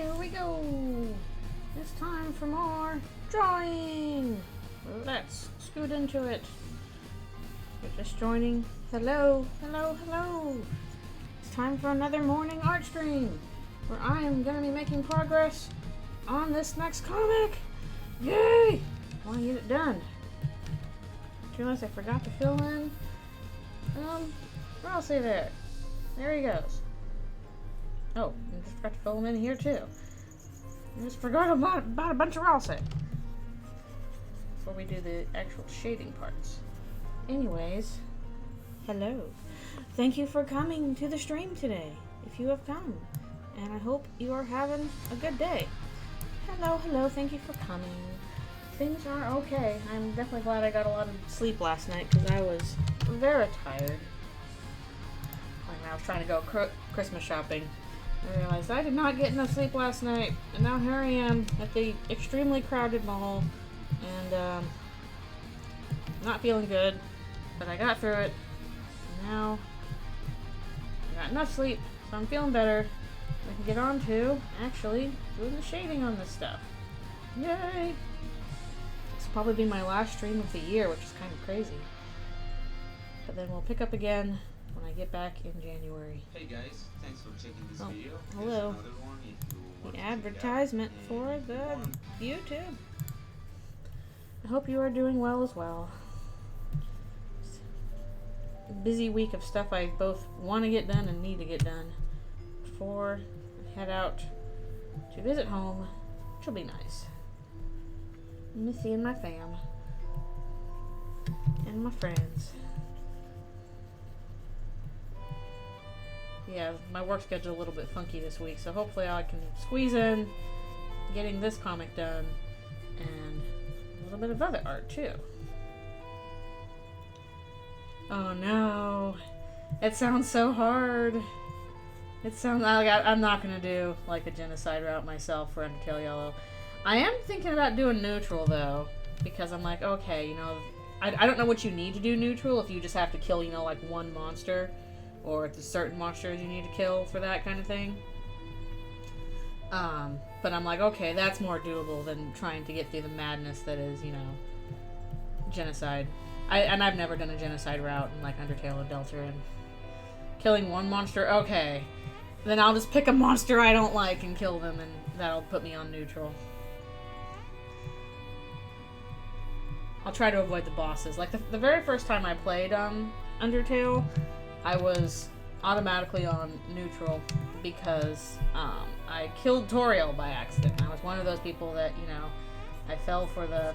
Here we go! It's time for more drawing! Let's scoot into it. You're just joining. Hello, hello, hello! It's time for another morning art stream, where I am going to be making progress on this next comic! Yay! I want to get it done. I realized I forgot to fill in. I'll say there. There he goes. Oh, I just forgot to fill him in here too. I just forgot about a bunch of Ralsei before we do the actual shading parts. Anyways, hello. Thank you for coming to the stream today, if you have come. And I hope you are having a good day. Hello, hello, thank you for coming. Things are okay. I'm definitely glad I got a lot of sleep last night because I was very tired. When I was trying to go Christmas shopping, I realized I did not get enough sleep last night, and now here I am at the extremely crowded mall, and not feeling good, but I got through it, and now I got enough sleep, so I'm feeling better. I can get on to actually doing the shading on this stuff. Yay! This will probably be my last stream of the year, which is kind of crazy. But then we'll pick up again when I get back in January. Hey guys, thanks for checking this video. Hello. The advertisement for the YouTube. I hope you are doing well as well. A busy week of stuff I both want to get done and need to get done before I head out to visit home, which will be nice. I'm seeing my fam and my friends. Yeah, my work schedule a little bit funky this week, so hopefully I can squeeze in getting this comic done and a little bit of other art too. Oh no, it sounds so hard. It sounds like I'm not gonna do like a genocide route myself for Undertale Yellow. I am thinking about doing neutral though, because I'm like, okay, you know, I don't know what you need to do neutral, if you just have to kill, you know, like one monster, or if there's certain monsters you need to kill for that kind of thing. But I'm like, okay, that's more doable than trying to get through the madness that is, you know, genocide. I've never done a genocide route in like Undertale or Eldritchrune. Killing one monster, okay. Then I'll just pick a monster I don't like and kill them, and that'll put me on neutral. I'll try to avoid the bosses. Like the very first time I played Undertale, I was automatically on neutral because I killed Toriel by accident. I was one of those people that, you know, I fell for the,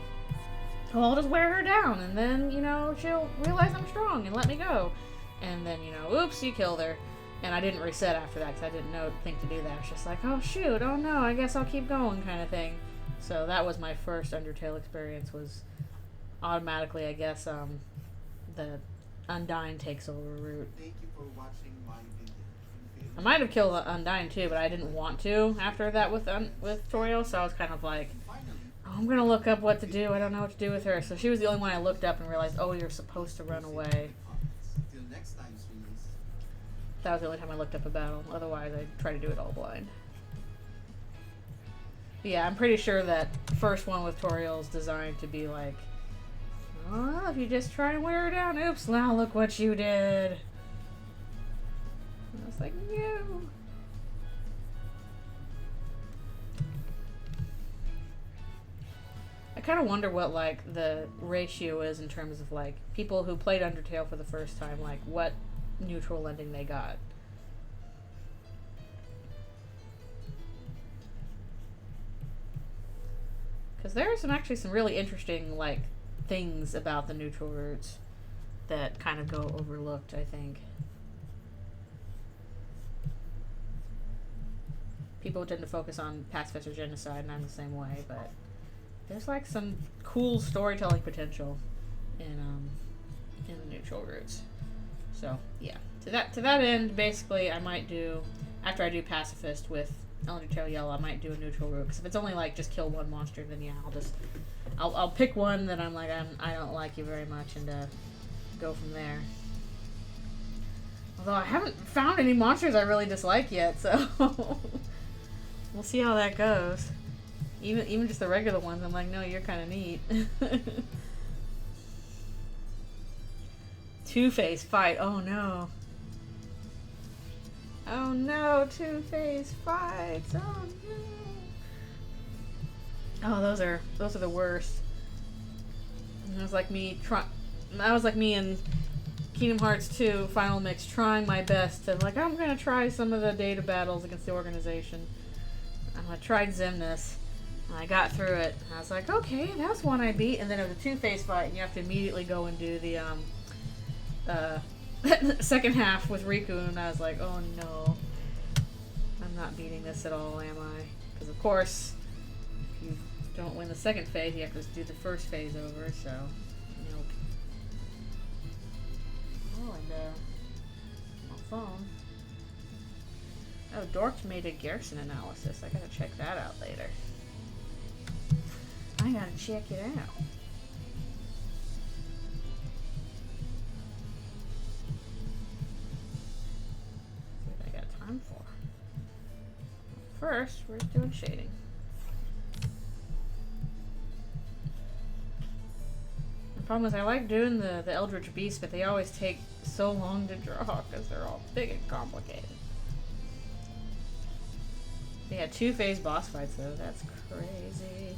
oh, I'll just wear her down and then, you know, she'll realize I'm strong and let me go. And then, you know, oops, you killed her. And I didn't reset after that because I didn't think to do that. I was just like, oh shoot, oh no, I guess I'll keep going kind of thing. So that was my first Undertale experience, was automatically, I guess, the Undyne takes over route. Thank you for watching my video. I might have killed Undyne too, but I didn't want to after that with Toriel, so I was kind of like, oh, I'm gonna look up what to do. I don't know what to do with her. So she was the only one I looked up and realized, oh, you're supposed to run away. Till next time, sweeties. That was the only time I looked up a battle. Otherwise, I try to do it all blind. But yeah, I'm pretty sure that first one with Toriel is designed to be like, oh, if you just try and wear her down, oops, now look what you did. And I was like, no. I kind of wonder what, like, the ratio is in terms of, like, people who played Undertale for the first time, like, what neutral ending they got. Because there are some really interesting, like, things about the neutral routes that kind of go overlooked, I think. People tend to focus on pacifist or genocide, and I'm the same way, but there's like some cool storytelling potential in the neutral routes. So yeah, to that end, basically, I might do, after I do pacifist with Undertale Yellow, I might do a neutral route. Because if it's only like just kill one monster, then yeah, I'll pick one that I'm like, I don't like you very much, and go from there. Although I haven't found any monsters I really dislike yet, so We'll see how that goes. Even just the regular ones, I'm like, no, you're kind of neat. Two-Face fight. Oh no. Oh no, Two-Face fights. Oh no. Oh, those are the worst. That was like me in Kingdom Hearts 2 Final Mix, trying my best to, like, I'm gonna try some of the data battles against the organization. I tried Xemnas, and I got through it. And I was like, okay, that's one I beat. And then it was a Two-Face fight, and you have to immediately go and do the second half with Riku. And I was like, oh no, I'm not beating this at all, am I? Because of course, if you don't win the second phase, you have to do the first phase over. So, nope. Oh, and my phone. Oh, Dork made a Garrison analysis. I gotta check that out later. I gotta check it out. See what I got time for. First, we're doing shading. The problem is I like doing the Eldritch Beasts, but they always take so long to draw because they're all big and complicated. Yeah, two-phase boss fights though, that's crazy.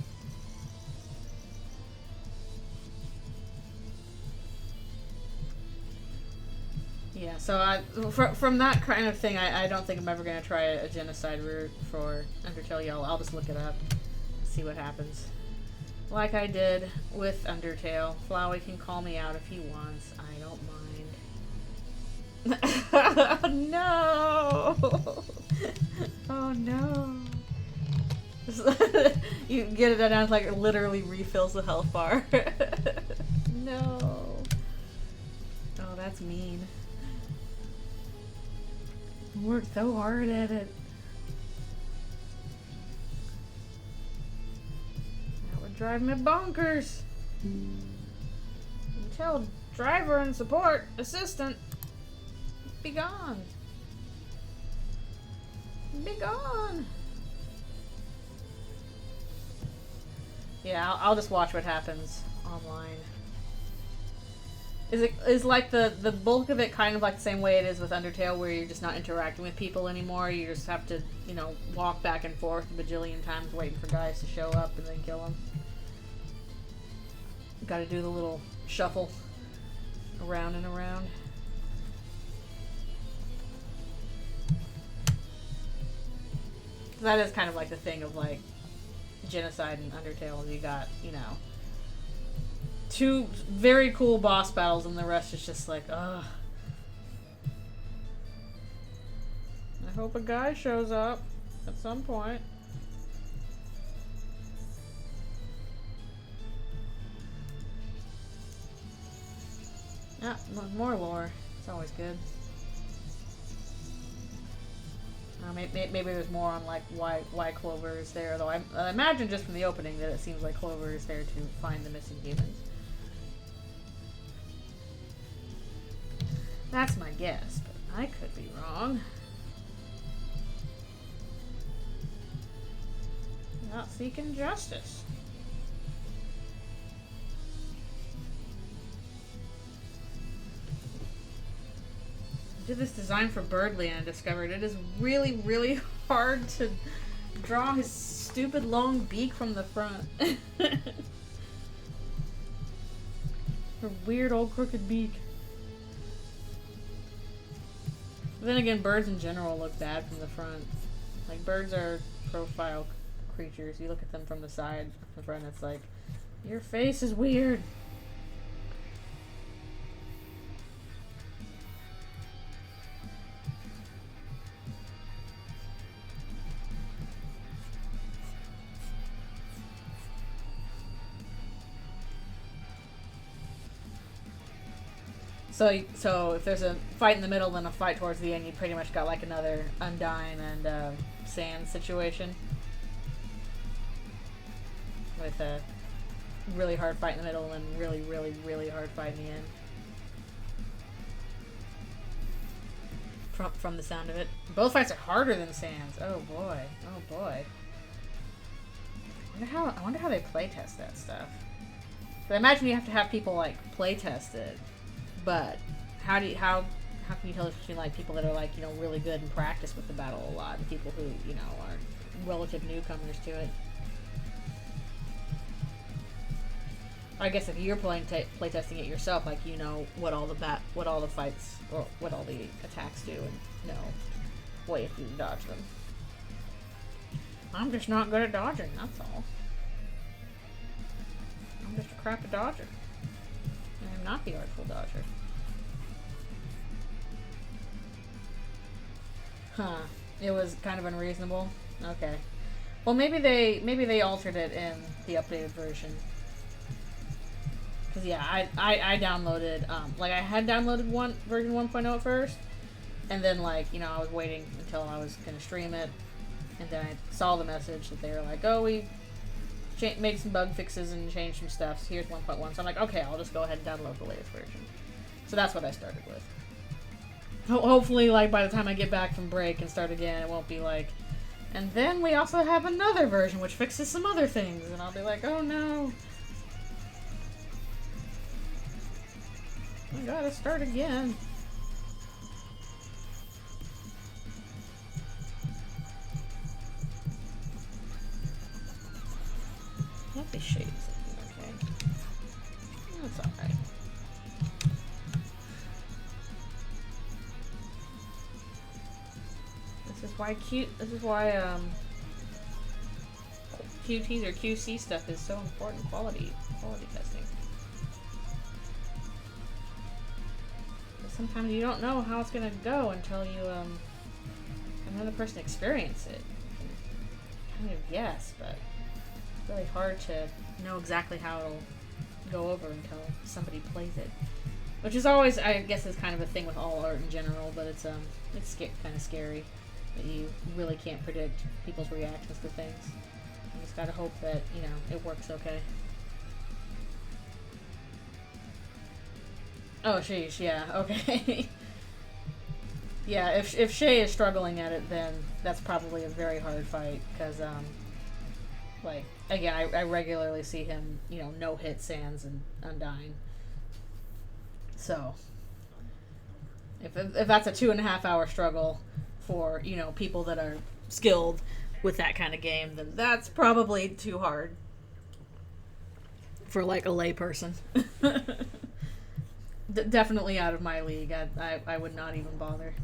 Yeah, so from that kind of thing, I don't think I'm ever going to try a genocide route for Undertale Yellow. I'll just look it up, see what happens. Like I did with Undertale. Flowey can call me out if he wants. I don't mind. No! Oh no. You get it down to, like, it literally refills the health bar. No. Oh, that's mean. I worked so hard at it. That would drive me bonkers. Tell driver and support assistant, be gone. Be gone. Yeah, I'll just watch what happens online. Is like the bulk of it kind of like the same way it is with Undertale, where you're just not interacting with people anymore. You just have to, you know, walk back and forth a bajillion times waiting for guys to show up and then kill them. Got to do the little shuffle around and around. That is kind of like the thing of, like, genocide and Undertale. You got, you know, two very cool boss battles, and the rest is just like, ugh. I hope a guy shows up at some point. Yeah, more lore. It's always good. Maybe there's more on, like, why Clover is there, though I imagine just from the opening that it seems like Clover is there to find the missing humans. That's my guess, but I could be wrong. Not seeking justice. Did this design for Birdland and discovered it is really, really hard to draw his stupid long beak from the front. Her weird old crooked beak. But then again, birds in general look bad from the front. Like, birds are profile creatures. You look at them from the side, from the front, it's like, your face is weird. So if there's a fight in the middle and a fight towards the end, you pretty much got like another Undyne and Sand situation. With a really hard fight in the middle and really, really, really hard fight in the end. from the sound of it. Both fights are harder than Sans. Oh boy. Oh boy. I wonder how they playtest that stuff. But I imagine you have to have people like playtest it. But how can you tell between like people that are like, you know, really good and practice with the battle a lot and people who, you know, are relative newcomers to it? I guess if you're playtesting it yourself, like, you know what all the fights or what all the attacks do, and know what you have to do to dodge them. I'm just not good at dodging. That's all. I'm just a crappy dodger. I'm not the artful dodger. Huh? It was kind of unreasonable. Okay. Well, maybe they altered it in the updated version. Cause yeah, I downloaded like I had downloaded version 1.0 at first, and then like, you know, I was waiting until I was gonna stream it, and then I saw the message that they were like, oh, we made some bug fixes and changed some stuff. So here's 1.1. So I'm like, okay, I'll just go ahead and download the latest version. So that's what I started with. Hopefully, like by the time I get back from break and start again, it won't be like, and then we also have another version which fixes some other things, and I'll be like, oh no. I gotta start again. Can't be shading something, okay? That's alright. This is why QT or QC stuff is so important. Quality testing. Sometimes you don't know how it's gonna go until you have another person experience it. You can kind of guess, but it's really hard to know exactly how it'll go over until somebody plays it. Which is always, I guess, is kind of a thing with all art in general, but it's kind of scary that you really can't predict people's reactions to things. You just gotta hope that, you know, it works okay. Oh, sheesh, yeah, okay. Yeah, if Shay is struggling at it, then that's probably a very hard fight, because, like, again, I regularly see him, you know, no-hit Sans and Undying. So, if that's a 2.5 hour struggle for, you know, people that are skilled with that kind of game, then that's probably too hard for, like, a lay person. Definitely out of my league. I would not even bother.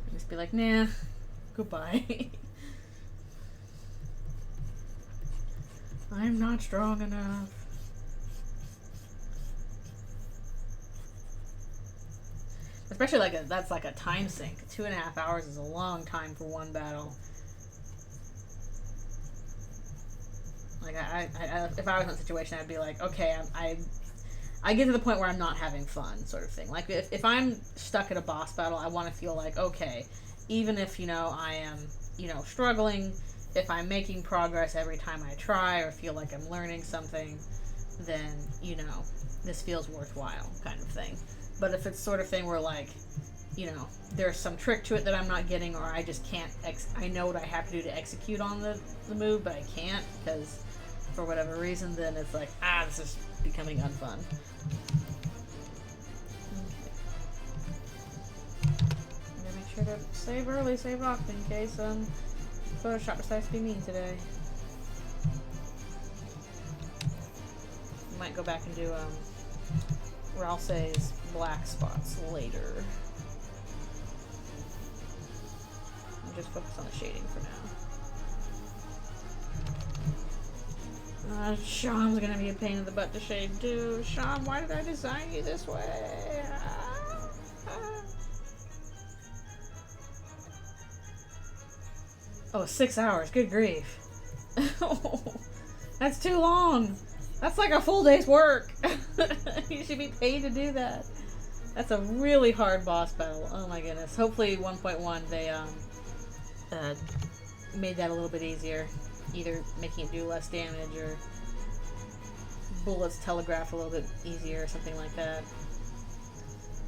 I'd just be like, nah, goodbye. I'm not strong enough. Especially like that's like a time sink. 2.5 hours is a long time for one battle. Like I if I was in that situation, I'd be like, okay, I get to the point where I'm not having fun, sort of thing. Like, if I'm stuck at a boss battle, I want to feel like, okay, even if, you know, I am, you know, struggling, if I'm making progress every time I try or feel like I'm learning something, then, you know, this feels worthwhile, kind of thing. But if it's sort of thing where, like, you know, there's some trick to it that I'm not getting, or I just can't, I know what I have to do to execute on the move, but I can't, because for whatever reason, then it's like, this is becoming unfun. I'm gonna make sure to save early, save often, in case Photoshop decides to be mean today. Might go back and do Ralsei's black spots later. I'll just focus on the shading for now. Sean's gonna be a pain in the butt to shade too. Sean, why did I design you this way? Oh, 6 hours. Good grief. That's too long. That's like a full day's work. You should be paid to do that. That's a really hard boss battle. Oh my goodness. Hopefully 1.1 they made that a little bit easier. Either making it do less damage or bullets telegraph a little bit easier or something like that.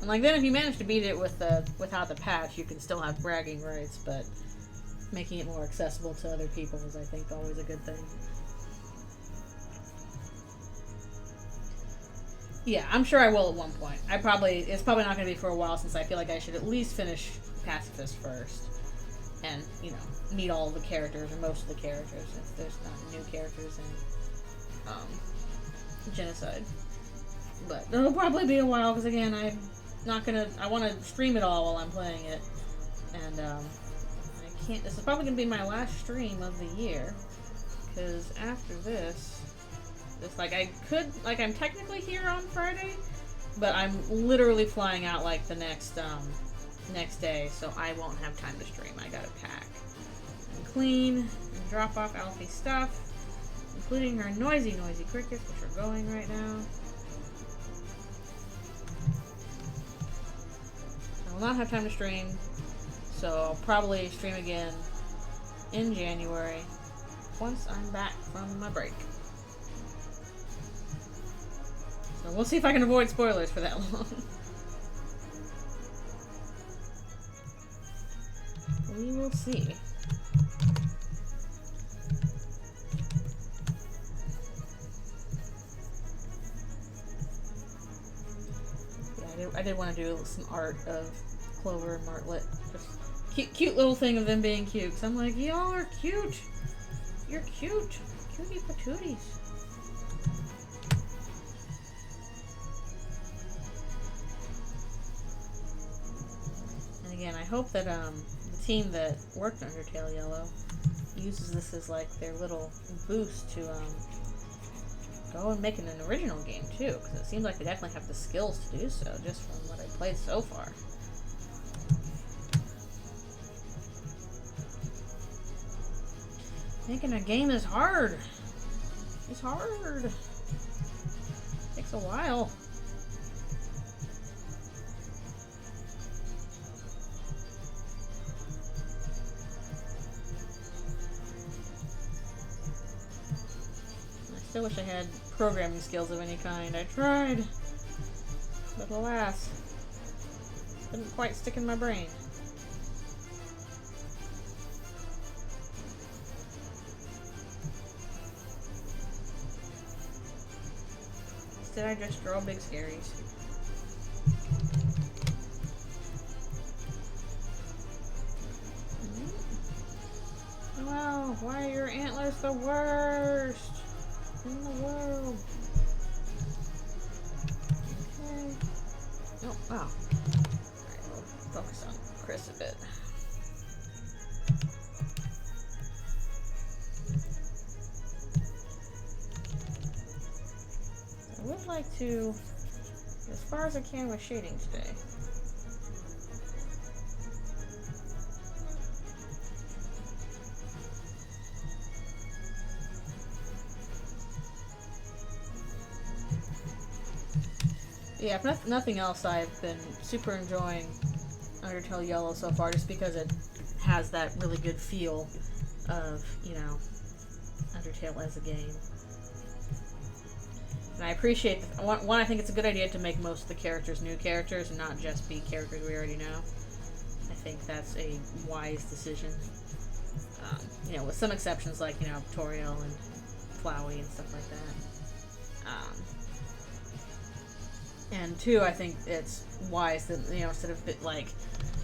And like then if you manage to beat it with without the patch, you can still have bragging rights, but making it more accessible to other people is, I think, always a good thing. Yeah, I'm sure I will at one point. It's probably not going to be for a while, since I feel like I should at least finish Pacifist first. And, you know, meet all the characters, or most of the characters, if there's not new characters in Genocide. But it'll probably be a while, because again, I want to stream it all while I'm playing it. And, this is probably going to be my last stream of the year, because after this, it's like I'm technically here on Friday, but I'm literally flying out like the next day, so I won't have time to stream. I gotta pack and clean and drop off Alfie's stuff, including her noisy crickets, which are going right now. I will not have time to stream, so I'll probably stream again in January once I'm back from my break. So we'll see if I can avoid spoilers for that long. We will see. Yeah, I did want to do some art of Clover and Martlet. Just cute little thing of them being cute. Cause I'm like, y'all are cute. You're cute. Cutie patooties. Again, I hope that the team that worked on Undertale Yellow uses this as like their little boost to go and make an original game too, because it seems like they definitely have the skills to do so, just from what I played so far. Making a game is hard. It's hard. Takes a while. I still wish I had programming skills of any kind. I tried, but alas, couldn't quite stick in my brain. Instead, I just draw big scaries. Wow, why are your antlers the worst in the world? Okay. Oh, wow. Alright, we'll focus on Chris a bit. I would like to, as far as I can with shading today. Yeah, if nothing else, I've been super enjoying Undertale Yellow so far, just because it has that really good feel of, you know, Undertale as a game. And I appreciate, one, I think it's a good idea to make most of the characters new characters and not just be characters we already know. I think that's a wise decision. You know, with some exceptions like, you know, Toriel and Flowey and stuff like that. And two, I think it's wise that, you know, instead of like,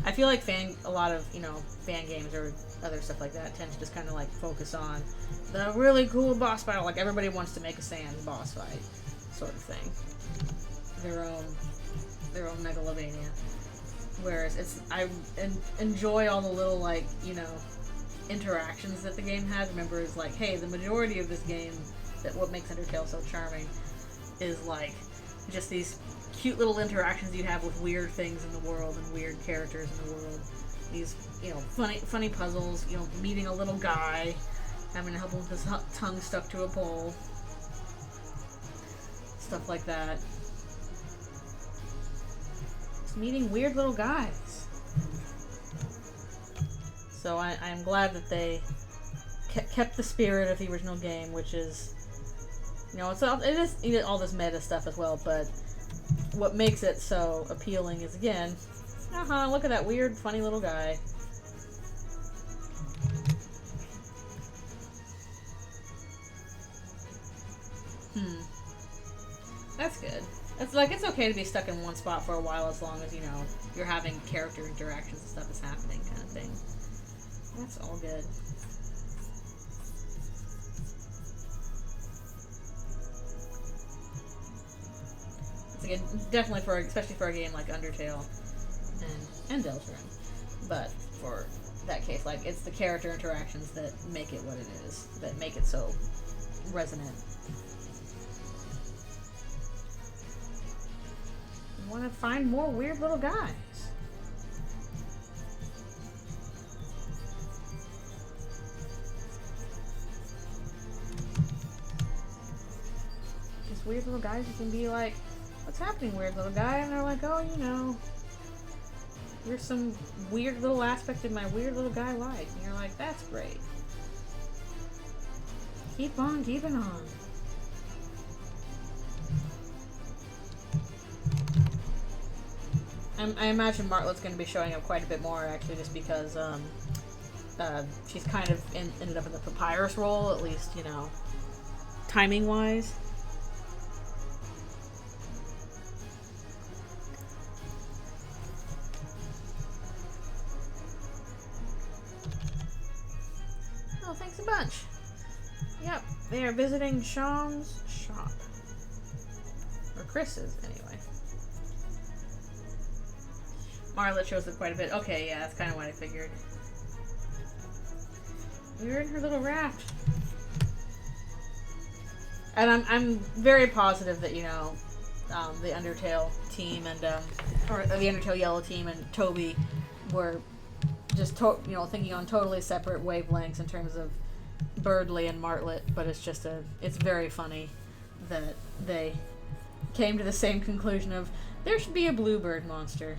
I feel like a lot of, you know, fan games or other stuff like that tend to just kind of like focus on the really cool boss battle. Like everybody wants to make a Sans boss fight, sort of thing. Their own Megalovania. Whereas I enjoy all the little, like, you know, interactions that the game has. Remember, it's like, hey, the majority of this game, that what makes Undertale so charming, is like just these cute little interactions you have with weird things in the world and weird characters in the world. These, you know, funny puzzles, you know, meeting a little guy, having to help him with his tongue stuck to a pole. Stuff like that. Just meeting weird little guys. So I'm glad that they kept the spirit of the original game, which is, you know, it is all this meta stuff as well, but what makes it so appealing is, again, look at that weird, funny little guy. That's good. It's like, it's okay to be stuck in one spot for a while as long as, you know, you're having character interactions and stuff is happening, kind of thing. That's all good. It's again, definitely for, especially for a game like Undertale and Eldritchrune. But for that case, like, it's the character interactions that make it what it is, that make it so resonant. I want to find more weird little guys. These weird little guys, you can be like, what's happening, weird little guy? And they're like, oh, you know, here's some weird little aspect of my weird little guy life. And you're like, that's great. Keep on keeping on. I imagine Martlet's going to be showing up quite a bit more, actually, just because she's kind of ended up in the papyrus role, at least, you know, timing-wise. Oh, thanks a bunch. Yep, they are visiting Sean's shop. Or Chris's, anyway. Marlet shows up quite a bit. Okay, yeah, that's kind of what I figured. We were in her little raft. And I'm very positive that, you know, the Undertale team and, or the Undertale Yellow team and Toby were just, you know, thinking on totally separate wavelengths in terms of Birdly and Martlet, but it's very funny that they came to the same conclusion of, there should be a bluebird monster.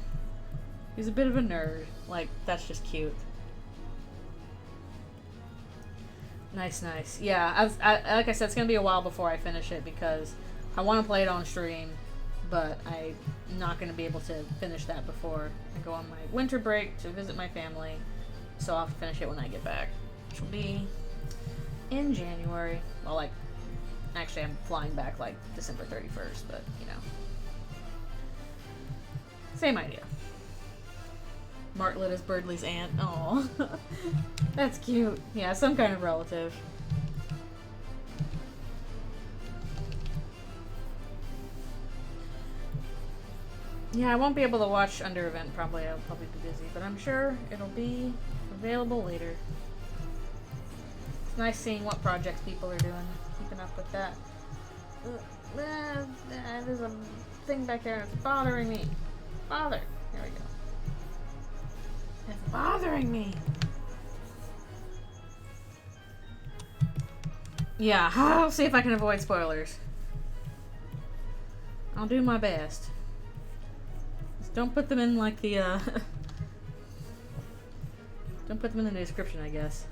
He's a bit of a nerd. Like, that's just cute. Nice, nice. Yeah, like I said, it's going to be a while before I finish it because I want to play it on stream, but I'm not going to be able to finish that before I go on my winter break to visit my family. So I'll have to finish it when I get back, which will be in January. Well, like, actually I'm flying back like December 31st, but, you know. Same idea. Martlet is Birdly's aunt. Aw. That's cute. Yeah, some kind of relative. Yeah, I won't be able to watch Under Event, probably. I'll probably be busy, but I'm sure it'll be available later. It's nice seeing what projects people are doing. Keeping up with that. There's a thing back there and it's bothering me. Bother. There we go. It's bothering me. Yeah, I'll see if I can avoid spoilers. I'll do my best. Just don't put them in like the don't put them in the description, I guess.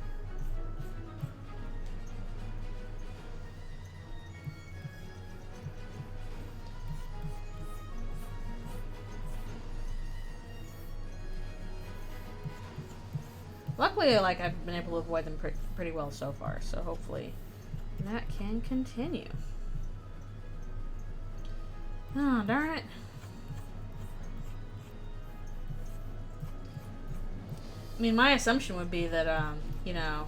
Luckily, like, I've been able to avoid them pretty well so far, so hopefully that can continue. Oh, darn it. I mean, my assumption would be that, you know,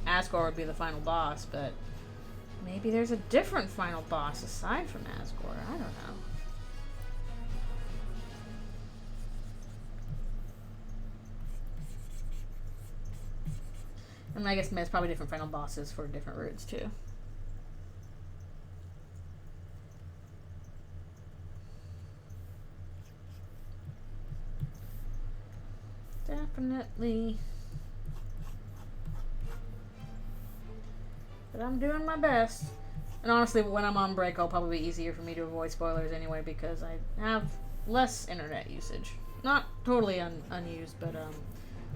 Asgore would be the final boss, but maybe there's a different final boss aside from Asgore. I don't know. And I guess there's probably different final bosses for different routes, too. Definitely. But I'm doing my best. And honestly, when I'm on break, it'll probably be easier for me to avoid spoilers anyway, because I have less internet usage. Not totally unused, but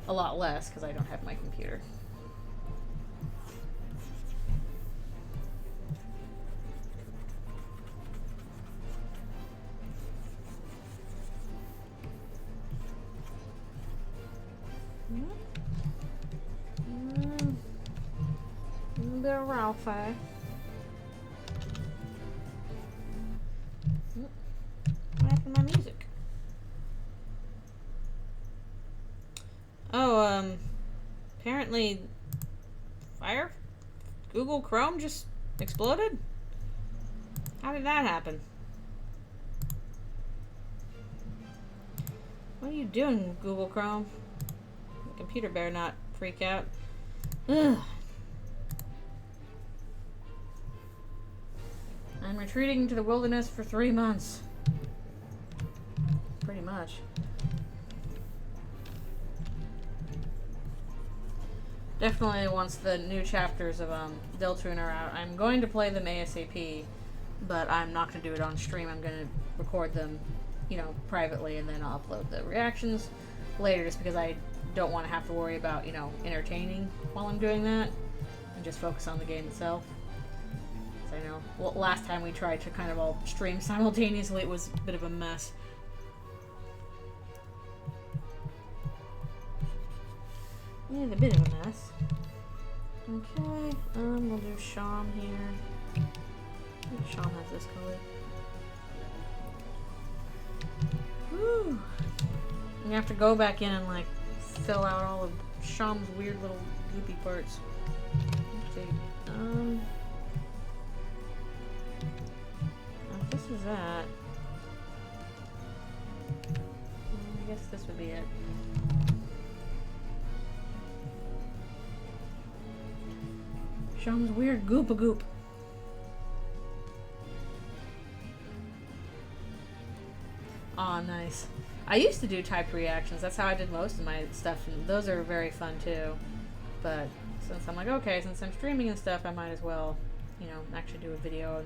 a lot less, because I don't have my computer. bit of Ralphie. What happened to my music? Oh, apparently Google Chrome just exploded? How did that happen? What are you doing, Google Chrome? The computer better not freak out. Ugh. I'm retreating to the wilderness for 3 months. Pretty much. Definitely once the new chapters of Eldritchrune are out, I'm going to play them ASAP, but I'm not going to do it on stream. I'm going to record them, you know, privately, and then I'll upload the reactions later, just because I don't want to have to worry about, you know, entertaining while I'm doing that, and just focus on the game itself. So I know, well, last time we tried to kind of all stream simultaneously, it was a bit of a mess. Yeah, a bit of a mess. Okay, we'll do Sham here. I think Sham has this color. Whew. You have to go back in and like fill out all of Sham's weird little goopy parts. Okay, if this is that, I guess this would be it. Sham's weird goopa goop. Aw, nice. I used to do typed reactions. That's how I did most of my stuff, and those are very fun too. But since I'm like, okay, since I'm streaming and stuff, I might as well, you know, actually do a video.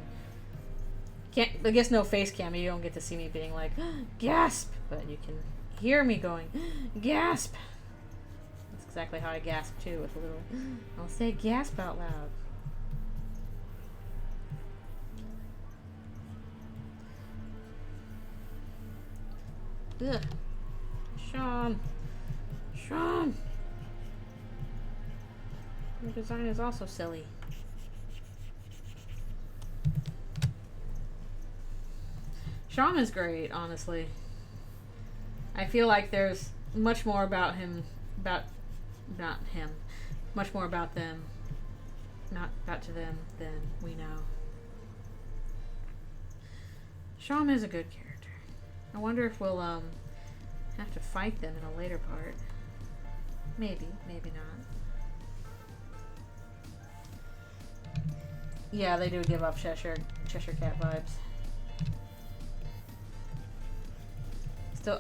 And I guess no face cam. You don't get to see me being like, gasp, but you can hear me going, gasp. That's exactly how I gasp too, with a little, I'll say gasp out loud. Ugh. Sean. Sean. Your design is also silly. Sean is great, honestly. I feel like there's much more about him, not him, much more about them, not to them than we know. Sean is a good character. I wonder if we'll have to fight them in a later part. Maybe, maybe not. Yeah, they do give off Cheshire Cat vibes.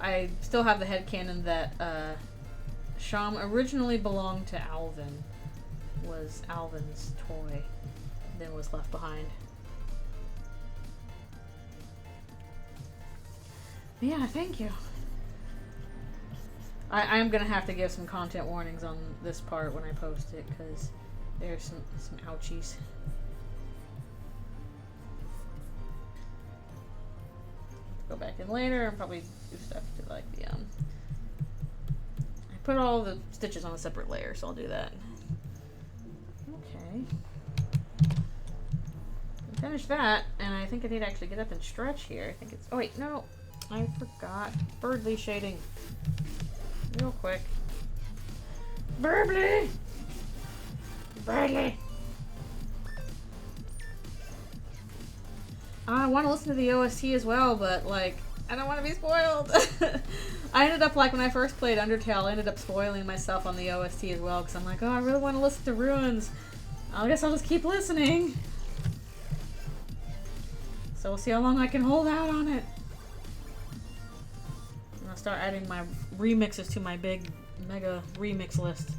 I still have the headcanon that Sham originally belonged to Alvin. Was Alvin's toy, then was left behind. Yeah, thank you. I am gonna have to give some content warnings on this part when I post it, because there's some ouchies. Go back in later and probably do stuff to like the I put all the stitches on a separate layer, so I'll do that. Okay. Finish that, and I think I need to actually get up and stretch here. I think it's, oh wait, no, I forgot. Birdly shading. Real quick. Birdly! Birdly! I want to listen to the OST as well, but like, I don't want to be spoiled. I ended up, like, when I first played Undertale, I ended up spoiling myself on the OST as well, because I'm like, oh, I really want to listen to Ruins. I guess I'll just keep listening. So we'll see how long I can hold out on it. And I'll start adding my remixes to my big, mega remix list.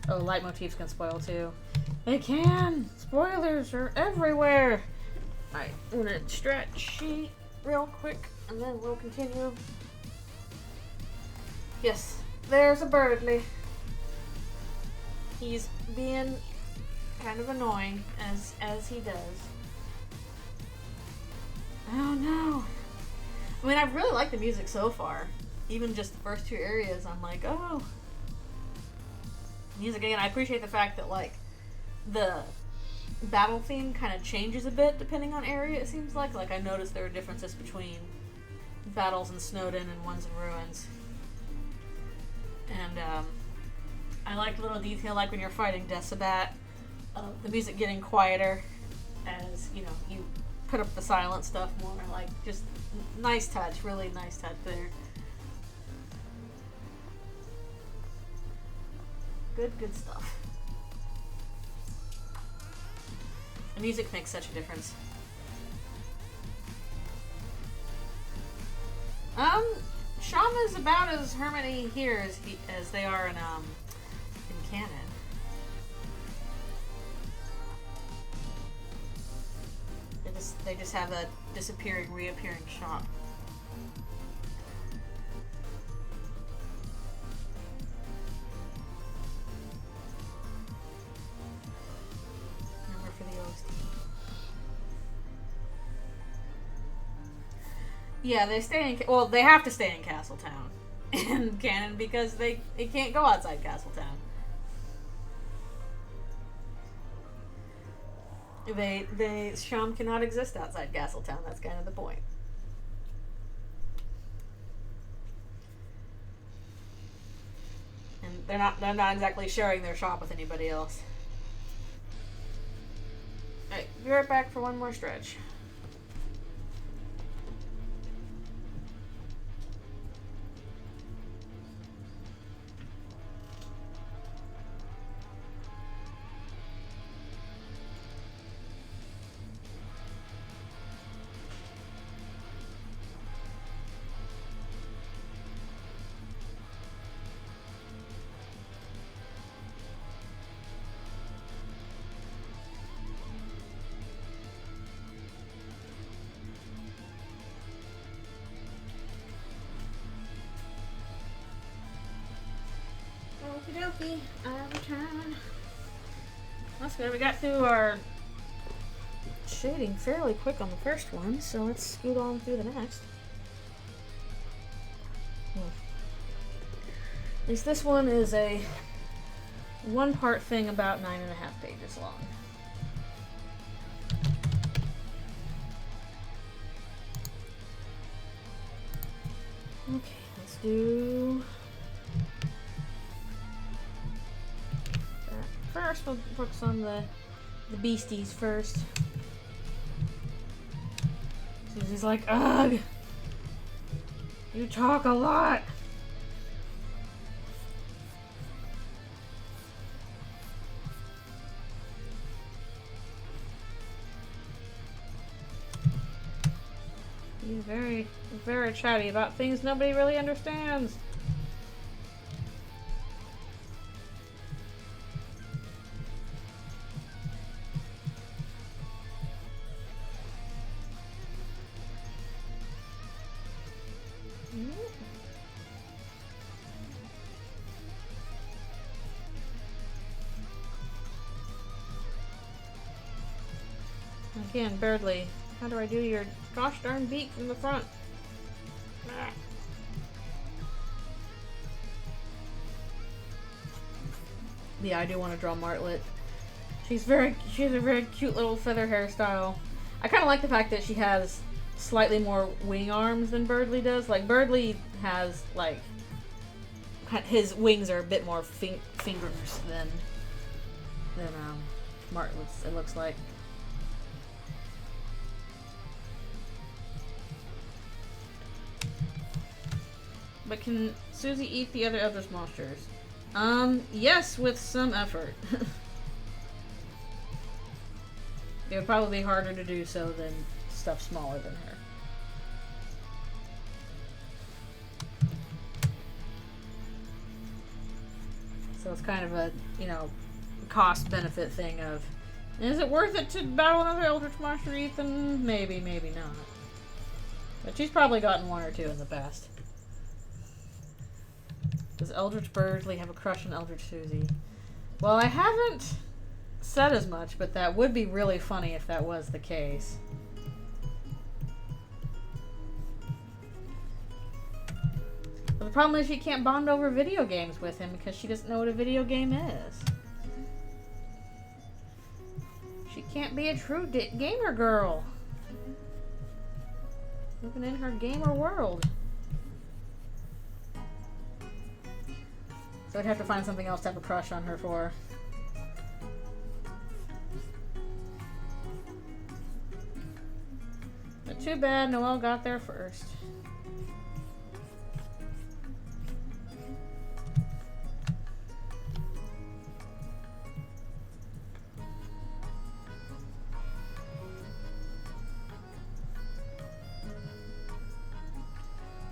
Oh, leitmotifs can spoil too. They can! Spoilers are everywhere! Alright, I'm gonna stretch sheet real quick, and then we'll continue. Yes, there's a Birdly. He's being kind of annoying, as he does. Oh no! I mean, I've really liked the music so far. Even just the first two areas, I'm like, oh. Music again, I appreciate the fact that, like, the battle theme kind of changes a bit depending on area, it seems like. Like, I noticed there are differences between battles in Snowdin and ones in Ruins. And, I like little detail, like when you're fighting Decibat, the music getting quieter as, you know, you put up the silent stuff more. Like, just nice touch, really nice touch there. Good stuff. The music makes such a difference. Shama is about as hermity here as they are in canon. They just have a disappearing, reappearing shop. Number for the OST. Yeah, they stay in. Well, they have to stay in Castletown in canon because they can't go outside Castletown. Sham cannot exist outside Castletown. That's kind of the point. And they're not exactly sharing their shop with anybody else. Alright, be right back for one more stretch. Okie dokie, I return. That's good. We got through our shading fairly quick on the first one, so let's scoot on through the next. At least this one is a one-part thing about 9.5 pages long. Okay, let's do... First, we'll focus on the beasties first. Susie's like, ugh! You talk a lot! He's very, very chatty about things nobody really understands. Again, Birdly, how do I do your gosh darn beak from the front? Ah. Yeah, I do want to draw Martlet. She has a very cute little feather hairstyle. I kind of like the fact that she has slightly more wing arms than Birdly does. Like, Birdly has, like, his wings are a bit more fingers than Martlet's, it looks like. But can Susie eat the other Eldritch monsters? Yes, with some effort. It would probably be harder to do so than stuff smaller than her. So it's kind of a, you know, cost-benefit thing of, is it worth it to battle another Eldritch monster, Ethan? Maybe, maybe not. But she's probably gotten one or two in the past. Does Eldritch Birdly have a crush on Eldritch Susie? Well, I haven't said as much, but that would be really funny if that was the case. But the problem is she can't bond over video games with him because she doesn't know what a video game is. Can't be a true gamer girl. Living in her gamer world. So I'd have to find something else to have a crush on her for. But too bad Noelle got there first.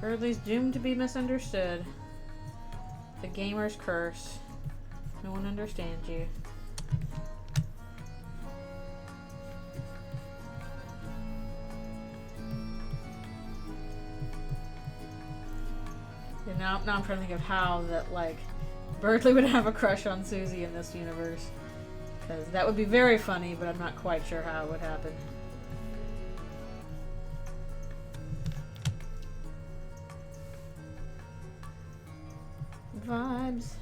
Birdley's doomed to be misunderstood. The gamer's curse. No one understands you. And now I'm trying to think of how that, like, Birdley would have a crush on Susie in this universe. Because that would be very funny, but I'm not quite sure how it would happen. Vibes.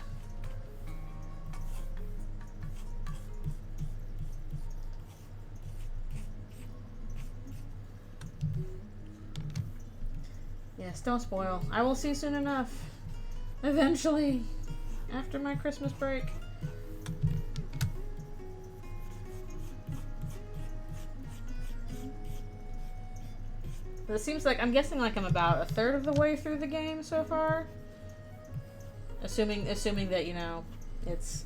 Yes, don't spoil. I will see soon enough. Eventually. After my Christmas break. But it seems like, I'm guessing like I'm about a third of the way through the game so far. Assuming that, you know, it's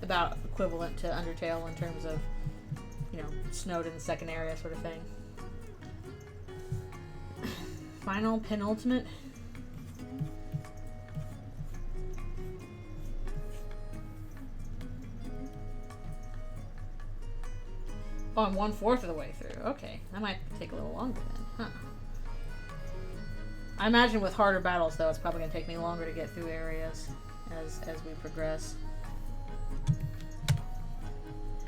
about equivalent to Undertale in terms of, you know, snowed in the second area sort of thing. Final penultimate. Oh, I'm 1/4 of the way through. Okay, that might take a little longer then, huh? I imagine with harder battles, though, it's probably going to take me longer to get through areas as we progress.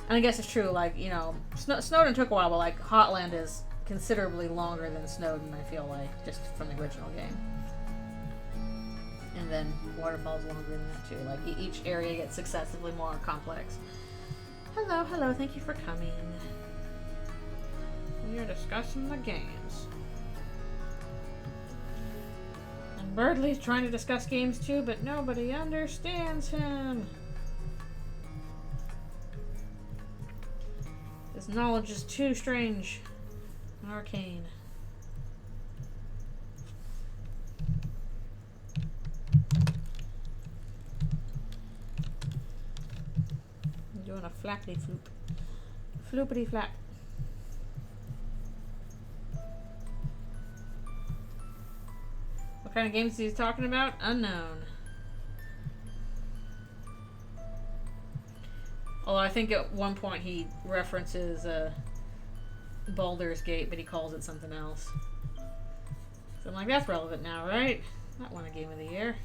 And I guess it's true, like, you know, Snowden took a while, but, like, Hotland is considerably longer than Snowden, I feel like, just from the original game. And then Waterfall's longer than that, too. Like, each area gets successively more complex. Hello, hello, thank you for coming. We are discussing the games. Birdley's trying to discuss games too, but nobody understands him. His knowledge is too strange and arcane. I'm doing a flappity floop. Floopity flap. What kind of games is he talking about? Unknown. Although I think at one point he references Baldur's Gate, but he calls it something else. So I'm like, that's relevant now, right? That won a Game of the Year.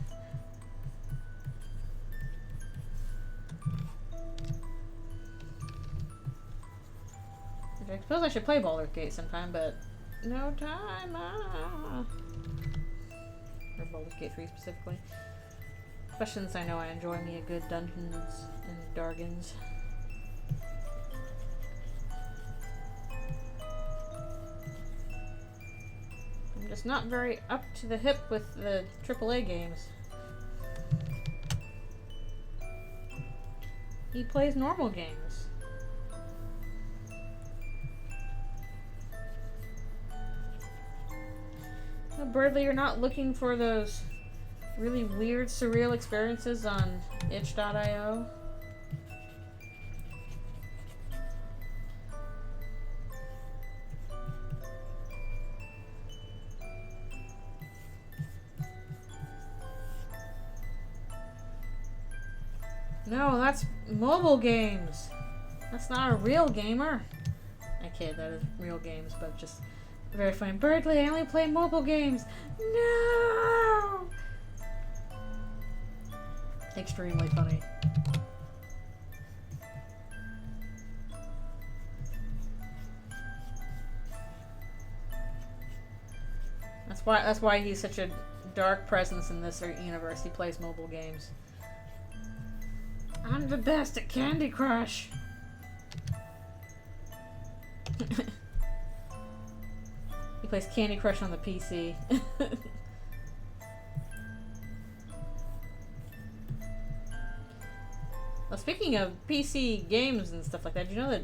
I suppose I should play Baldur's Gate sometime, but no time. Or Baldur's Gate 3 specifically. Especially since I know I enjoy me a good Dungeons and Dragons. I'm just not very up to the hip with the AAA games. He plays normal games. No, Birdley, you're not looking for those really weird, surreal experiences on itch.io. No, that's mobile games. That's not a real gamer. Okay, that is real games, but just very funny. Birdley, I only play mobile games. No! Extremely funny. That's why he's such a dark presence in this universe. He plays mobile games. I'm the best at Candy Crush. He plays Candy Crush on the PC. Well, speaking of PC games and stuff like that, do you know that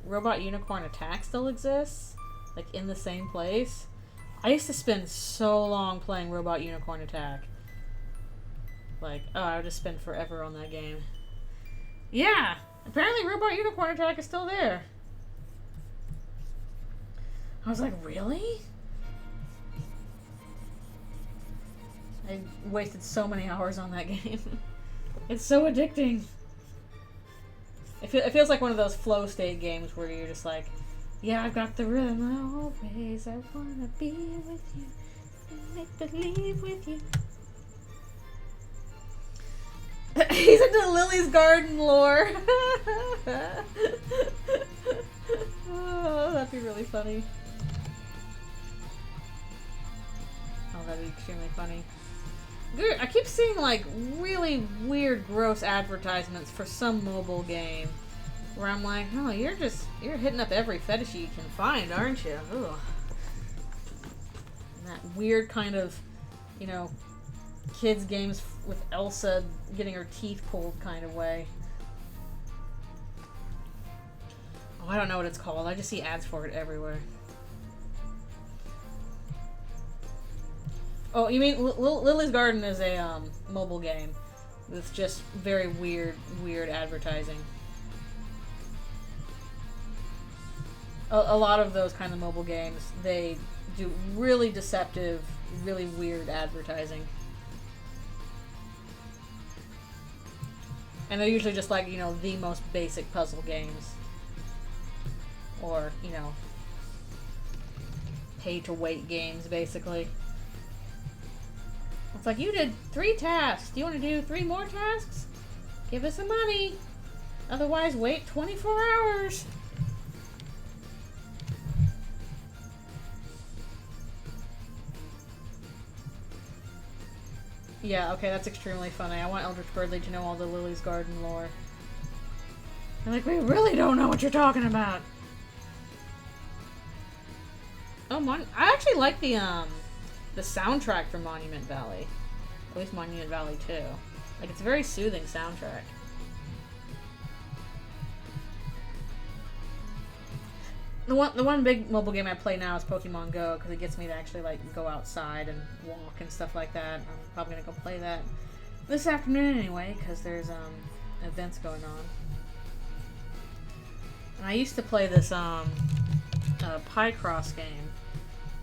Robot Unicorn Attack still exists? Like, in the same place? I used to spend so long playing Robot Unicorn Attack. Like, oh, I would just spend forever on that game. Yeah! Apparently Robot Unicorn Attack is still there. I was like, really? I wasted so many hours on that game. It's so addicting. It feels like one of those flow state games where you're just like, yeah, I've got the rhythm always. I wanna be with you and make believe with you. He's into Lily's Garden lore. Oh, that'd be really funny. Oh, that'd be extremely funny. I keep seeing like really weird, gross advertisements for some mobile game where I'm like, oh, you're hitting up every fetish you can find, aren't you? Ugh. And that weird kind of, you know, kids games with Elsa getting her teeth pulled kind of way. Oh, I don't know what it's called. I just see ads for it everywhere. Oh, you mean Lily's Garden is a mobile game with just very weird advertising. A lot of those kind of mobile games, they do really deceptive, really weird advertising. And they're usually just like, you know, the most basic puzzle games. Or, you know, pay-to-wait games, basically. It's like, you did 3 tasks. Do you want to do 3 more tasks? Give us some money. Otherwise, wait 24 hours. Yeah, okay, that's extremely funny. I want Eldritch Birdly to know all the Lily's Garden lore. I'm like, we really don't know what you're talking about. Oh, I actually like the soundtrack for Monument Valley. At least Monument Valley 2. Like, it's a very soothing soundtrack. The one big mobile game I play now is Pokemon Go, because it gets me to actually, like, go outside and walk and stuff like that. I'm probably gonna go play that this afternoon anyway, because there's, events going on. And I used to play this, Picross game,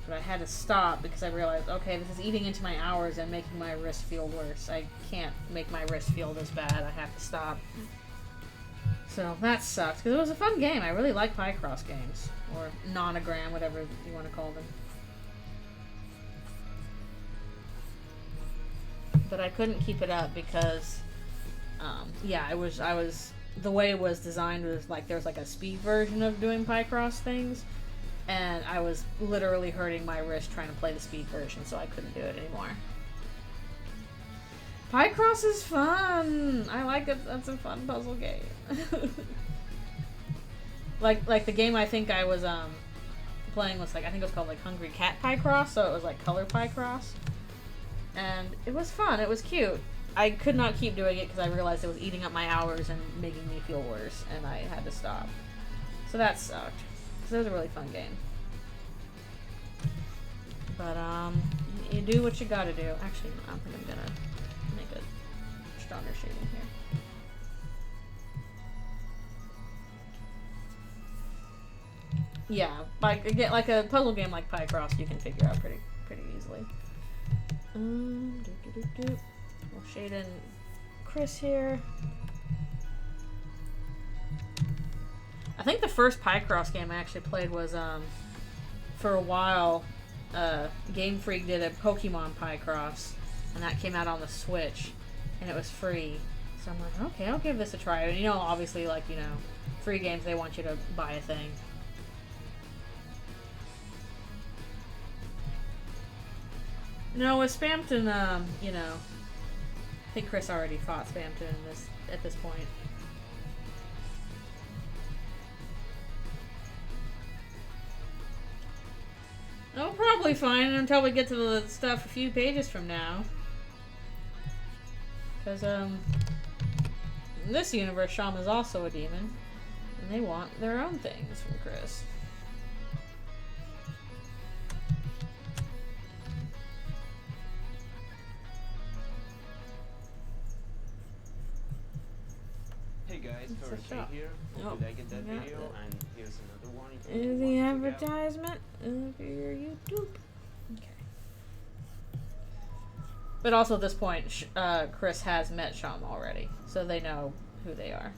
but I had to stop because I realized, okay, this is eating into my hours and making my wrist feel worse. I can't make my wrist feel this bad. I have to stop. So that sucked, because it was a fun game. I really like Picross games, or Nonogram, whatever you want to call them. But I couldn't keep it up because, yeah, I was the way it was designed was like there was like a speed version of doing Picross things, and I was literally hurting my wrist trying to play the speed version, so I couldn't do it anymore. Picross is fun! I like it. That's a fun puzzle game. like the game I think I was playing was like, I think it was called like Hungry Cat Picross, so it was like color Picross. And it was fun, it was cute. I could not keep doing it because I realized it was eating up my hours and making me feel worse, and I had to stop. So that sucked. Because it was a really fun game. But, you do what you gotta do. Actually, I think I'm gonna make a stronger shading here. Yeah, like again, like a puzzle game like Picross, you can figure out pretty easily. We'll shade in Chris here. I think the first Picross game I actually played was for a while. Game Freak did a Pokemon Picross, and that came out on the Switch, and it was free. So I'm like, okay, I'll give this a try. And you know, obviously, like, you know, free games, they want you to buy a thing. No, with Spamton, you know, I think Chris already fought Spamton at this point. probably fine until we get to the stuff a few pages from now. Because, in this universe, Shama's also a demon. And they want their own things from Chris. Hey guys, It's a Current shop. here. Oh, Hope you liked that got video, it. and here's another one. If you Is want the to check out. advertisement of your YouTube? Okay. But also at this point, Chris has met Shama already, so they know who they are.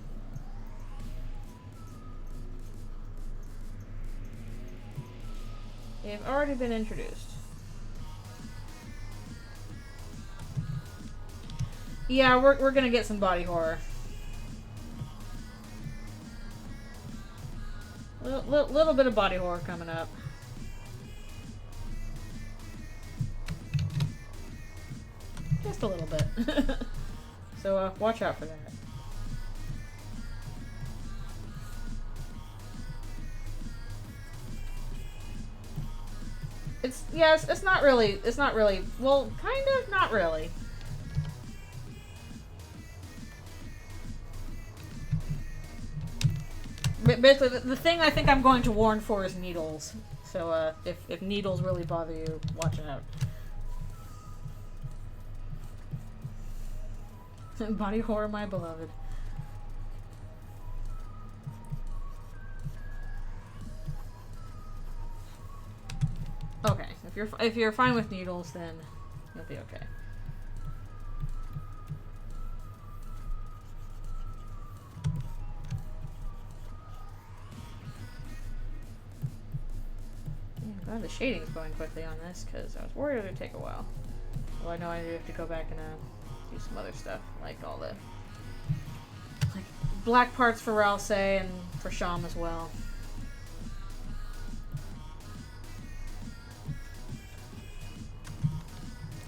They've already been introduced. Yeah, we're gonna get some body horror. Little bit of body horror coming up. Just a little bit. So watch out for that. It's not really, well, kind of, not really. But basically, the thing I think I'm going to warn for is needles. So, if needles really bother you, watch out. Body horror, my beloved. Okay, if you're fine with needles, then you'll be okay. I'm glad the shading's going quickly on this, because I was worried it would take a while. Well, I know I do have to go back and do some other stuff, like all the black parts for Ralse and for Sham as well.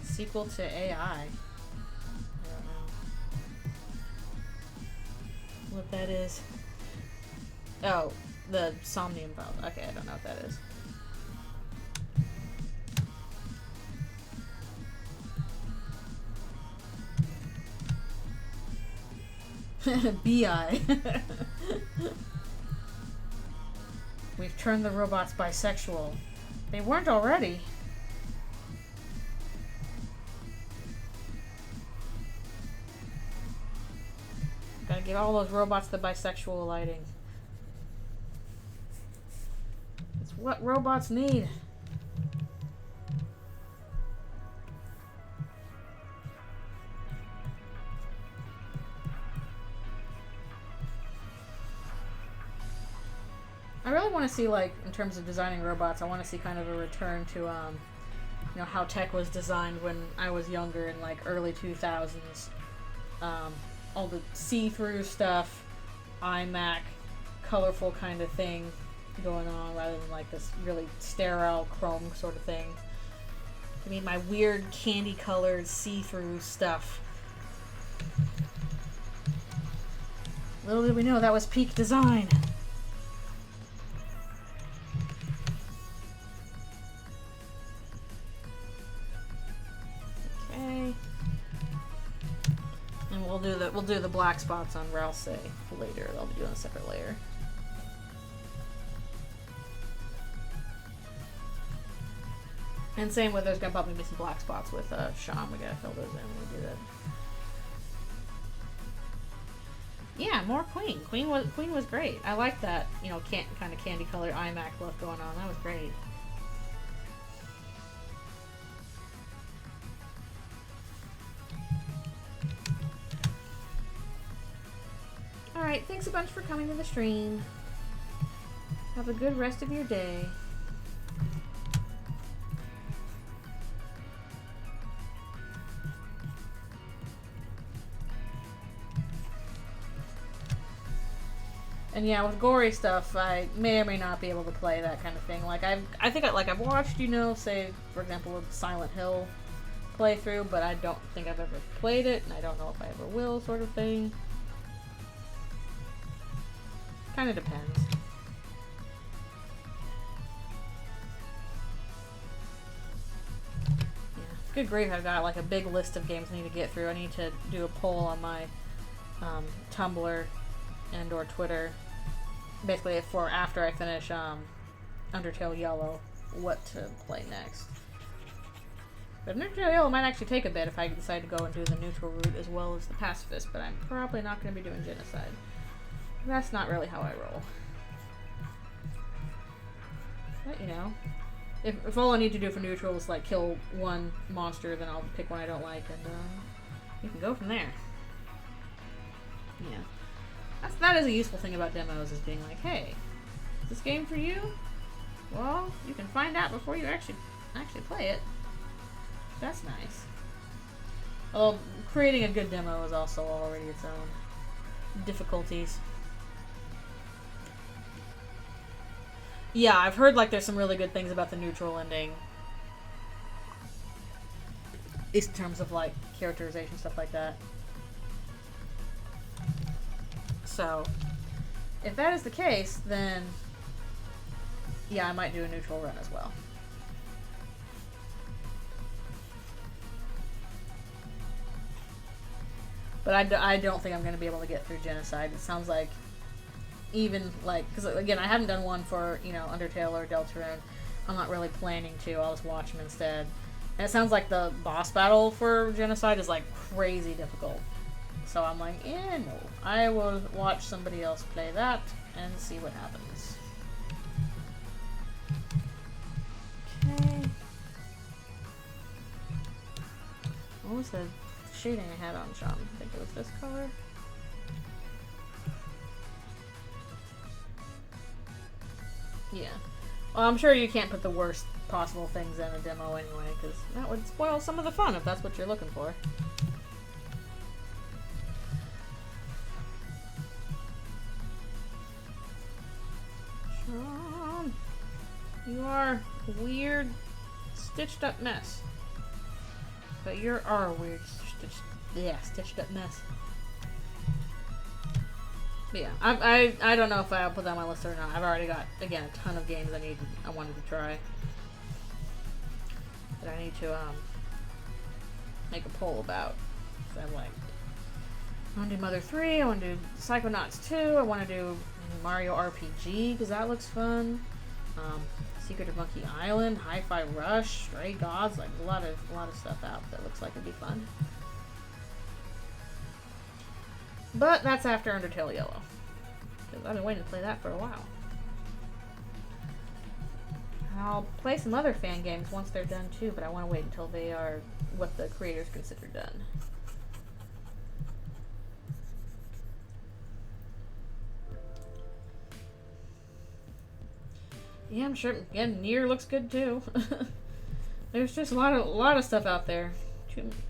Sequel to AI. I don't know what that is. Oh, the Somnium File. Okay, I don't know what that is. BI. We've turned the robots bisexual. They weren't already. Gotta give all those robots the bisexual lighting. It's what robots need. I really want to see, like, in terms of designing robots, I want to see kind of a return to, you know, how tech was designed when I was younger in, like, early 2000s. All the see-through stuff, iMac, colorful kind of thing going on, rather than, like, this really sterile chrome sort of thing. I mean, my weird candy-colored see-through stuff. Little did we know that was peak design. Okay. And we'll do the black spots on Ralse later. I'll be doing a separate layer. And same with, there's gonna probably be some black spots with Sham. We gotta fill those in when we do that. Yeah, more Queen. Queen was great. I like that, you know, kind of candy colored iMac look going on. That was great. Alright, thanks a bunch for coming to the stream. Have a good rest of your day. And yeah, with gory stuff, I may or may not be able to play that kind of thing. Like I've watched, you know, say for example, a Silent Hill playthrough, but I don't think I've ever played it, and I don't know if I ever will, sort of thing. Kind of depends. good grief, I've got like a big list of games I need to get through. I need to do a poll on my Tumblr and or Twitter, basically for after I finish Undertale Yellow, what to play next. But Undertale Yellow might actually take a bit if I decide to go and do the neutral route as well as the pacifist, but I'm probably not going to be doing genocide. That's not really how I roll. But, you know, if all I need to do for neutral is, like, kill one monster, then I'll pick one I don't like, and you can go from there. Yeah. That is a useful thing about demos, is being like, hey, is this game for you? Well, you can find out before you actually play it. That's nice. Although, creating a good demo is also already its own difficulties. Yeah, I've heard like there's some really good things about the neutral ending. At least in terms of like characterization, stuff like that. So, if that is the case, then yeah, I might do a neutral run as well. But I don't think I'm going to be able to get through Genocide. It sounds like, even, like, because, again, I haven't done one for, you know, Undertale or Eldritchrune. I'm not really planning to. I'll just watch them instead. And it sounds like the boss battle for Genocide is, like, crazy difficult. So I'm like, no. I will watch somebody else play that and see what happens. Okay. What was the shading I had on Sean? I think it was this color. Yeah. Well, I'm sure you can't put the worst possible things in a demo anyway, because that would spoil some of the fun if that's what you're looking for. Sean, you are a weird, stitched up mess. But you are a weird, stitched up mess. But yeah, I don't know if I'll put that on my list or not. I've already got, again, a ton of games I wanted to try. That I need to make a poll about. So I'm like, I want to do Mother 3, I want to do Psychonauts 2, I want to do Mario RPG, because that looks fun. Secret of Monkey Island, Hi-Fi Rush, Stray Gods, like a lot of stuff out that looks like it'd be fun. But that's after Undertale Yellow, because I've been waiting to play that for a while. I'll play some other fan games once they're done too, but I want to wait until they are what the creators consider done. Yeah, I'm sure. Yeah, Nier looks good too. There's just a lot of stuff out there.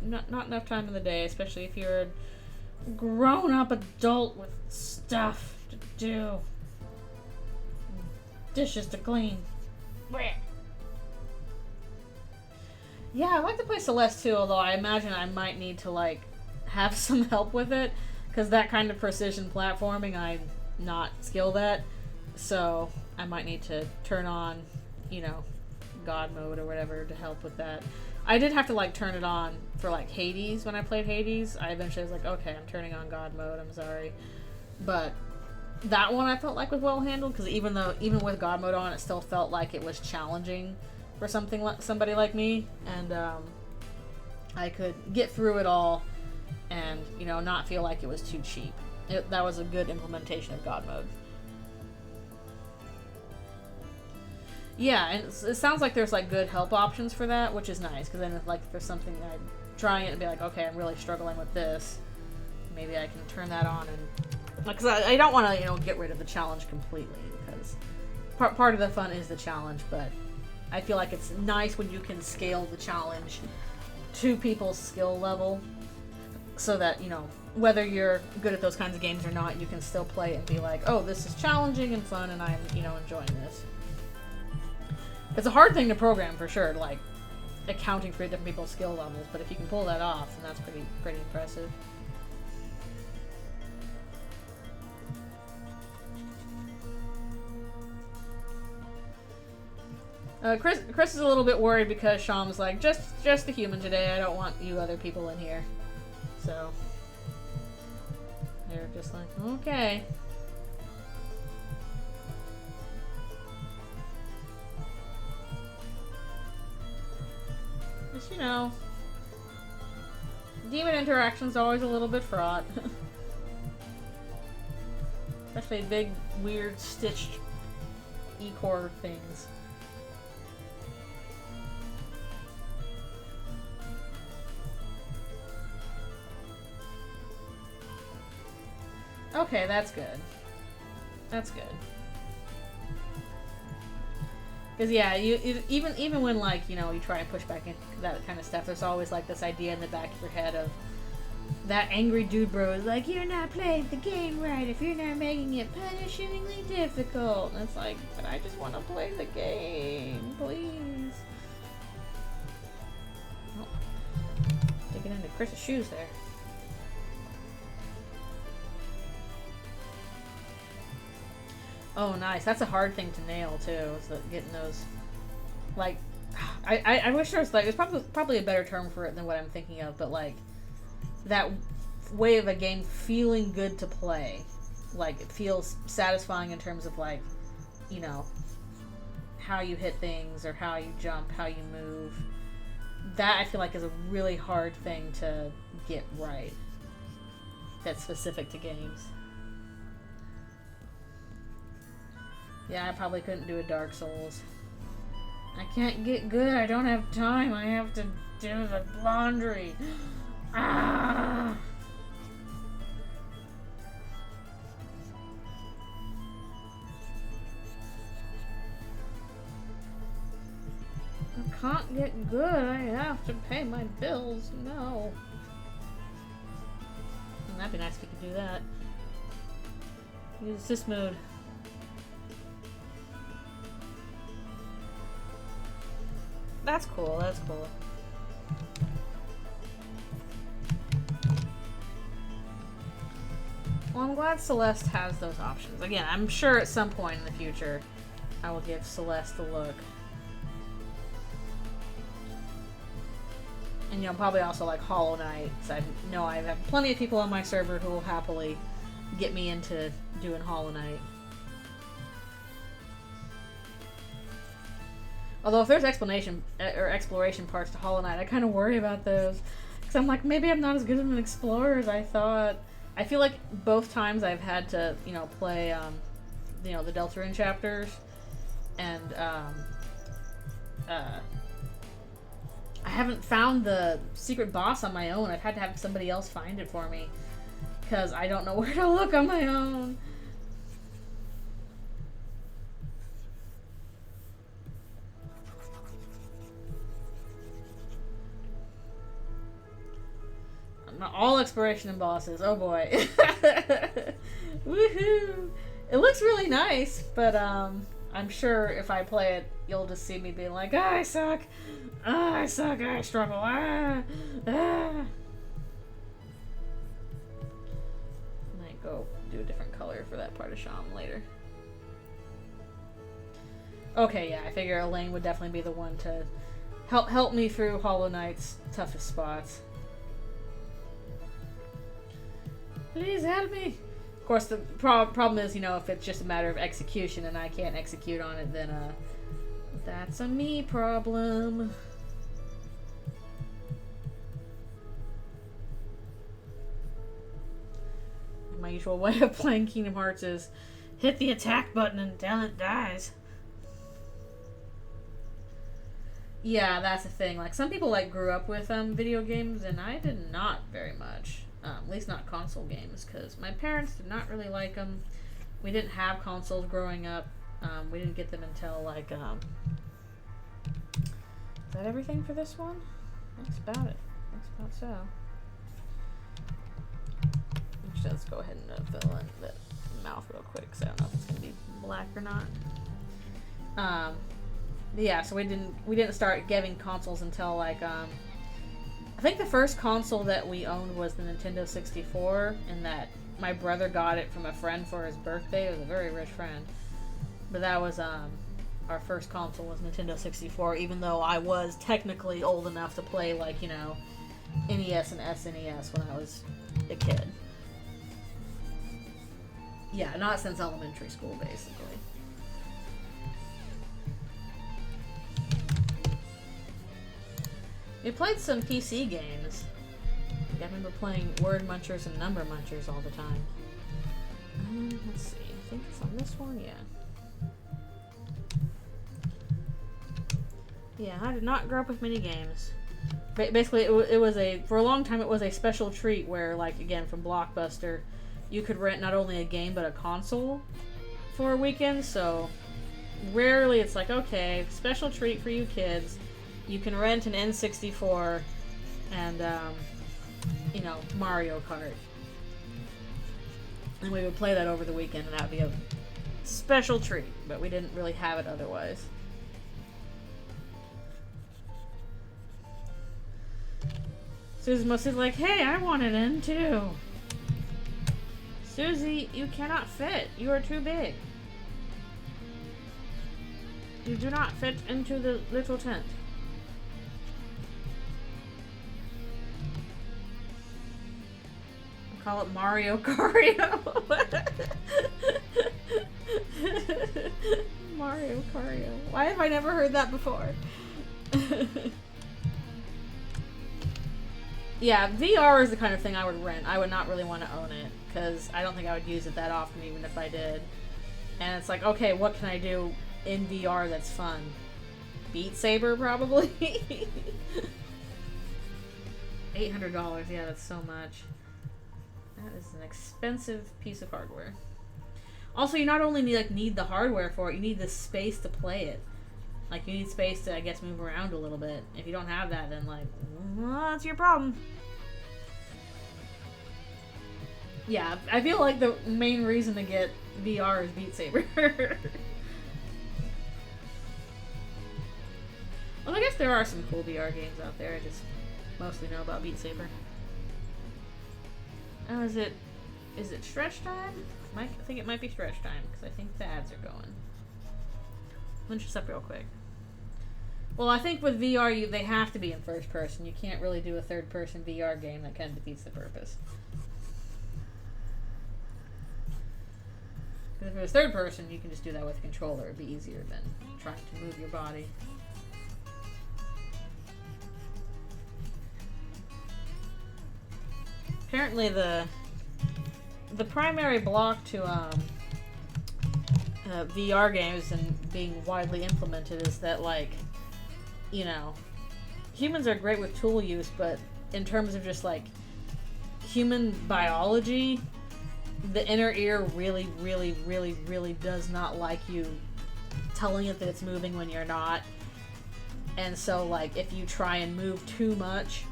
Not enough time in the day, especially if you're a grown-up adult with stuff to do, dishes to clean. Yeah, I'd like to play Celeste too, although I imagine I might need to like have some help with it, because that kind of precision platforming I'm not skilled at. So I might need to turn on, you know, God mode or whatever to help with that. I did have to like turn it on for like Hades when I played Hades. I eventually was like, okay, I'm turning on God mode, I'm sorry. But that one I felt like was well handled, because even with God mode on, it still felt like it was challenging for somebody like me, and I could get through it all and, you know, not feel like it was too cheap. That was a good implementation of God mode. Yeah, and it sounds like there's like good help options for that, which is nice, because then if like there's something I'm trying it and be like, okay, I'm really struggling with this, maybe I can turn that on, and because I don't want to, you know, get rid of the challenge completely, because part of the fun is the challenge, but I feel like it's nice when you can scale the challenge to people's skill level, so that, you know, whether you're good at those kinds of games or not, you can still play it and be like, oh, this is challenging and fun, and I'm, you know, enjoying this. It's a hard thing to program for sure, like accounting for different people's skill levels, but if you can pull that off, then that's pretty impressive. Chris is a little bit worried because Sham's like, just the human today. I don't want you other people in here. So they're just like, okay. Just, you know, demon interaction's always a little bit fraught. Especially big, weird, stitched E-core things. Okay, that's good. That's good. Because yeah, even when like, you know, you try and push back into that kind of stuff, there's always like this idea in the back of your head of that angry dude bro is like, you're not playing the game right if you're not making it punishingly difficult. And it's like, but I just want to play the game, please. Oh, digging into Chris's shoes there. Oh, nice. That's a hard thing to nail too. Is that getting those, like, I wish there was like, there's probably a better term for it than what I'm thinking of, but like that way of a game feeling good to play, like it feels satisfying in terms of like, you know, how you hit things or how you jump, how you move. That I feel like is a really hard thing to get right. That's specific to games. Yeah, I probably couldn't do a Dark Souls. I can't get good. I don't have time. I have to do the laundry. Ah! I can't get good. I have to pay my bills. No. That'd be nice if we could do that. Use this mode. That's cool, that's cool. Well, I'm glad Celeste has those options. Again, I'm sure at some point in the future I will give Celeste a look. And, you know, probably also like Hollow Knight, because I know I have plenty of people on my server who will happily get me into doing Hollow Knight. Although if there's explanation or exploration parts to Hollow Knight, I kind of worry about those. Because I'm like, maybe I'm not as good of an explorer as I thought. I feel like both times I've had to, you know, play, you know, the Eldritchrune chapters. And, I haven't found the secret boss on my own. I've had to have somebody else find it for me. Because I don't know where to look on my own. All exploration and bosses. Oh boy. Woohoo! It looks really nice, but I'm sure if I play it, you'll just see me being like, I suck. I suck. I struggle. Might go do a different color for that part of Sham later. Okay, yeah, I figure Elaine would definitely be the one to help me through Hollow Knight's toughest spots. Please help me. Of course, the problem is, you know, if it's just a matter of execution and I can't execute on it, then that's a me problem. My usual way of playing Kingdom Hearts is hit the attack button until it dies. Yeah, that's the thing. Like, some people like grew up with video games, and I did not very much. At least not console games, because my parents did not really like them. We didn't have consoles growing up. We didn't get them until, like, is that everything for this one? That's about it. That's about so. Actually, let's go ahead and fill in the mouth real quick, because I don't know if it's going to be black or not. Yeah, so we didn't start getting consoles until, like, I think the first console that we owned was the Nintendo 64, and that my brother got it from a friend for his birthday. It was a very rich friend. But that was, our first console was Nintendo 64, even though I was technically old enough to play, like, you know, NES and SNES when I was a kid. Yeah, not since elementary school, basically. We played some PC games. I remember playing Word Munchers and Number Munchers all the time. Let's see. I think it's on this one, yeah. Yeah, I did not grow up with mini games. Basically, it was a, for a long time, it was a special treat where, like, again, from Blockbuster, you could rent not only a game but a console for a weekend. So rarely it's like, okay, special treat for you kids. You can rent an N64 and, you know, Mario Kart. And we would play that over the weekend, and that would be a special treat, but we didn't really have it otherwise. Susie must be like, hey, I want it in too. Susie, you cannot fit. You are too big. You do not fit into the little tent. Call it Mario Cario. Mario Cario. Why have I never heard that before? Yeah, VR is the kind of thing I would rent. I would not really want to own it, because I don't think I would use it that often, even if I did. And it's like, okay, what can I do in VR that's fun? Beat Saber, probably? $800, yeah, that's so much. That is an expensive piece of hardware. Also, you not only need the hardware for it, you need the space to play it. Like, you need space to, I guess, move around a little bit. If you don't have that, then, like, well, that's your problem. Yeah, I feel like the main reason to get VR is Beat Saber. Well, I guess there are some cool VR games out there. I just mostly know about Beat Saber. Oh, is it stretch time? I think it might be stretch time, because I think the ads are going. Lunch this up real quick. Well, I think with VR, they have to be in first person. You can't really do a third person VR game. That kind of defeats the purpose. Because if it was third person, you can just do that with a controller. It'd be easier than trying to move your body. Apparently the primary block to VR games and being widely implemented is that, like, you know, humans are great with tool use, but in terms of just, like, human biology, the inner ear really, really, really, really does not like you telling it that it's moving when you're not. And so, like, if you try and move too much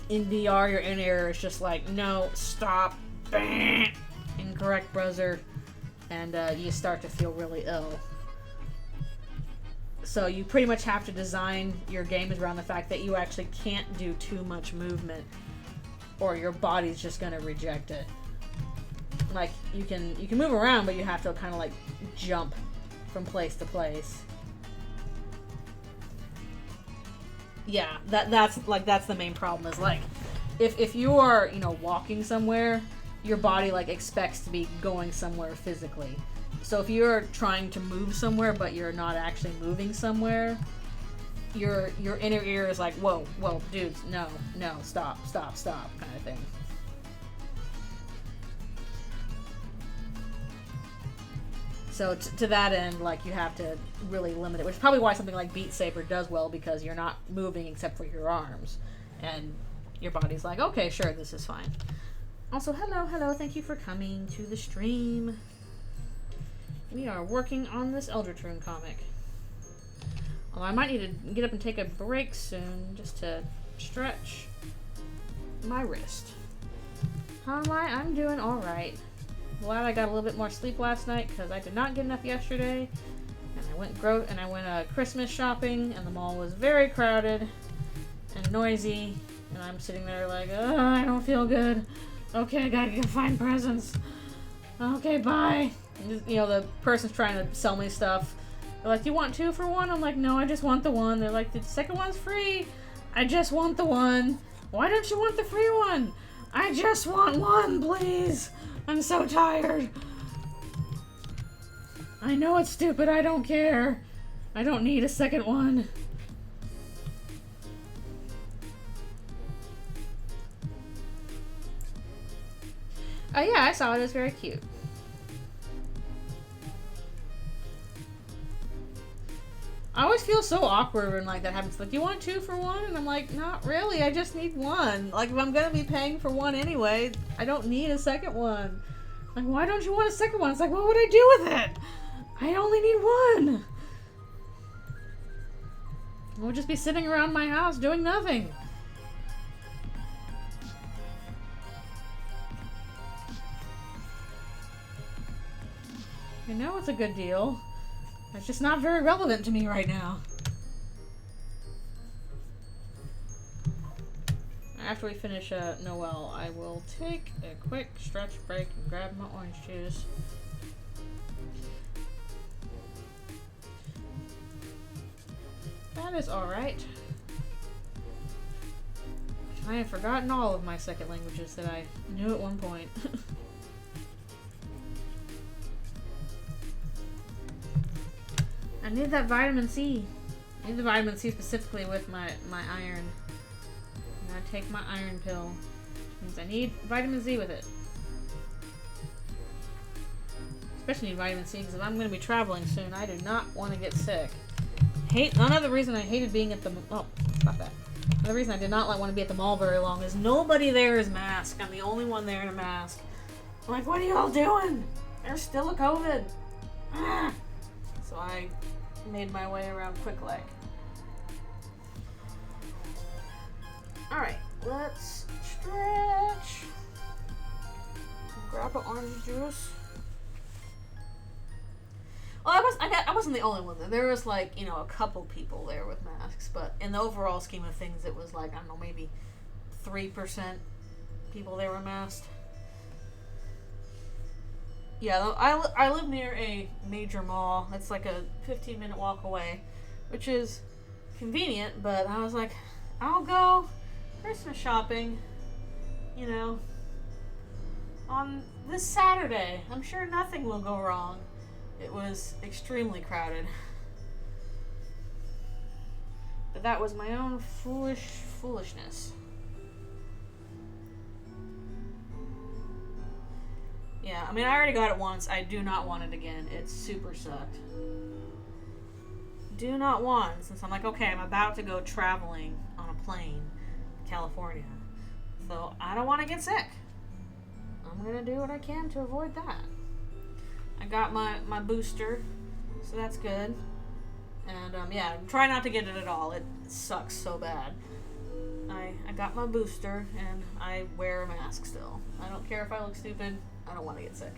in VR, your inner ear is just like, no, stop, incorrect buzzer, and you start to feel really ill. So you pretty much have to design your games around the fact that you actually can't do too much movement, or your body's just gonna reject it. Like, you can move around, but you have to kind of like jump from place to place. Yeah, that's the main problem, is like, if you are, you know, walking somewhere, your body like expects to be going somewhere physically. So if you're trying to move somewhere but you're not actually moving somewhere, your inner ear is like, whoa, dudes, no, stop, kind of thing. So to that end, like, you have to really limit it, which is probably why something like Beat Saber does well, because you're not moving except for your arms, and your body's like, okay, sure, this is fine. Also, hello, thank you for coming to the stream. We are working on this Eldritchrune comic. Although I might need to get up and take a break soon, just to stretch my wrist. How am I? I'm doing alright. Glad I got a little bit more sleep last night, because I did not get enough yesterday. And I went Christmas shopping, and the mall was very crowded and noisy. And I'm sitting there like, oh, I don't feel good. Okay, I gotta go find presents. Okay, bye. You know, the person's trying to sell me stuff They're like, you want 2 for 1? I'm like, no, I just want the one. They're like, the second one's free. I just want the one. Why don't you want the free one? I just want one, please. I'm so tired. I know it's stupid. I don't care. I don't need a second one. Oh yeah, I saw it. It was very cute. I always feel so awkward when like that happens. Like, you want 2 for 1? And I'm like, not really. I just need one. Like, if I'm gonna be paying for one anyway, I don't need a second one. Like, why don't you want a second one? It's like, what would I do with it? I only need one. I would just be sitting around my house doing nothing. I know it's a good deal. It's just not very relevant to me right now. After we finish Noel, I will take a quick stretch break and grab my orange juice. That is alright. I have forgotten all of my second languages that I knew at one point. I need that vitamin C. I need the vitamin C specifically with my iron. I'm gonna take my iron pill. Which means I need vitamin C with it. Especially need vitamin C because if I'm gonna be traveling soon, I do not want to get sick. Another reason I hated being at the stop that. Another reason I did not want to be at the mall very long is nobody there is masked. I'm the only one there in a mask. I'm like, what are you all doing? There's still a COVID. Ah. So I made my way around quick leg. Alright, let's stretch. Grab an orange juice. Well, I wasn't the only one there. There was like, you know, a couple people there with masks, but in the overall scheme of things, it was like, I don't know, maybe 3% people there were masked. Yeah, I live near a major mall. It's like a 15-minute walk away, which is convenient, but I was like, I'll go Christmas shopping, you know, on this Saturday. I'm sure nothing will go wrong. It was extremely crowded. But that was my own foolishness. Yeah, I mean, I already got it once. I do not want it again. It super sucked. Do not want, since I'm like, okay, I'm about to go traveling on a plane to California. So I don't want to get sick. I'm going to do what I can to avoid that. I got my booster, so that's good. And, yeah, try not to get it at all. It sucks so bad. I got my booster, and I wear a mask still. I don't care if I look stupid. I don't want to get sick.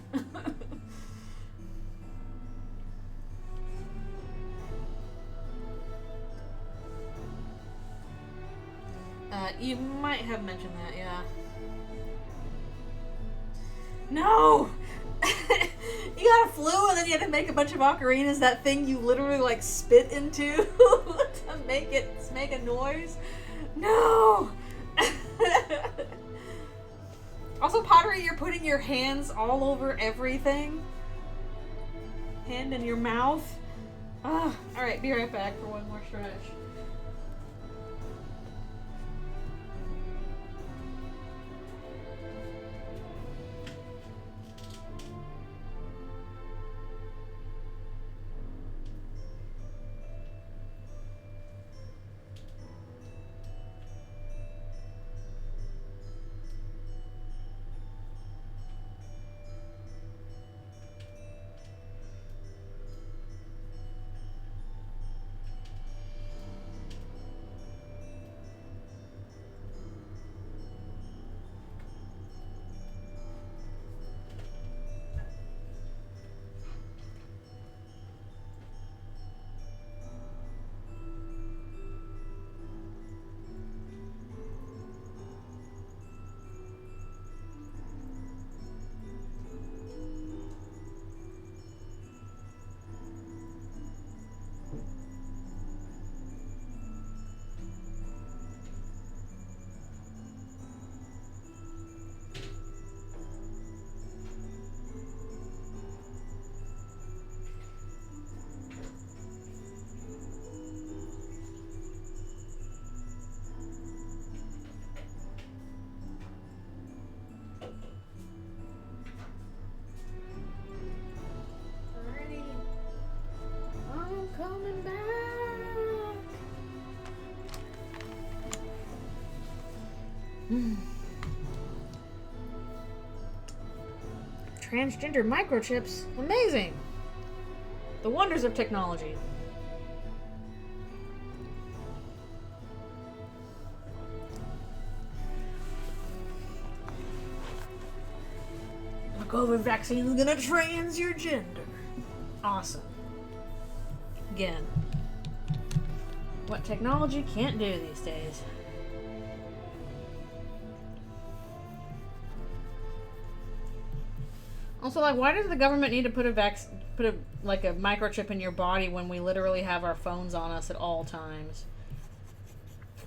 You might have mentioned that, yeah. No! You got a flu and then you had to make a bunch of ocarinas, that thing you literally like spit into to make a noise. No! Also, Pottery, you're putting your hands all over everything. Hand in your mouth. Alright, be right back for one more stretch. Transgender microchips. Amazing. The wonders of technology. The COVID vaccine is gonna trans your gender. Awesome. Again, what technology can't do these days. Also, like, why does the government need to put a microchip in your body when we literally have our phones on us at all times?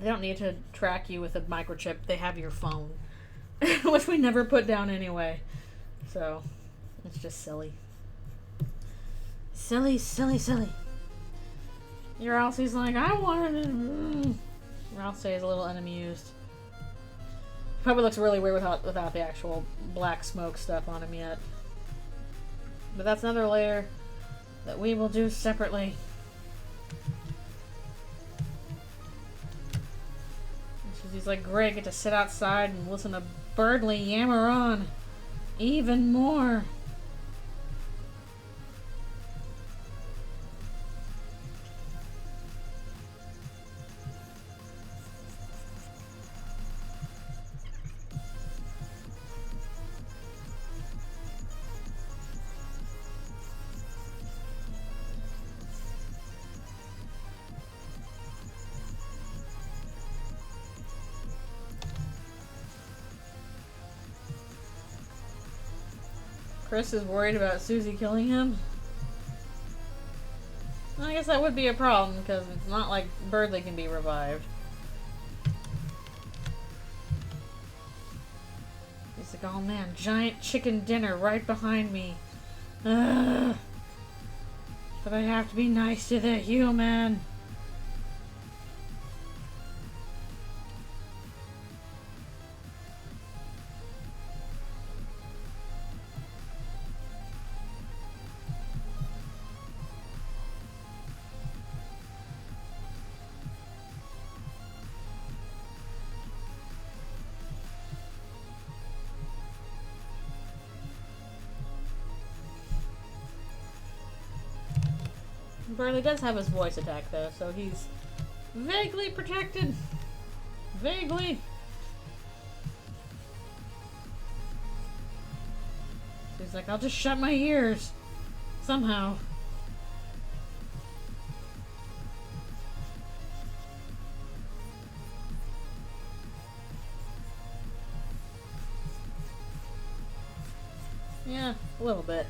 They don't need to track you with a microchip. They have your phone, which we never put down anyway. So, it's just silly. Silly, silly, silly. Your Elsie's like, I wanted to... Elsie is a little unamused. Probably looks really weird without the actual black smoke stuff on him yet. But that's another layer that we will do separately. He's like, great, get to sit outside and listen to Birdly yammer on even more. Chris is worried about Susie killing him. Well, I guess that would be a problem, because it's not like Birdly can be revived. He's like, oh man, giant chicken dinner right behind me. Ugh. But I have to be nice to the human. Birdly does have his voice attack though, so he's vaguely protected. Vaguely. He's like, I'll just shut my ears. Somehow. Yeah, a little bit.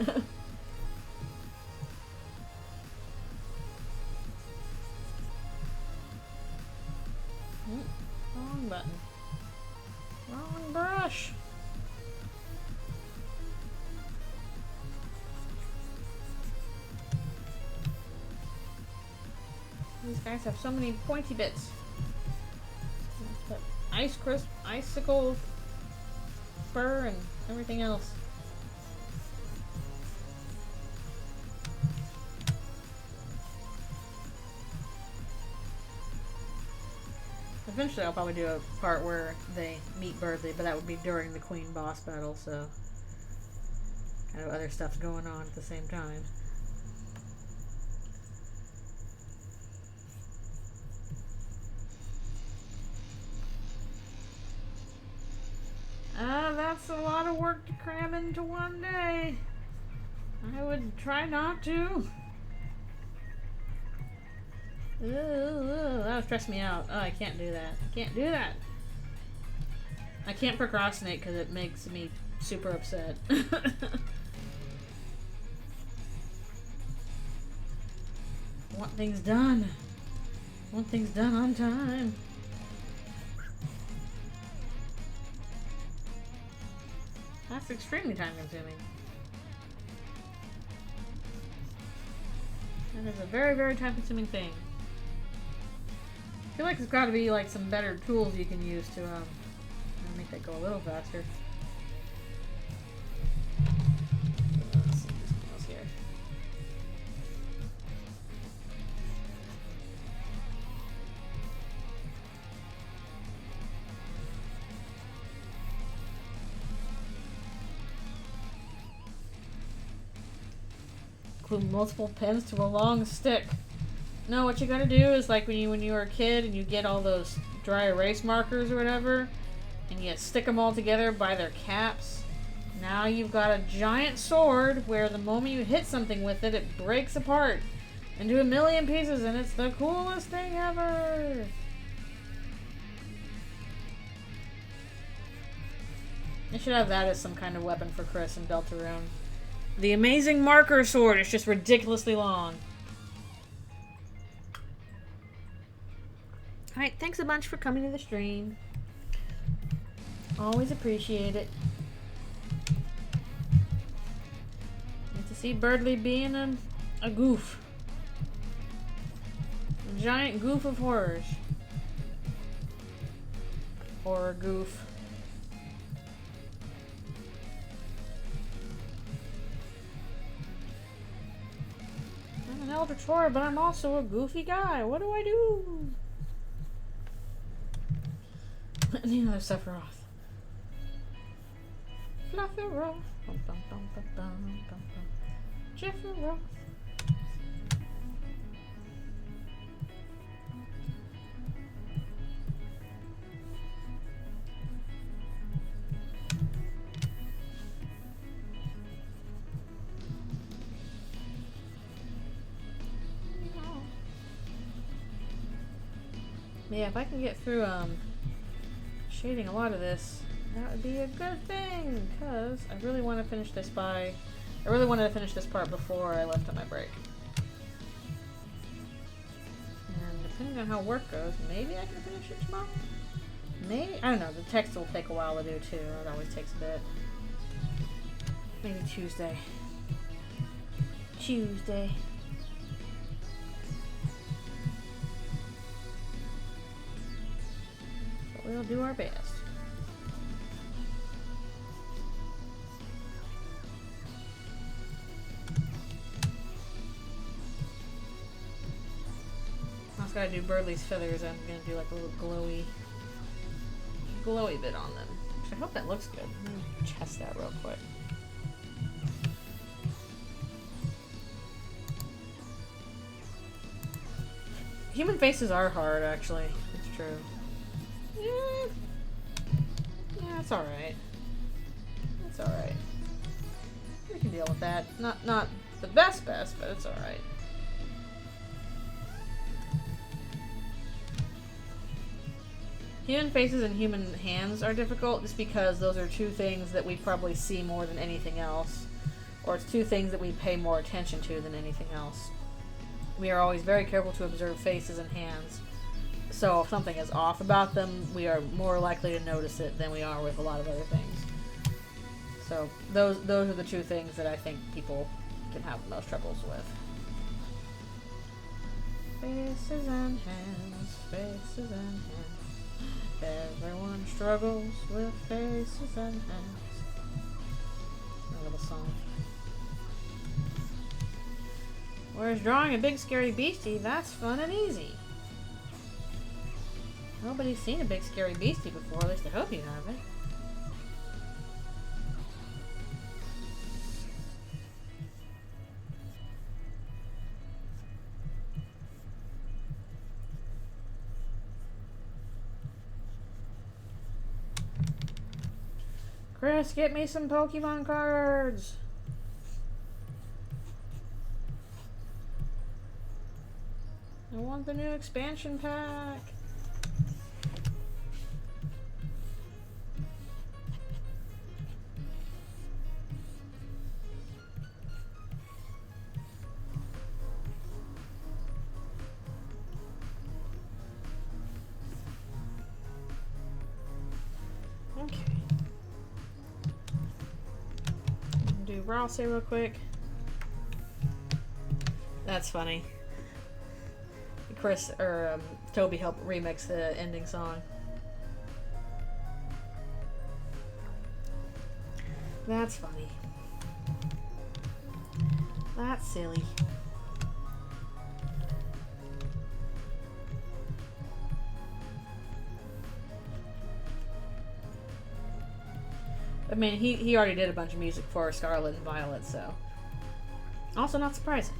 Wrong button. Wrong brush. These guys have so many pointy bits. But ice crisp, icicle, fur, and everything else. Eventually I'll probably do a part where they meet Birdly, but that would be during the Queen boss battle, so kind of other stuff's going on at the same time. That's a lot of work to cram into one day. I would try not to. Ooh, that would stress me out. Oh, I can't do that. I can't do that. I can't procrastinate because it makes me super upset. Want things done. Want things done on time. That's extremely time consuming. That is a very, very time consuming thing. I feel like there's got to be like some better tools you can use to make that go a little faster. Let's see what else here. glue multiple pins to a long stick. No, what you gotta do is like when you were a kid and you get all those dry erase markers or whatever, and you stick them all together by their caps. Now you've got a giant sword where the moment you hit something with it, it breaks apart into a million pieces, and it's the coolest thing ever. I should have that as some kind of weapon for Chris and Deltarune. The amazing marker sword is just ridiculously long. Alright, thanks a bunch for coming to the stream. Always appreciate it. Nice to see Birdly being a goof. A giant goof of horrors. Horror goof. I'm an Eldritchrune, but I'm also a goofy guy. What do I do? I need another Sephiroth. Flufferoth. Bum, bum, bum, bum, bum, bum, bum. Jefferoth. Yeah, if I can get through shading a lot of this, that would be a good thing, because I really want to finish this I really wanted to finish this part before I left on my break. And depending on how work goes, maybe I can finish it tomorrow? Maybe? I don't know, the text will take a while to do too, it always takes a bit. Maybe Tuesday. Tuesday. But we'll do our best. Gotta do Birdly's feathers. I'm gonna do like a little glowy bit on them. I hope that looks good. Let me test that real quick. Human faces are hard, actually. It's true. Yeah, it's alright. It's alright. We can deal with that. Not the best, but it's alright. Human faces and human hands are difficult just because those are two things that we probably see more than anything else. Or it's two things that we pay more attention to than anything else. We are always very careful to observe faces and hands. So if something is off about them, we are more likely to notice it than we are with a lot of other things. So those are the two things that I think people can have the most troubles with. Faces and hands, faces and hands. Everyone struggles with faces and hands. A little song. Whereas drawing a big scary beastie, that's fun and easy. Nobody's seen a big scary beastie before, at least I hope you haven't. Chris, get me some Pokemon cards! I want the new expansion pack! Okay. Do Ralsei real quick. That's funny. Chris or Toby helped remix the ending song. That's funny. That's silly. I mean, he already did a bunch of music for Scarlet and Violet, so Also not surprising.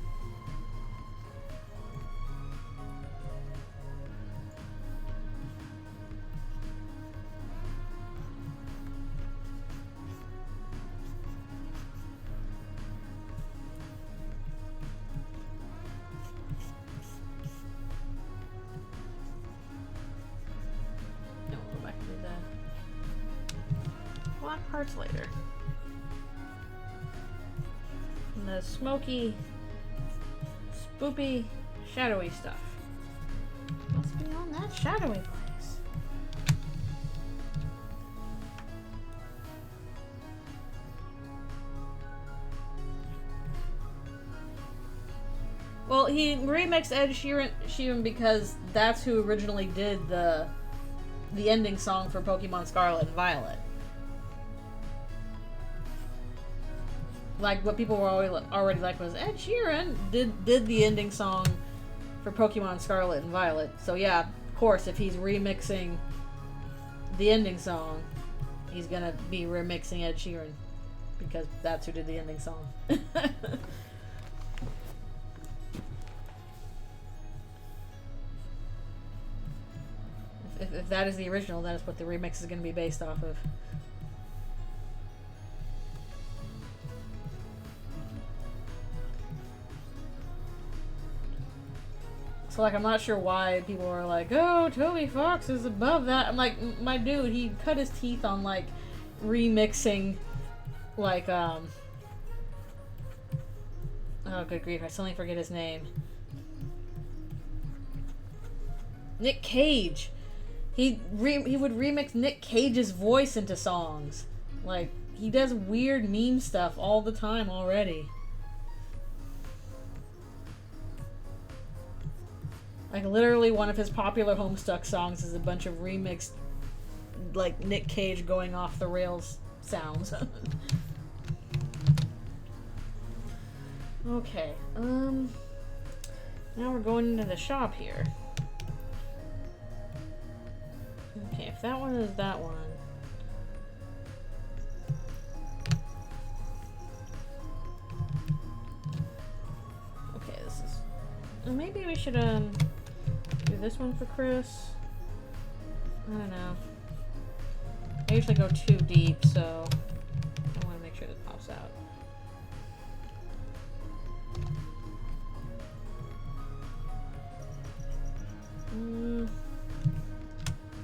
No, we'll go back to the black parts later. And the smoky, spoopy, shadowy stuff. Must be on that shadowy place. Well, he remixed Ed Sheeran because that's who originally did the ending song for Pokemon Scarlet and Violet. Like, what people were already like was Ed Sheeran did the ending song for Pokemon Scarlet and Violet. So yeah, of course, if he's remixing the ending song, he's gonna be remixing Ed Sheeran because that's who did the ending song. If that is the original, that is what the remix is going to be based off of. So, like, I'm not sure why people are like, oh, Toby Fox is above that. I'm like, my dude, he cut his teeth on, like, remixing, like, oh, good grief, I suddenly forget his name. Nick Cage. He would remix Nick Cage's voice into songs. Like, he does weird meme stuff all the time already. Like, literally one of his popular Homestuck songs is a bunch of remixed, like, Nick Cage going off the rails sounds. Okay, now we're going into the shop here. Okay, if that one is that one. Okay, this is... Maybe we should, do this one for Chris. I don't know. I usually go too deep, so I want to make sure this pops out.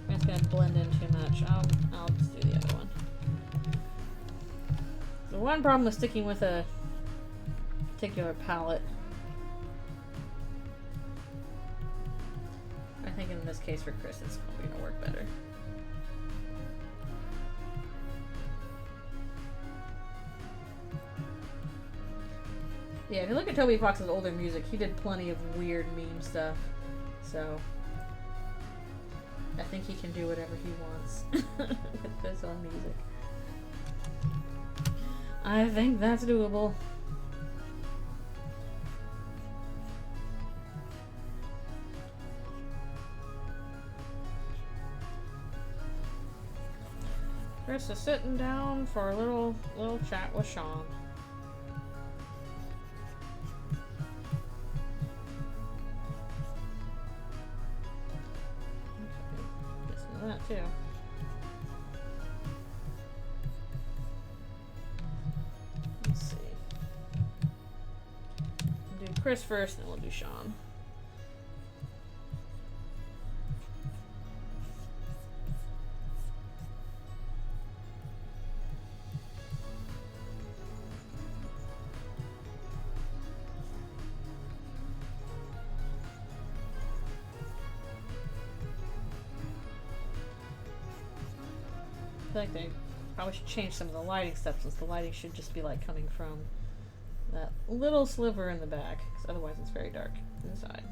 It's gonna blend in too much. I'll just do the other one. The one problem with sticking with a particular palette, I think in this case for Chris, it's probably gonna work better. Yeah, if you look at Toby Fox's older music, he did plenty of weird meme stuff, so I think he can do whatever he wants with his own music. I think that's doable. Chris is sitting down for a little chat with Sean. That too. Let's see. We'll do Chris first, then we'll do Sean. I feel like they probably should change some of the lighting stuff, since the lighting should just be like coming from that little sliver in the back, because otherwise it's very dark inside.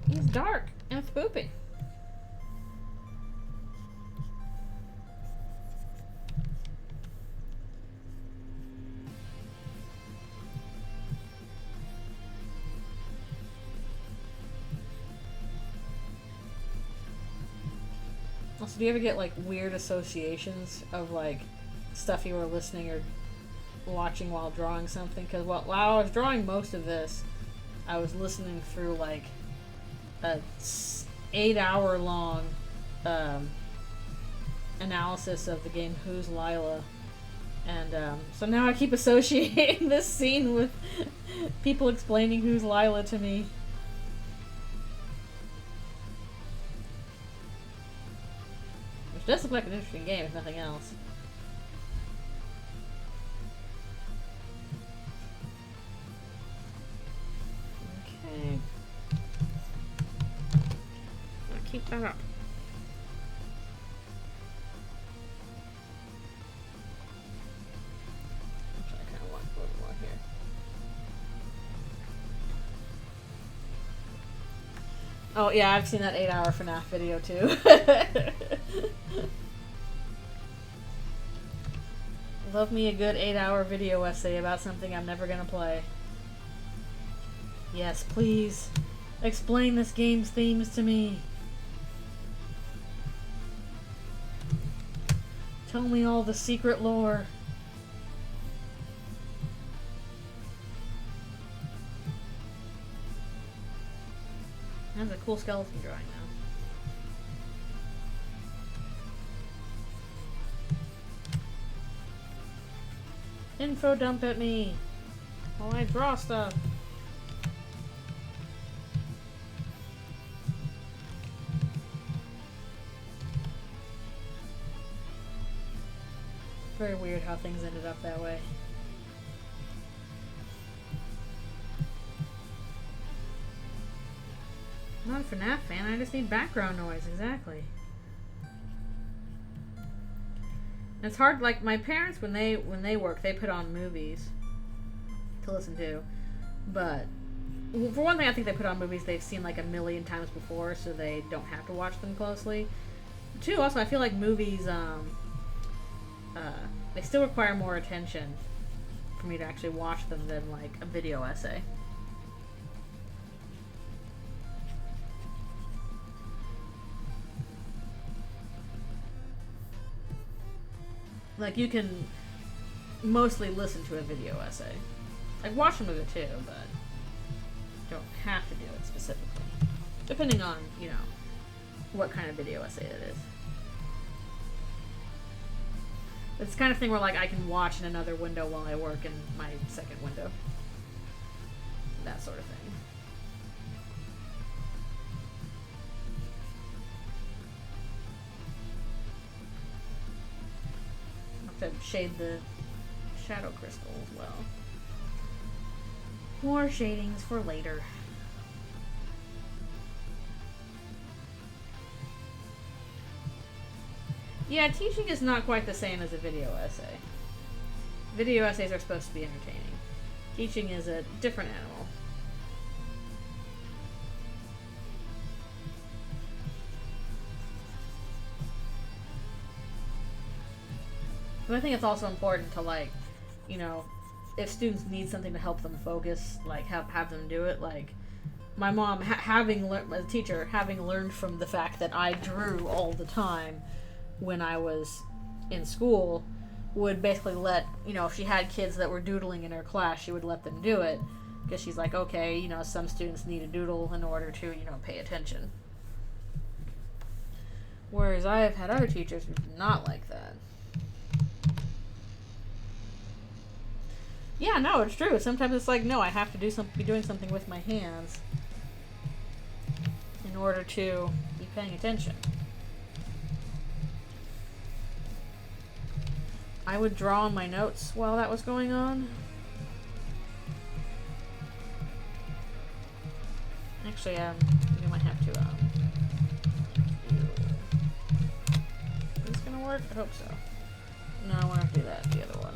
He's dark and spoopy. Also, do you ever get like weird associations of like stuff you were listening or watching while drawing something, because while I was drawing most of this, I was listening through like a 8-hour long analysis of the game Who's Lila, and so now I keep associating this scene with people explaining Who's Lila to me. Which does look like an interesting game, if nothing else. Okay. I'll keep that up. Actually, I kind of want a little more here. Oh yeah, I've seen that 8-hour FNAF video too. Love me a good 8-hour video essay about something I'm never gonna play. Yes, please. Explain this game's themes to me. Tell me all the secret lore. That's a cool skeleton drawing now. Info dump at me while I draw stuff. Very weird how things ended up that way. I'm not a FNAF fan, I just need background noise, exactly. It's hard, like my parents when they work, they put on movies to listen to. But for one thing, I think they put on movies they've seen like a million times before, so they don't have to watch them closely. Two, also I feel like movies they still require more attention for me to actually watch them than like a video essay. Like you can mostly listen to a video essay. Like watch them do it too, but don't have to do it specifically. Depending on, you know, what kind of video essay it is. It's the kind of thing where like I can watch in another window while I work in my second window. That sort of thing. I'll have to shade the shadow crystal as well. More shadings for later. Yeah, teaching is not quite the same as a video essay. Video essays are supposed to be entertaining. Teaching is a different animal. But I think it's also important to, like, you know, if students need something to help them focus, like, have them do it. Like, my mom, having as a teacher, having learned from the fact that I drew all the time when I was in school, would basically let, you know, if she had kids that were doodling in her class, she would let them do it. Because she's like, okay, you know, some students need a doodle in order to, you know, pay attention. Whereas I have had other teachers who did not like that. Yeah, no, it's true. Sometimes it's like, no, I have to be doing something with my hands in order to be paying attention. I would draw on my notes while that was going on. Actually, we might have to, is this gonna work? I hope so. No, I want to do that, the other one.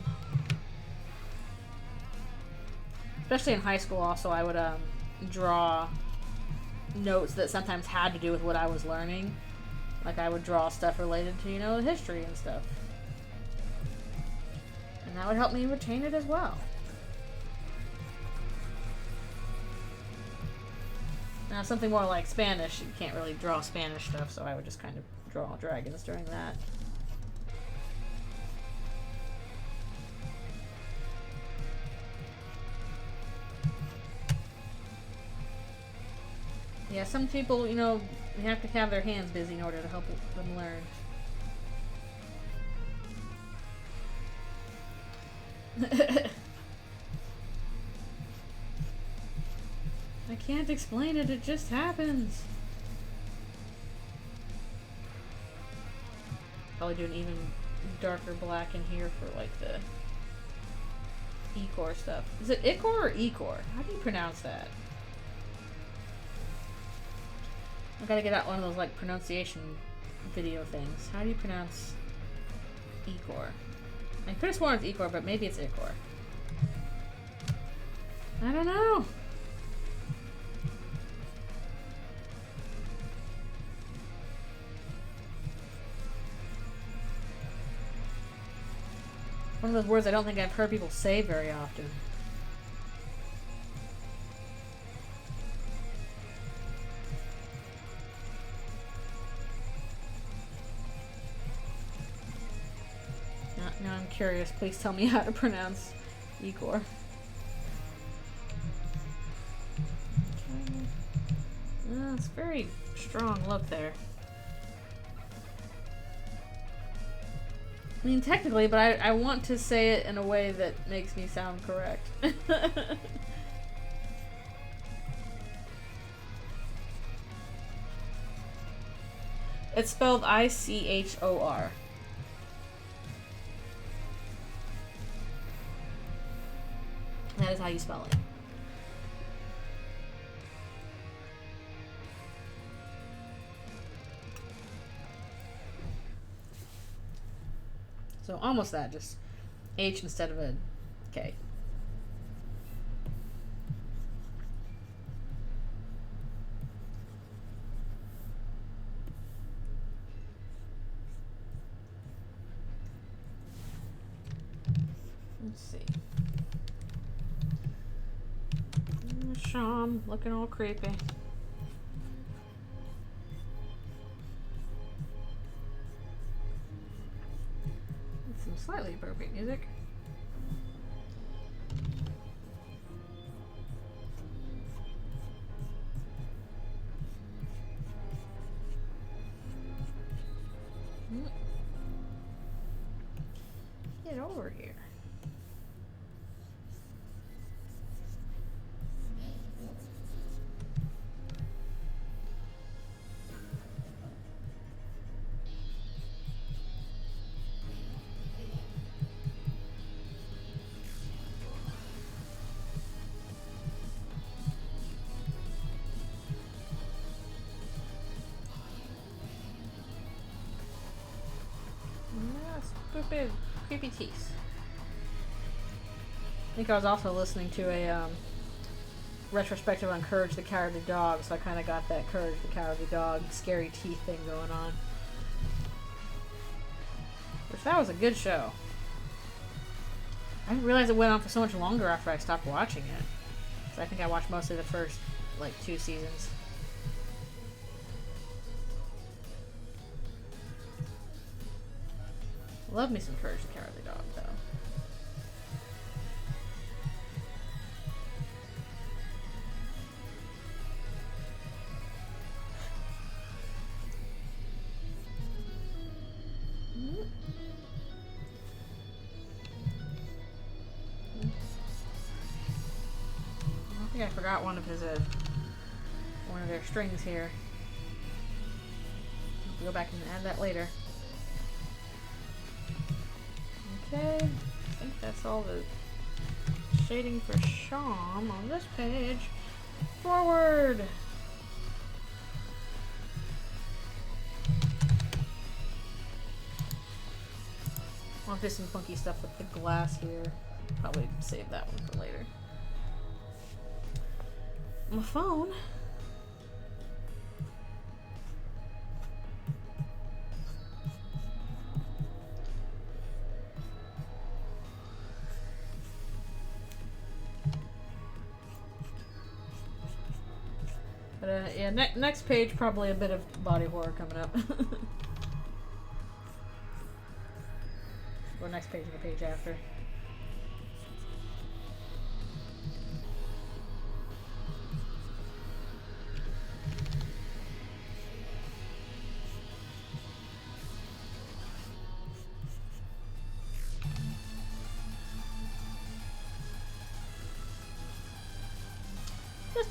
Especially in high school, also, I would, draw notes that sometimes had to do with what I was learning. Like, I would draw stuff related to, you know, history and stuff. And that would help me retain it as well. Now, something more like Spanish, you can't really draw Spanish stuff, so I would just kind of draw dragons during that. Yeah, some people, you know, you have to have their hands busy in order to help them learn. I can't explain it, it just happens. Probably do an even darker black in here for like the Ecor stuff. Is it Icor or Ecor? How do you pronounce that? I gotta get out one of those like pronunciation video things. How do you pronounce Ecor? I could have sworn it's Ecor, but maybe it's Icor. I don't know. One of those words I don't think I've heard people say very often. Now I'm curious. Please tell me how to pronounce Igor. It's a very strong look there. I mean, technically, but I want to say it in a way that makes me sound correct. It's spelled I-C-H-O-R. That is how you spell it. So almost that, just H instead of a K. Let's see. Sham looking all creepy. Some slightly appropriate music. Get over here. Stupid, creepy teeth. I think I was also listening to a retrospective on Courage the Cowardly Dog, so I kind of got that Courage the Cowardly Dog scary teeth thing going on. Which, that was a good show. I didn't realize it went on for so much longer after I stopped watching it. So I think I watched mostly the first, like, 2 seasons. Love me some Courage the Cowardly Dog, though. I think I forgot one of his, one of their strings here. I'll go back and add that later. Okay, I think that's all the shading for Sham on this page. Forward! I'll do some funky stuff with the glass here. Probably save that one for later. My phone. But yeah, next page, probably a bit of body horror coming up. Or next page and the page after.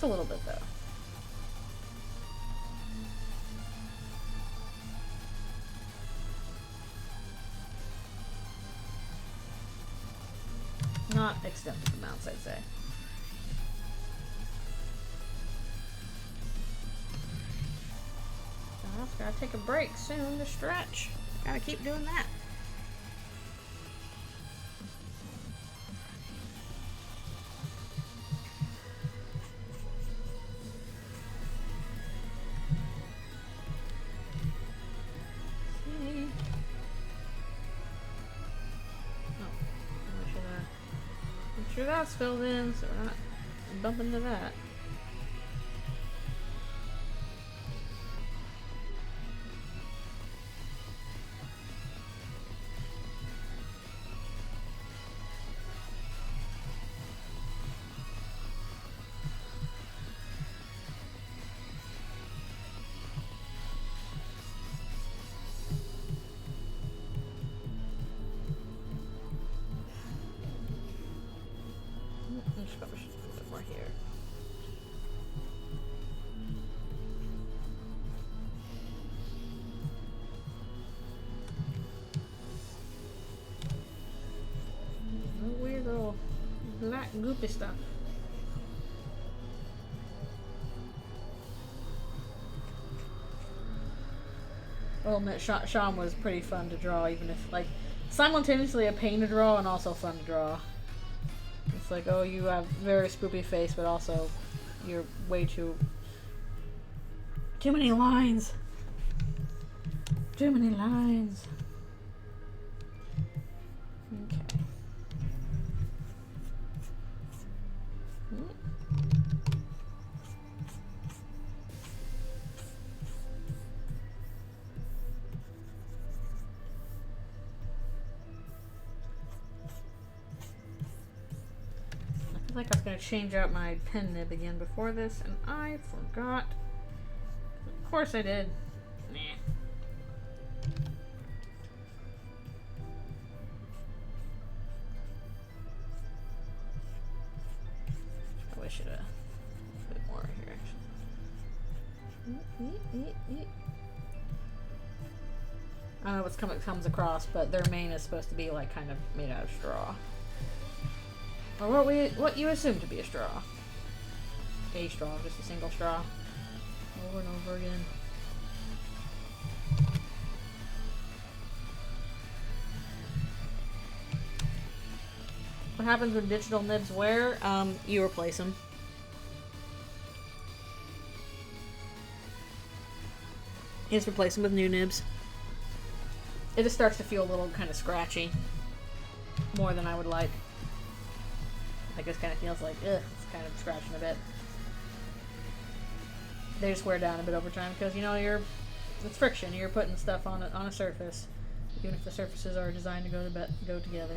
Just a little bit, though. Not extensive amounts, I'd say. I just gotta take a break soon to stretch. Gotta keep doing that. Sure that's filled in, so we're not bumping into that. Probably should put a bit more here. No weird little black goopy stuff. I'll admit, Sean was pretty fun to draw, even if, like, simultaneously a pain to draw and also fun to draw. It's like, oh, you have very spoopy face, but also you're way too many lines. Too many lines. Okay. I think I was going to change out my pen nib again before this, and I forgot. Of course I did. Nah. Probably should have put more here, actually. I don't know what comes across, but their mane is supposed to be like kind of made out of straw. Or what you assume to be a straw. A straw, just a single straw. Over and over again. What happens when digital nibs wear? You replace them. You just replace them with new nibs. It just starts to feel a little kind of scratchy. More than I would like. Like this kind of feels like, ugh, it's kind of scratching a bit. They just wear down a bit over time because, you know, it's friction. You're putting stuff on a surface, even if the surfaces are designed to go together.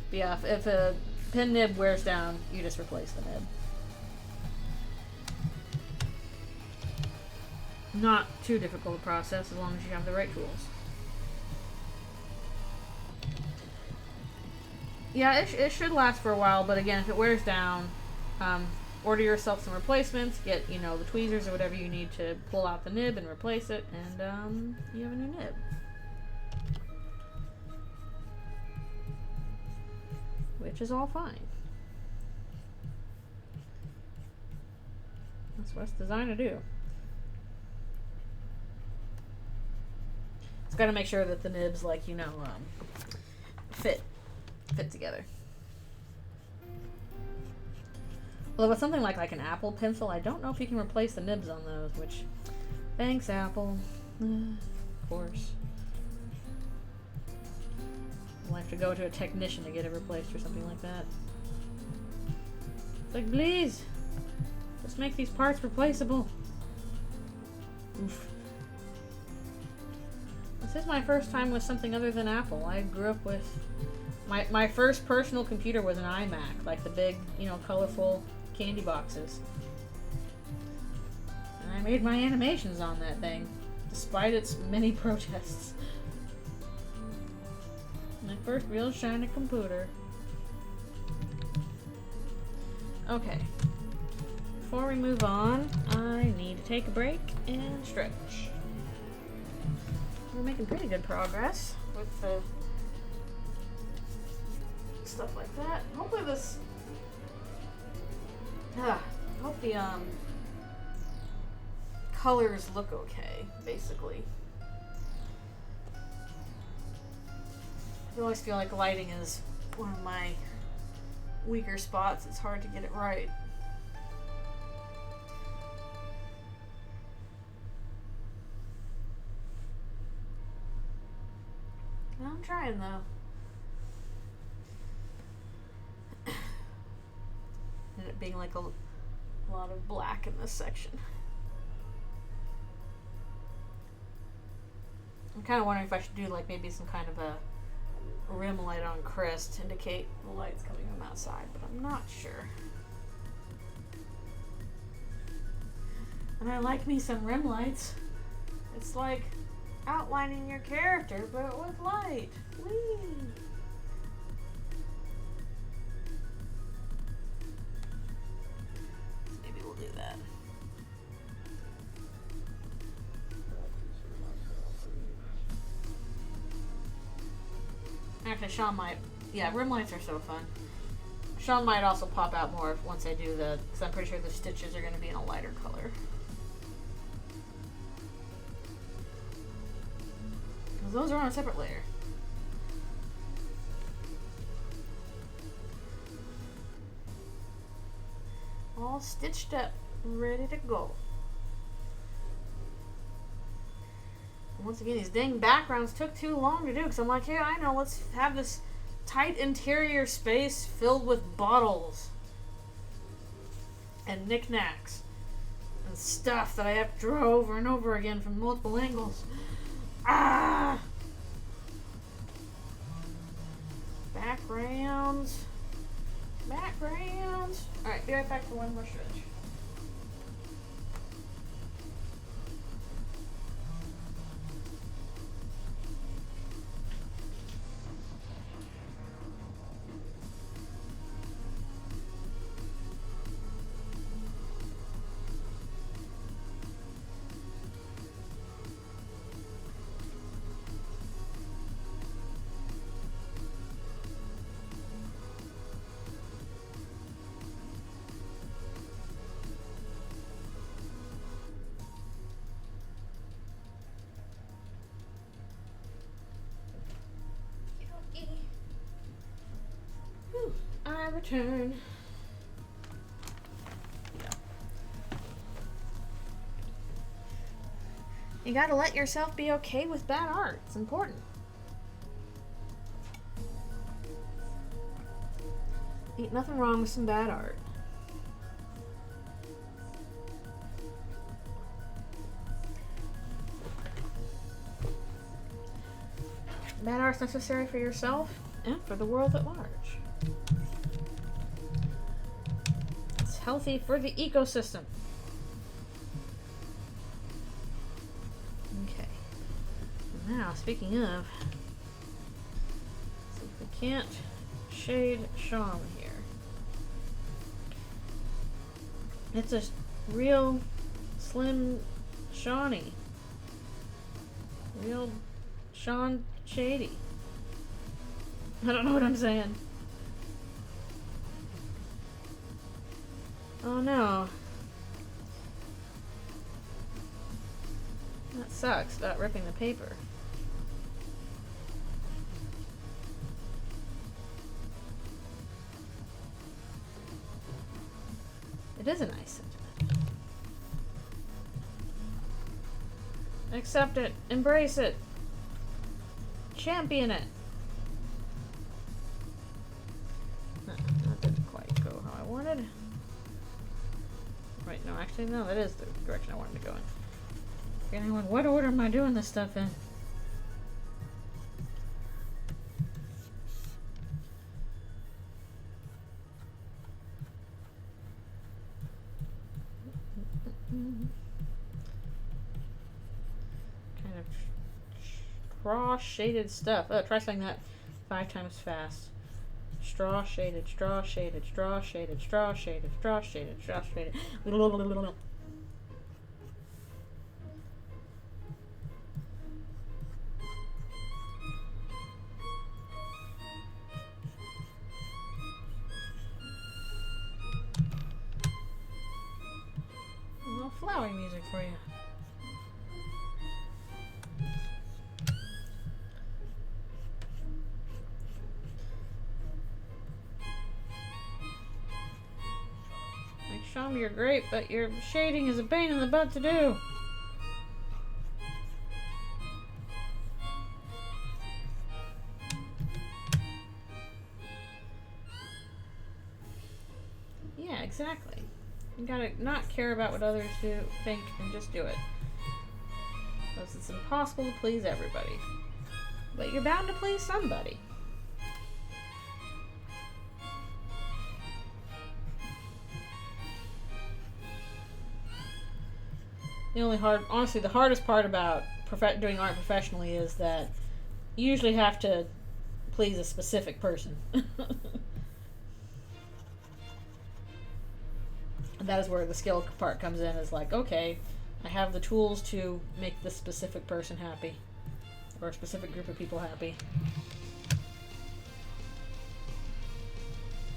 But yeah, if a pen nib wears down, you just replace the nib. Not too difficult a process as long as you have the right tools. Yeah, it should last for a while, but again, if it wears down, order yourself some replacements, get, you know, the tweezers or whatever you need to pull out the nib and replace it, and you have a new nib. Which is all fine. That's what it's designed to do. It's got to make sure that the nibs, like, you know, fit together. Although with something like an Apple pencil, I don't know if you can replace the nibs on those, which, thanks Apple, of course. We'll have to go to a technician to get it replaced or something like that. It's like, please, just make these parts replaceable. Oof. This is my first time with something other than Apple. I grew up with... My first personal computer was an iMac, like the big, you know, colorful candy boxes. And I made my animations on that thing, despite its many protests. My first real shiny computer. Okay. before we move on, I need to take a break and stretch. We're making pretty good progress with the stuff like that. Hopefully this... I hope the colors look okay, basically. I always feel like lighting is one of my weaker spots. It's hard to get it right. I'm trying though. And it being like a lot of black in this section. I'm kind of wondering if I should do like maybe some kind of a rim light on Chris to indicate the light's coming from outside, but I'm not sure. And I like me some rim lights. It's like outlining your character, but with light. Whee! Maybe we'll do that. Actually, Sean might. Yeah, rim lights are so fun. Sean might also pop out more once I do the, because I'm pretty sure the stitches are going to be in a lighter color. Because those are on a separate layer. All stitched up, ready to go. Once again, these dang backgrounds took too long to do because I'm like, hey, I know, let's have this tight interior space filled with bottles and knickknacks and stuff that I have to draw over and over again from multiple angles. Ah! Backgrounds. Backgrounds. Alright, be right back for one more stretch. I return. Yeah. You gotta let yourself be okay with bad art. It's important. Ain't nothing wrong with some bad art. Bad art's necessary for yourself and for the world at large. It's healthy for the ecosystem. Okay. Now, speaking of, see if we can't shade Sean here. It's a real slim Shawnee. Real Sean Shady. I don't know what I'm saying. Oh no. That sucks about ripping the paper. It is a nice sentiment. Accept it. Embrace it. Champion it. That didn't quite go how I wanted. Wait, no, actually, no, that is the direction I wanted to go in. Anyone, what order am I doing this stuff in? Kind of cross-shaded stuff. Oh, try saying that 5 times fast. Straw shaded, straw shaded, straw shaded, straw shaded, straw shaded, straw shaded. A little flowery music for you. Like, Sham, you're great, but your shading is a pain in the butt to do. Yeah, exactly. You gotta not care about what others think, and just do it. Because it's impossible to please everybody. But you're bound to please somebody. Honestly, the hardest part about doing art professionally is that you usually have to please a specific person. And that is where the skill part comes in. Is like, okay, I have the tools to make this specific person happy, or a specific group of people happy.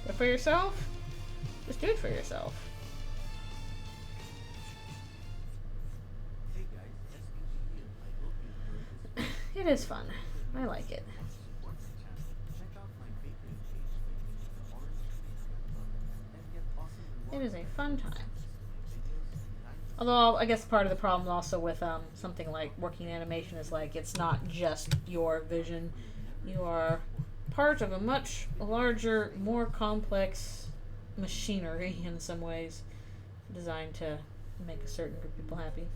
But for yourself, just do it for yourself. It is fun. I like it. It is a fun time. Although, I guess part of the problem also with something like working in animation is like it's not just your vision. You are part of a much larger, more complex machinery in some ways, designed to make a certain group of people happy.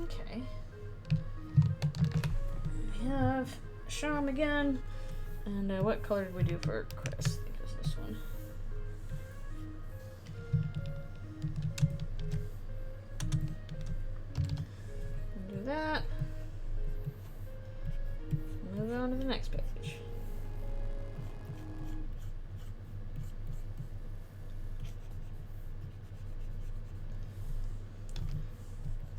Okay. We have Sham again. And what color did we do for Chris? I think it was this one. Do that. Move on to the next page.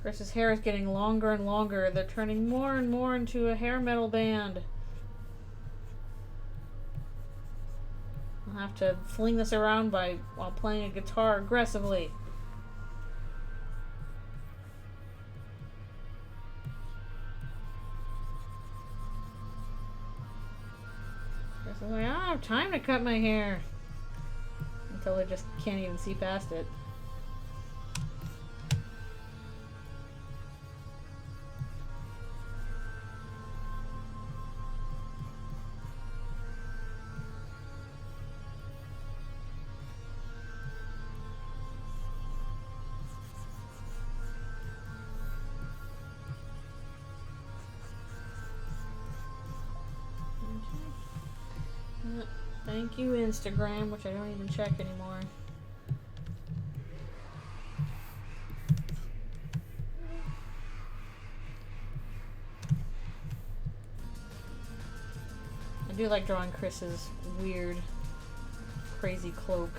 Chris's hair is getting longer and longer. They're turning more and more into a hair metal band. I'll have to fling this around while playing a guitar aggressively. Chris is like, I don't have time to cut my hair. Until I just can't even see past it. Thank you, Instagram, which I don't even check anymore. I do like drawing Chris's weird, crazy cloak.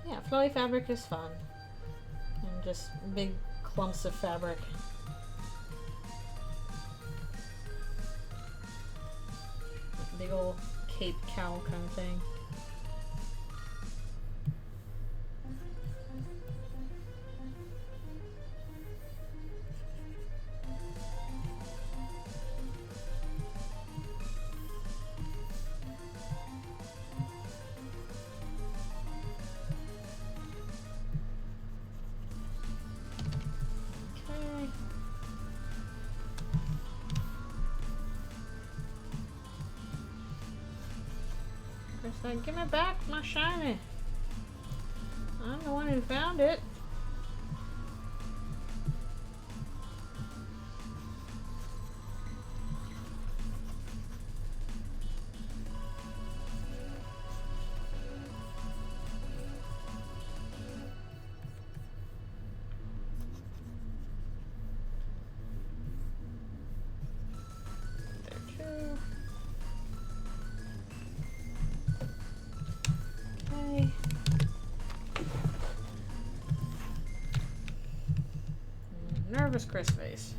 Yeah, flowy fabric is fun. And just big clumps of fabric. Big old cape cowl kind of thing. It's like, give me back my shiny. I'm the one who found it. Nervous Chris face.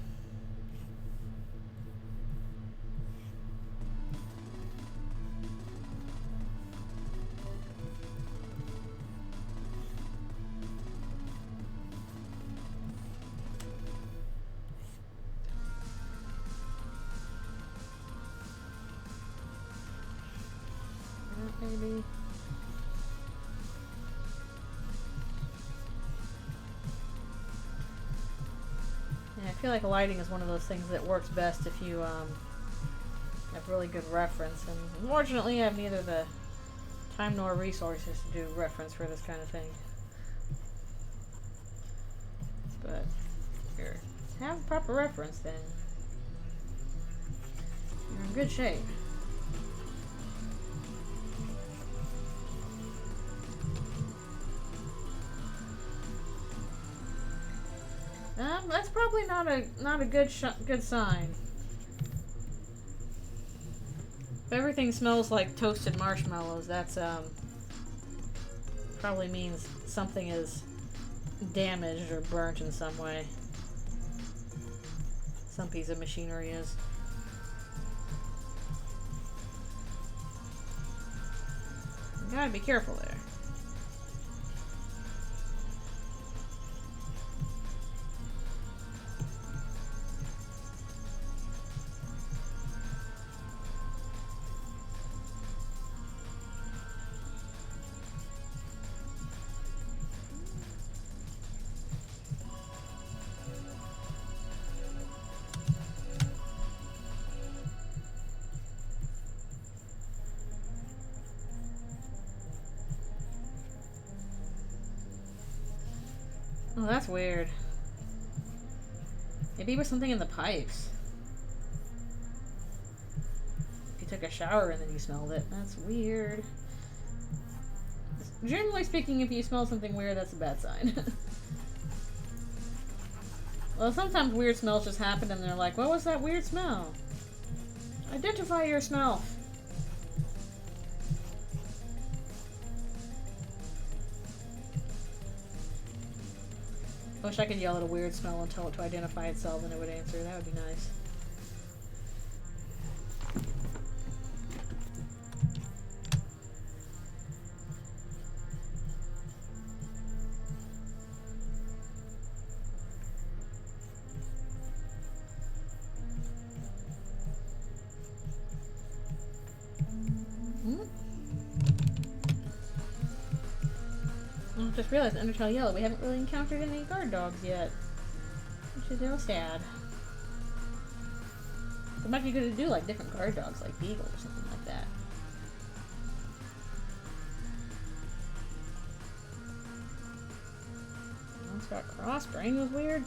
Maybe. I feel like lighting is one of those things that works best if you have really good reference, and unfortunately I have neither the time nor resources to do reference for this kind of thing. But if you have proper reference, then you're in good shape. That's probably not a good sign. If everything smells like toasted marshmallows, that's probably means something is damaged or burnt in some way. Some piece of machinery is. You gotta be careful there. Oh, that's weird. Maybe it was something in the pipes. If you took a shower and then you smelled it, that's weird. Generally speaking, if you smell something weird, that's a bad sign. Well, sometimes weird smells just happen and they're like, what was that weird smell? Identify your smell. I wish I could yell at a weird smell and tell it to identify itself and it would answer. That would be nice. I just realized Undertale Yellow, we haven't really encountered any guard dogs yet. Which is real sad. It might be good to do like different guard dogs, like Beagle or something like that. It's got cross. Brain was weird.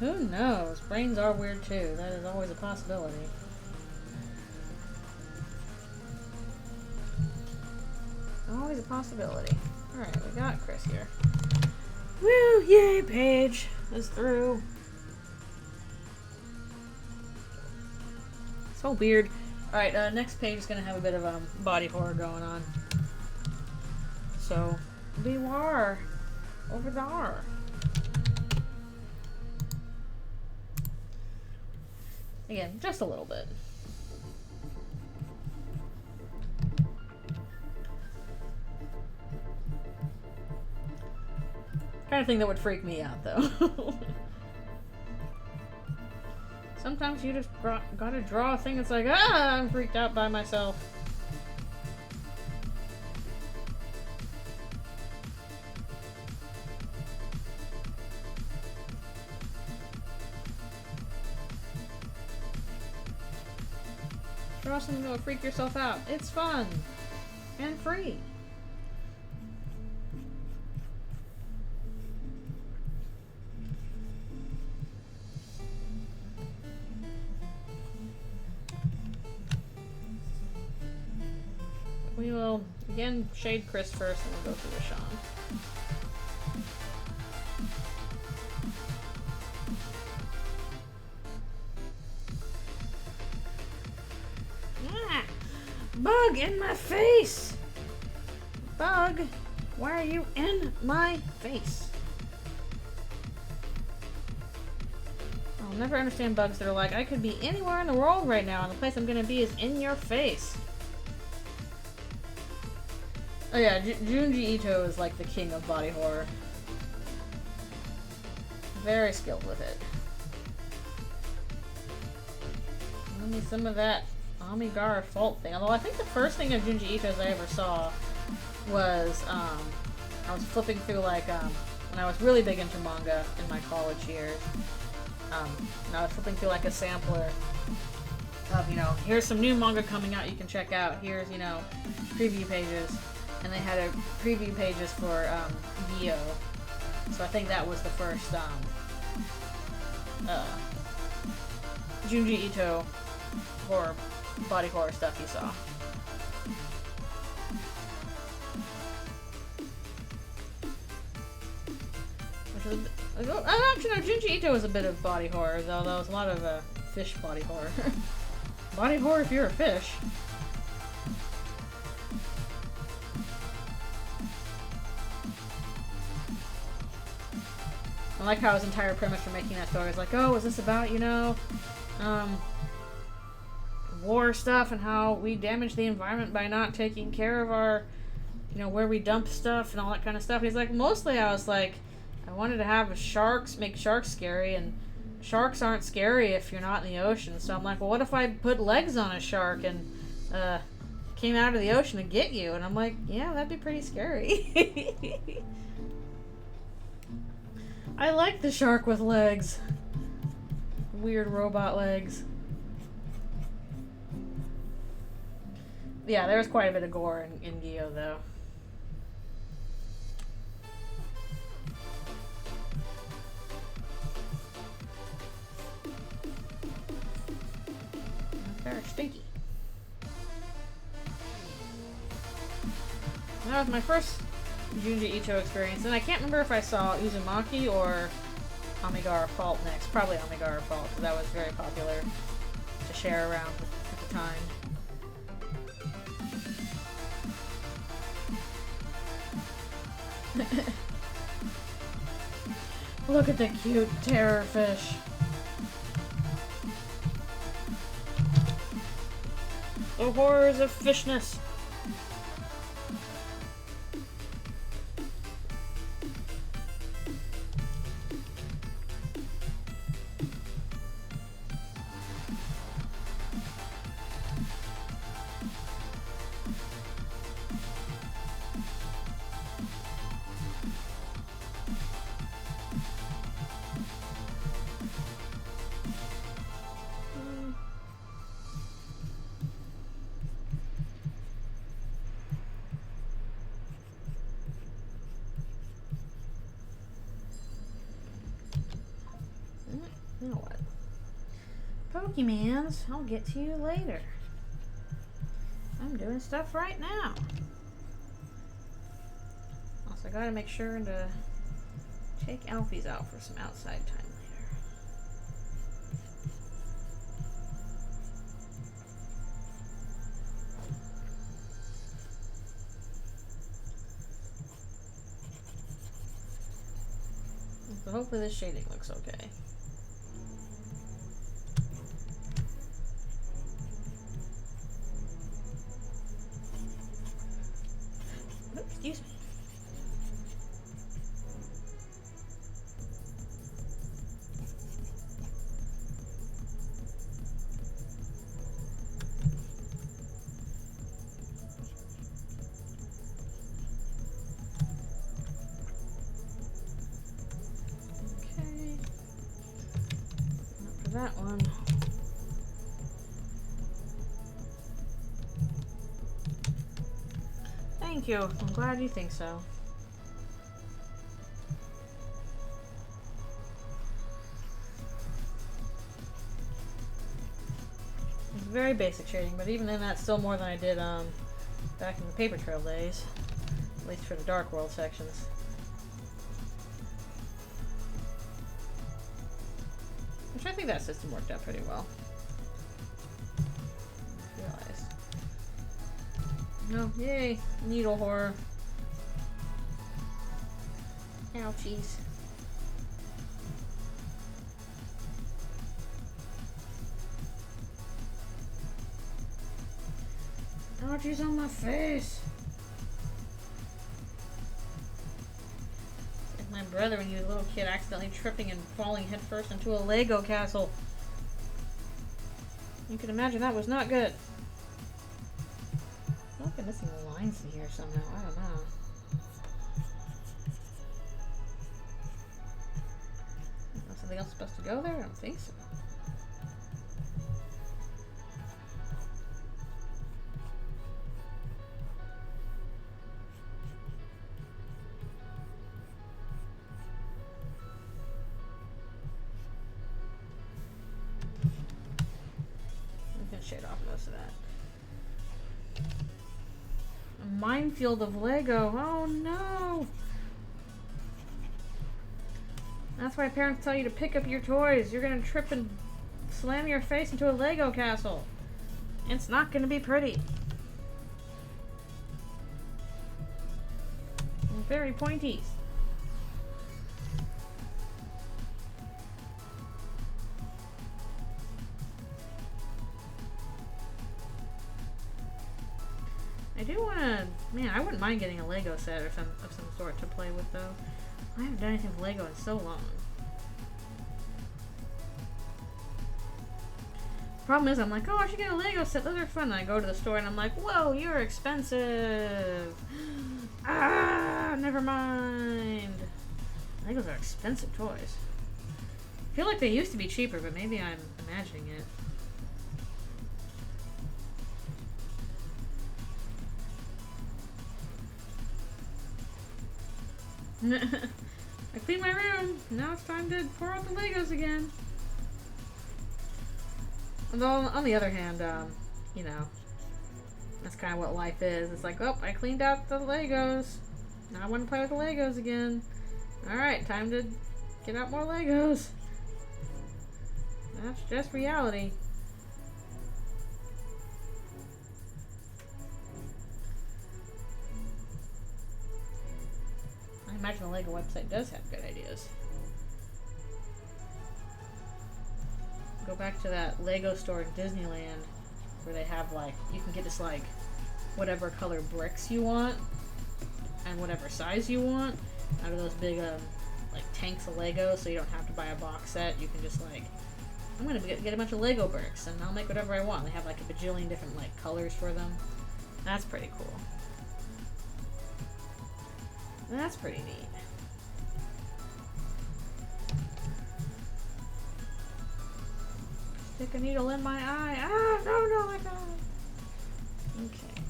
Who knows? Brains are weird too. That is always a possibility. Always a possibility. Alright, we got Chris here. Woo! Yay! Paige is through. So weird. Alright, next page is going to have a bit of body horror going on. So, beware over there. Again, just a little bit. Kind of thing that would freak me out, though. Sometimes you just gotta draw a thing that's like, ah, I'm freaked out by myself. Draw something that will freak yourself out. It's fun. and free. We will again shade Chris first and we'll go through with Sean. Ah, bug in my face! Bug, why are you in my face? I'll never understand bugs that are like, I could be anywhere in the world right now and the place I'm gonna be is in your face. Oh yeah, Junji Ito is like the king of body horror. Very skilled with it. Give me some of that Amigara fault thing. Although I think the first thing of Junji Ito's I ever saw was, I was flipping through like, when I was really big into manga in my college years. And I was flipping through like a sampler of, you know, here's some new manga coming out you can check out. Here's, you know, preview pages. And they had a preview pages for Gyo. So I think that was the first Junji Ito body horror stuff you saw. Which was actually no, Junji Ito was a bit of body horror, though there was a lot of fish body horror. Body horror if you're a fish. I like how his entire premise for making that story is like, oh, is this about, you know, war stuff and how we damage the environment by not taking care of our, you know, where we dump stuff and all that kind of stuff. And he's like, mostly I was like, I wanted to have sharks, make sharks scary, and sharks aren't scary if you're not in the ocean. So I'm like, well, what if I put legs on a shark and came out of the ocean to get you? And I'm like, yeah, that'd be pretty scary. I like the shark with legs. Weird robot legs. Yeah, there was quite a bit of gore in Gyo, though. Very stinky. That was my first Junji Ito experience, and I can't remember if I saw Uzumaki or Amigara Fault next. Probably Amigara Fault, because that was very popular to share around at the time. Look at the cute terror fish. The horrors of fishness. Now what? Pokemans, I'll get to you later. I'm doing stuff right now. Also, I gotta make sure to take Alfie's out for some outside time later. So hopefully this shading looks okay. Excuse me. Okay. Not for that one. Thank you. I'm glad you think so. It's very basic shading, but even then that's still more than I did back in the paper trail days. At least for the Dark World sections. Which I think that system worked out pretty well. I realized. No, yay! Needle horror. Ouchies. Ouchies on my face! It's like my brother when he was a little kid accidentally tripping and falling headfirst into a Lego castle. You can imagine that was not good. I feel like I'm missing lines in here somehow. I don't know. Is something else supposed to go there? I don't think so. I'm gonna shade off most of that. A minefield of Lego. Oh no! That's why parents tell you to pick up your toys. You're gonna trip and slam your face into a Lego castle. It's not gonna be pretty. And very pointy. I do wanna, man, I wouldn't mind getting a Lego set or some sort to play with though. I haven't done anything with Lego in so long. Problem is, I'm like, oh, I should get a Lego set. Those are fun. And I go to the store and I'm like, whoa, you're expensive. Ah, never mind. Legos are expensive toys. I feel like they used to be cheaper, but maybe I'm imagining it. I cleaned my room. Now it's time to pour out the Legos again. Although, on the other hand, you know, that's kind of what life is. It's like, oh, I cleaned out the Legos. Now I want to play with the Legos again. Alright, time to get out more Legos. That's just reality. I imagine the Lego website does have good ideas. Go back to that Lego store in Disneyland where they have like, you can get just like whatever color bricks you want and whatever size you want out of those big like tanks of Lego, so you don't have to buy a box set. You can just like, I'm gonna get a bunch of Lego bricks and I'll make whatever I want. They have like a bajillion different like colors for them. That's pretty cool. That's pretty neat. Stick a needle in my eye. Ah, no, my God. Okay.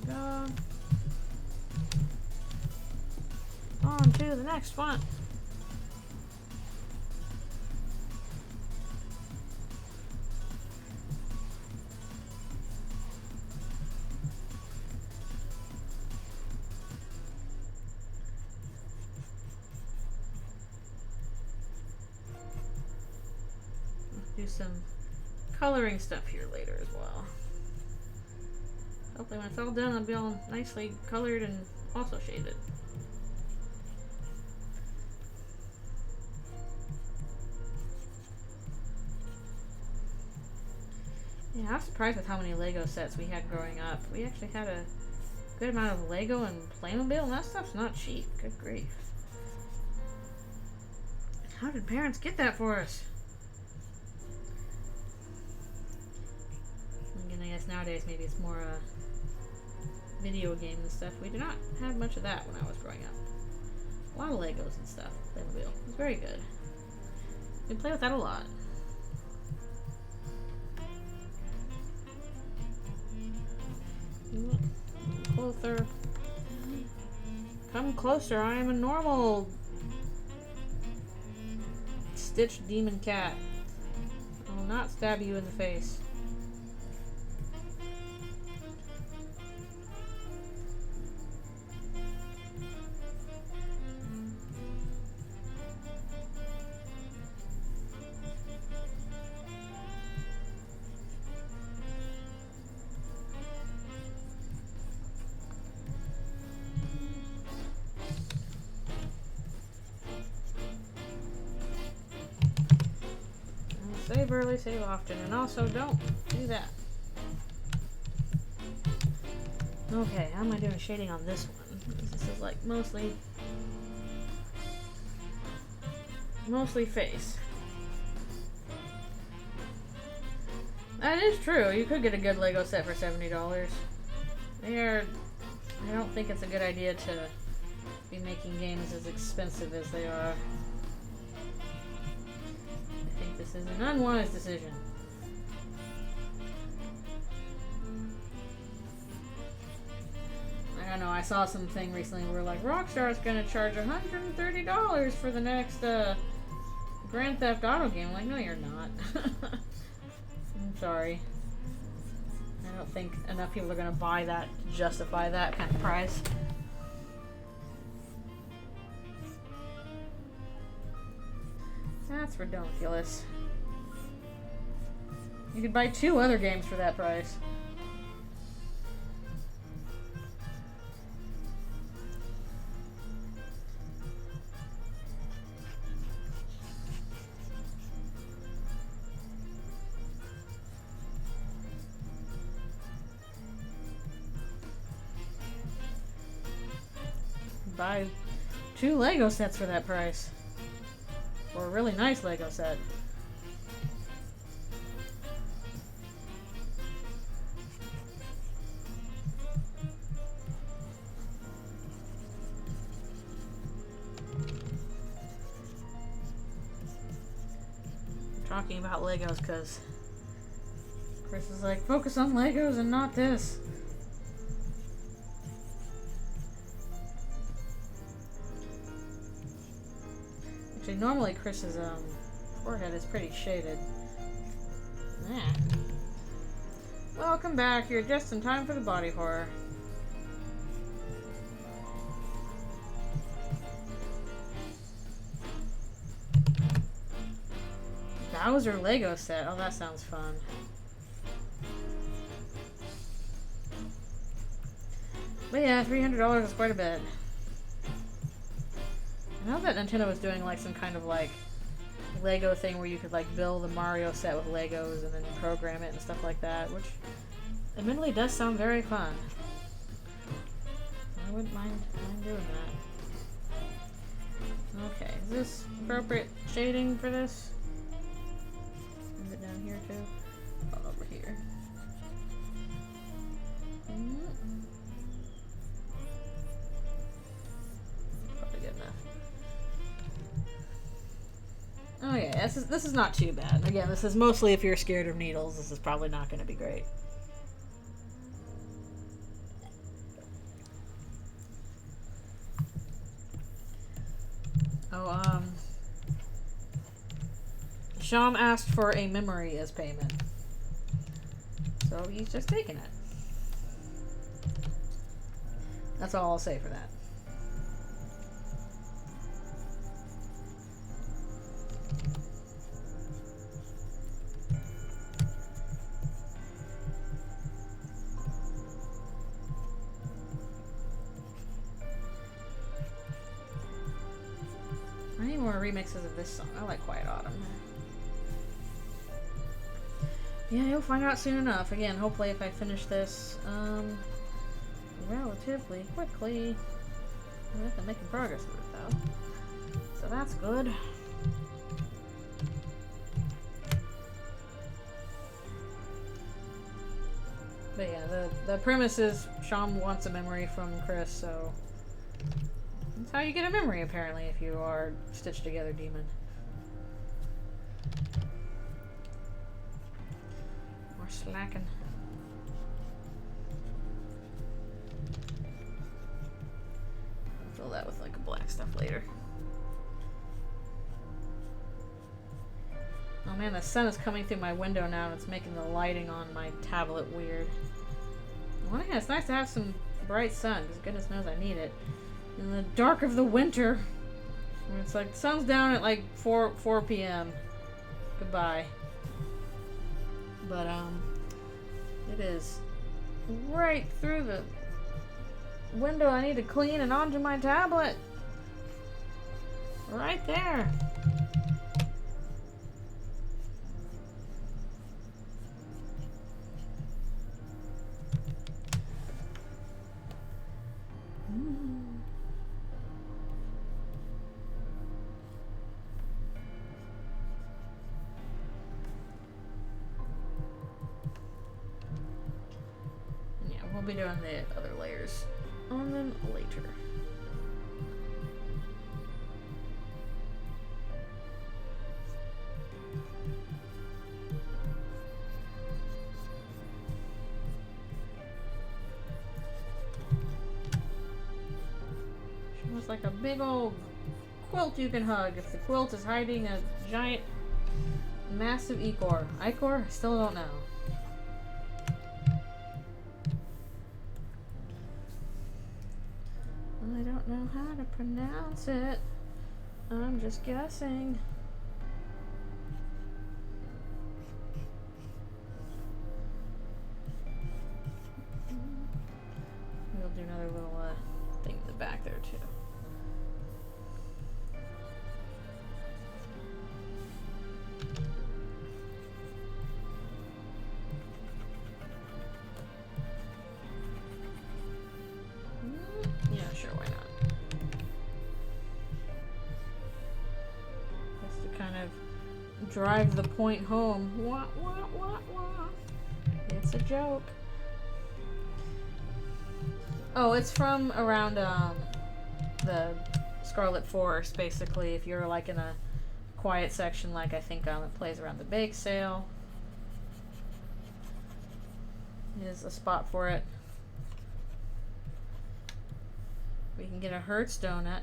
Go. On to the next one. Do some coloring stuff here later as well. Hopefully when it's all done, it'll be all nicely colored and also shaded. Yeah, I was surprised with how many Lego sets we had growing up. We actually had a good amount of Lego and Playmobil, and that stuff's not cheap. Good grief. How did parents get that for us? I guess nowadays maybe it's more video games and stuff. We did not have much of that when I was growing up. A lot of Legos and stuff. Playmobil. It was very good. We play with that a lot. Closer. Come closer. I am a normal stitched demon cat. I will not stab you in the face. Save early, save often, and also don't do that. Okay, how am I doing shading on this one? This is like mostly face. That is true. You could get a good Lego set for $70. I don't think it's a good idea to be making games as expensive as they are. I think this is an unwise decision. I don't know, I saw something recently where like Rockstar's gonna charge $130 for the next Grand Theft Auto game. I'm like, no you're not. I'm sorry. I don't think enough people are gonna buy that to justify that kind of price. That's ridiculous. You could buy 2 other games for that price. Buy 2 Lego sets for that price. Or a really nice Lego set. I'm talking about Legos because Chris is like, focus on Legos and not this. Actually, normally Chris's forehead is pretty shaded. Yeah. Welcome back. You're just in time for the body horror. Bowser Lego set. Oh, that sounds fun. But yeah, $300 is quite a bit. I know that Nintendo was doing like some kind of like Lego thing where you could like build a Mario set with Legos and then program it and stuff like that, which admittedly does sound very fun. I wouldn't mind doing that. Okay, is this appropriate shading for this? Is it down here too? Oh, over here. Probably good enough. Oh yeah, this is not too bad. Again, this is mostly if you're scared of needles. This is probably not going to be great. Oh, Sham asked for a memory as payment. So he's just taking it. That's all I'll say for that. I need more remixes of this song. I like Quiet Autumn. Yeah, you'll find out soon enough. Again, hopefully if I finish this relatively quickly. I've been making progress with it though. So that's good. But yeah, the premise is Sham wants a memory from Chris, so that's how you get a memory apparently if you are stitched together demon. More slacking. later. Oh man, the sun is coming through my window now and it's making the lighting on my tablet weird. Well, yeah, it's nice to have some bright sun, because goodness knows I need it. In the dark of the winter, when it's like, the sun's down at like 4 p.m. Goodbye. But, it is right through the window I need to clean and onto my tablet. Right there. We'll be doing the other layers on them later. She was like a big old quilt you can hug if the quilt is hiding a giant, massive ichor. Ichor? I still don't know. I don't know how to pronounce it. I'm just guessing. We'll do another little thing in the back there too. Yeah, sure, why not? Just to kind of drive the point home. Wah. It's a joke. Oh, it's from around the Scarlet Forest, basically. If you're like in a quiet section, like I think it plays around the bake sale, is a spot for it. We can get a Hertz donut.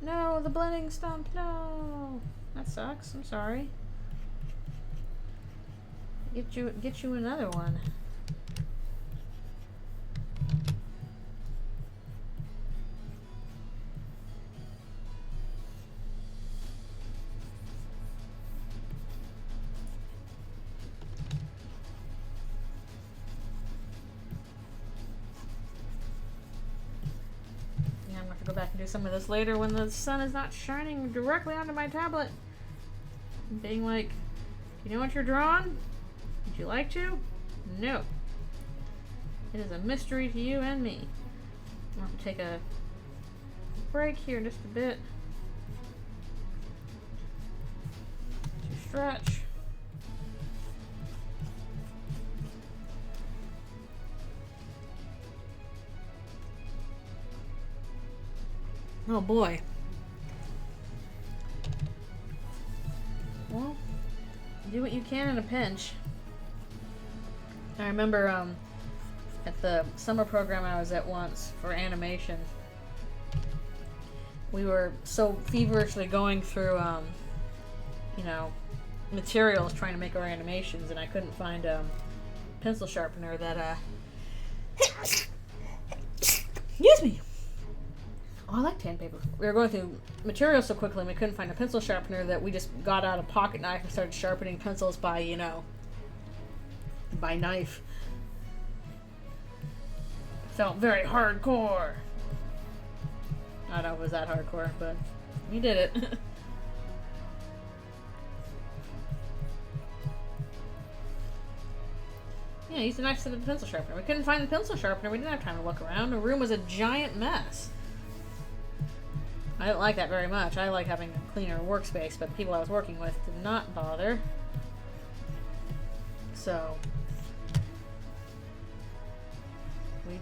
No, the blending stump. No, that sucks. I'm sorry. Get you another one. Go back and do some of this later when the sun is not shining directly onto my tablet. Being like, you know what you're drawing? Would you like to? No. It is a mystery to you and me. I'll have to take a break here in just a bit to stretch. Oh boy. Well, do what you can in a pinch. I remember at the summer program I was at once for animation, we were so feverishly going through, you know, materials trying to make our animations, and I couldn't find a pencil sharpener that, excuse me. Oh, I like sandpaper. We were going through materials so quickly and we couldn't find a pencil sharpener that we just got out a pocket knife and started sharpening pencils by, you know, by knife. It felt very hardcore. I don't know if it was that hardcore, but we did it. Yeah, I used a knife instead of a pencil sharpener. We couldn't find the pencil sharpener. We didn't have time to look around. The room was a giant mess. I didn't like that very much. I like having a cleaner workspace, but the people I was working with did not bother. So we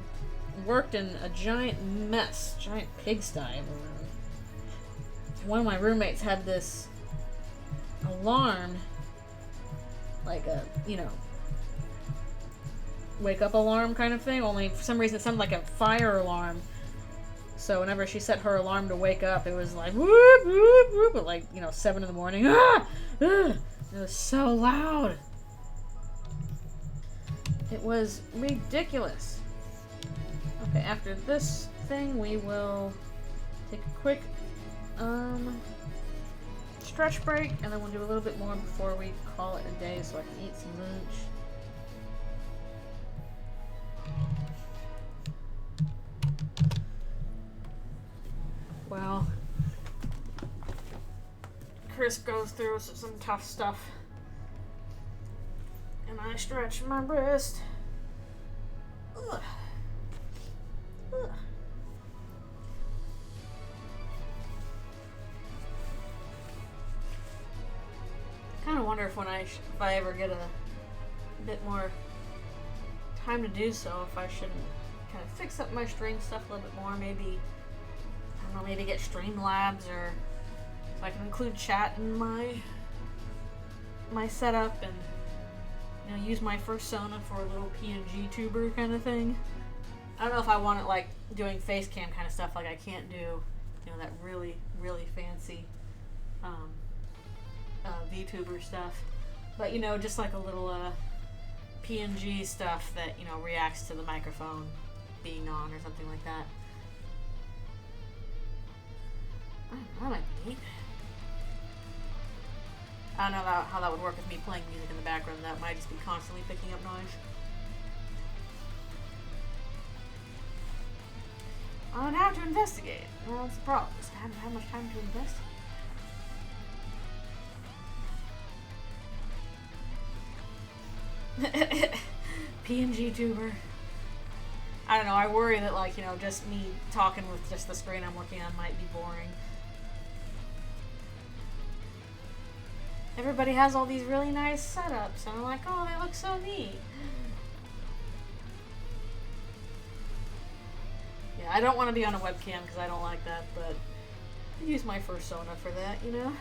worked in a giant mess, giant pigsty of a room. One of my roommates had this alarm, like a, you know, wake up alarm kind of thing, only for some reason it sounded like a fire alarm. So whenever she set her alarm to wake up, it was like whoop whoop whoop at like, you know, 7 in the morning. Ah! It was so loud. It was ridiculous. Okay, after this thing, we will take a quick stretch break, and then we'll do a little bit more before we call it a day so I can eat some lunch. Well, Chris goes through some tough stuff, and I stretch my wrist. Ugh. Ugh. Kind of wonder if I ever get a bit more time to do so, if I shouldn't kind of fix up my stream stuff a little bit more. Maybe, I don't know, maybe get Streamlabs, or if I can include chat in my setup, and, you know, use my persona for a little PNG tuber kind of thing. I don't know if I want it like doing face cam kind of stuff. Like I can't do, you know, that really, really fancy VTuber stuff. But, you know, just like a little PNG stuff that, you know, reacts to the microphone being on or something like that. That might be neat. I don't know how that would work with me playing music in the background. That might just be constantly picking up noise. I would have to investigate. Well, that's the problem. I haven't had much time to investigate. PNG tuber. I don't know, I worry that, like, you know, just me talking with just the screen I'm working on might be boring. Everybody has all these really nice setups, and I'm like, oh, they look so neat. Yeah, I don't want to be on a webcam because I don't like that, but I use my persona for that, you know?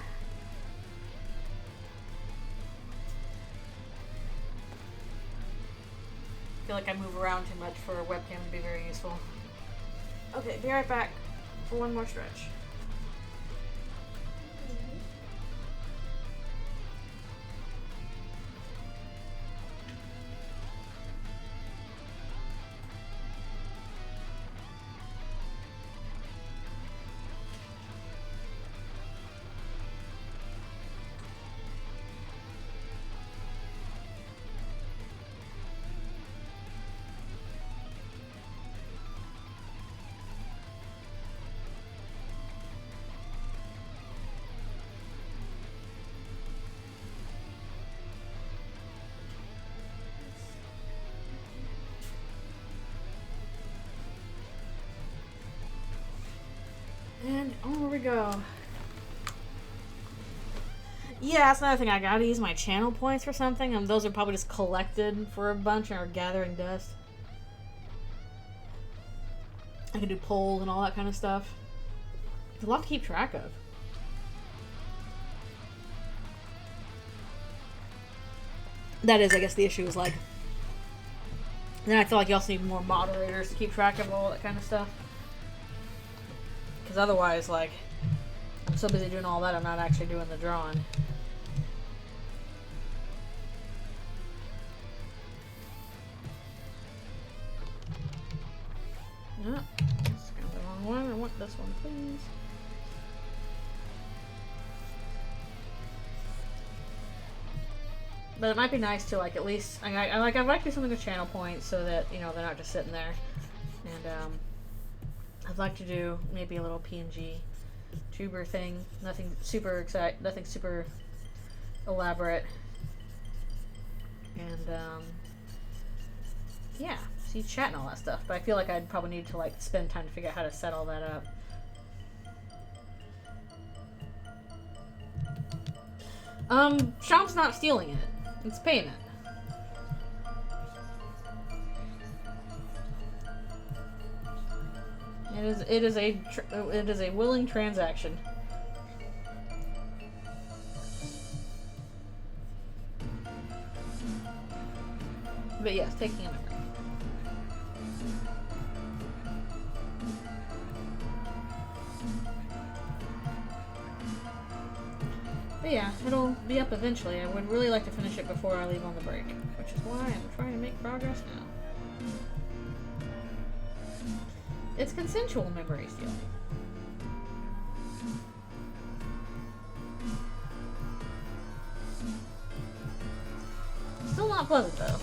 I feel like I move around too much for a webcam to be very useful. Okay, be right back for one more stretch. And over we go. Yeah, that's another thing. I gotta use my channel points for something. Those are probably just collected for a bunch and are gathering dust. I can do polls and all that kind of stuff. There's a lot to keep track of. That is, I guess, the issue is like. Then I feel like you also need more moderators to keep track of all that kind of stuff. Because otherwise, like, I'm so busy doing all that, I'm not actually doing the drawing. No, that's kind of the wrong one. I want this one, please. But it might be nice to, like, at least, I'd like to do something with channel points so that, you know, they're not just sitting there. And, I'd like to do maybe a little PNG tuber thing. Nothing super nothing super elaborate. And, yeah, see chat and all that stuff. But I feel like I'd probably need to, like, spend time to figure out how to set all that up. Sham's not stealing it. It's payment. It is a willing transaction. But yes, taking a memory. But yeah, it'll be up eventually. I would really like to finish it before I leave on the break, which is why I'm trying to make progress now. It's consensual memory stealing. Still not pleasant though.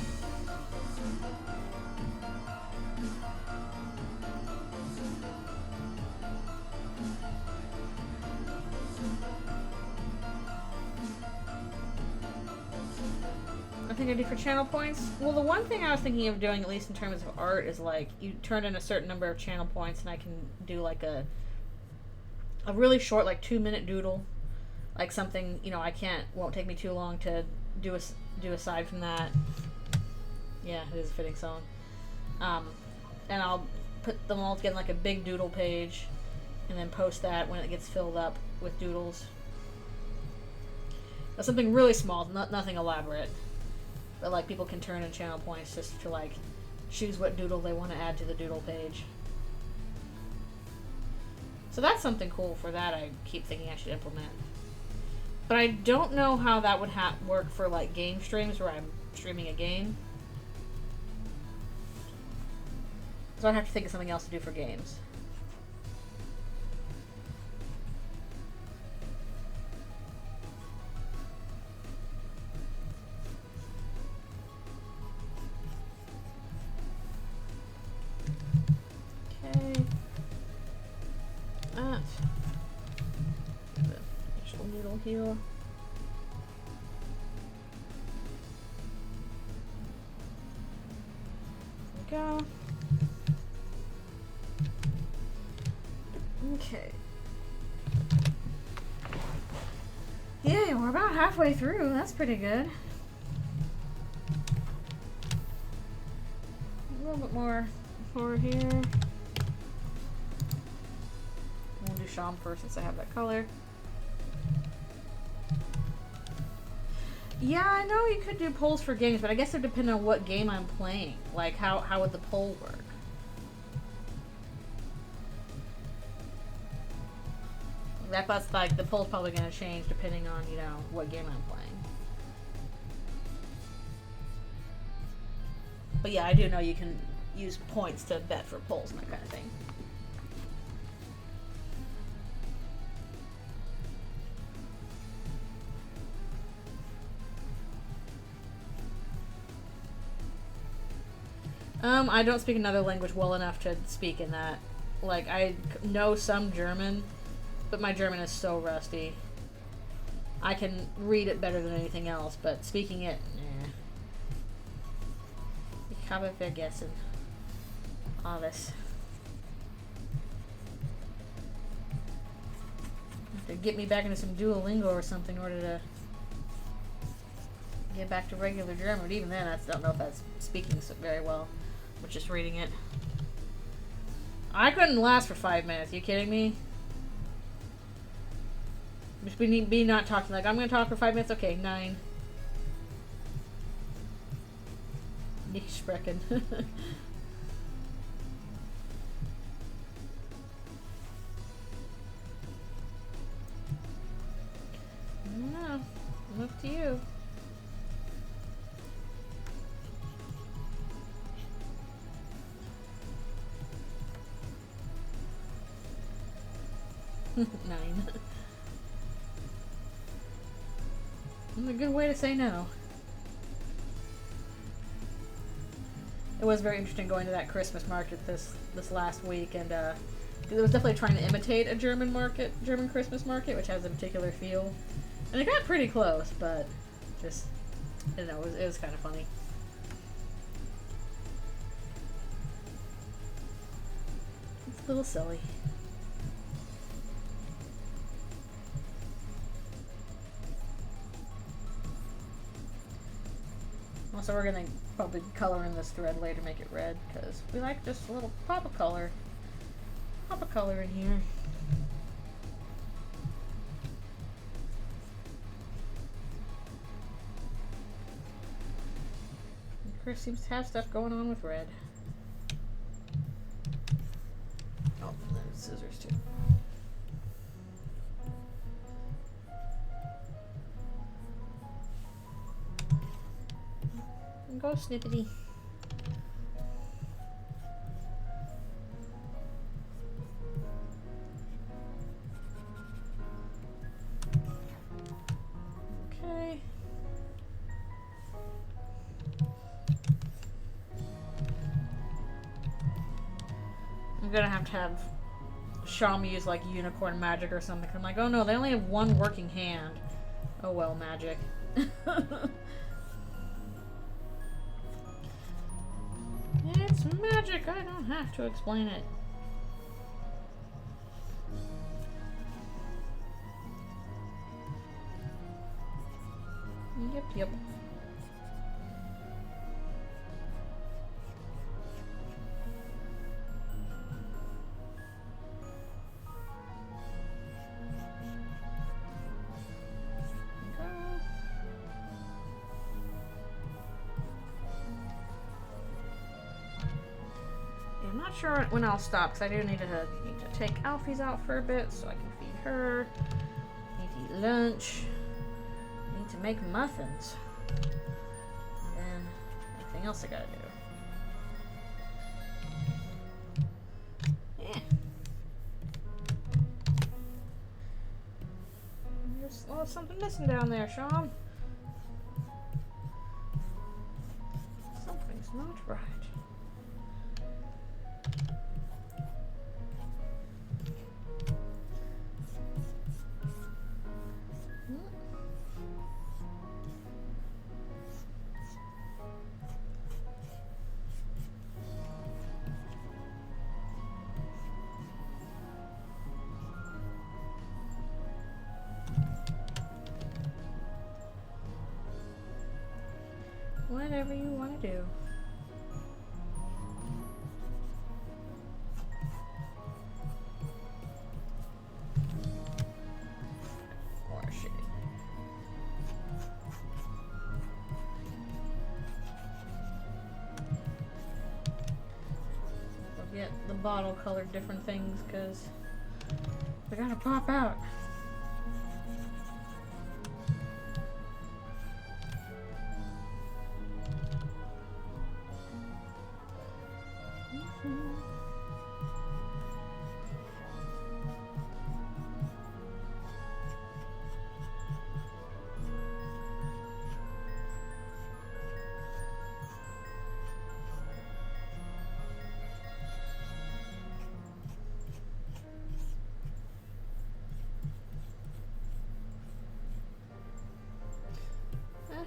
I think I do for channel points. Well, the one thing I was thinking of doing, at least in terms of art, is like you turn in a certain number of channel points, and I can do like a really short, like 2-minute doodle, like something won't take me too long to do aside from that. Yeah, it is a fitting song. And I'll put them all together in like a big doodle page, and then post that when it gets filled up with doodles. But something really small, nothing elaborate. But like people can turn in channel points just to like choose what doodle they want to add to the doodle page. So that's something cool for that I keep thinking I should implement. But I don't know how that would work for like game streams where I'm streaming a game. So I'd have to think of something else to do for games. Okay. The actual needle here. There we go. Okay. Yeah, we're about halfway through. That's pretty good. A little bit more over here. We'll do Sham first since I have that color. Yeah, I know you could do polls for games, but I guess it would depend on what game I'm playing. Like, how would the poll work? That's like, the poll's probably going to change depending on, what game I'm playing. But yeah, I do know you can use points to bet for polls and that kind of thing. I don't speak another language well enough to speak in that. Like, I know some German, but my German is so rusty. I can read it better than anything else, but speaking it, nah. Ich habe vergessen. Alles. Have to get me back into some Duolingo or something in order to get back to regular German. But even then, I don't know if that's speaking very well. But just reading it. I couldn't last for 5 minutes. Are you kidding me? Just be not talking. Like, I'm going to talk for 5 minutes. Okay, 9. Nicht sprechen. No, up to you. Nine. That's a good way to say no. It was very interesting going to that Christmas market this last week, and it was definitely trying to imitate a German Christmas market, which has a particular feel. And it got pretty close, but just, I don't know, it was kind of funny. It's a little silly. Also, we're going to probably color in this thread later, make it red, because we like just a little pop of color. Pop of color in here. And Chris seems to have stuff going on with red. Oh, there's scissors too. Go, Snippety. Okay. I'm gonna have to have Sham use like unicorn magic or something. I'm like, oh no, they only have one working hand. Oh well, magic. It's magic, I don't have to explain it. Yep, yep. I'm not sure when I'll stop because I do need to take Alfie's out for a bit so I can feed her. Need to eat lunch. Need to make muffins. And anything else I gotta do. Yeah. There's something missing down there, Sean. Something's not right. Whatever you want to do. More shit. I'll get the bottle colored different things because they're gonna pop out.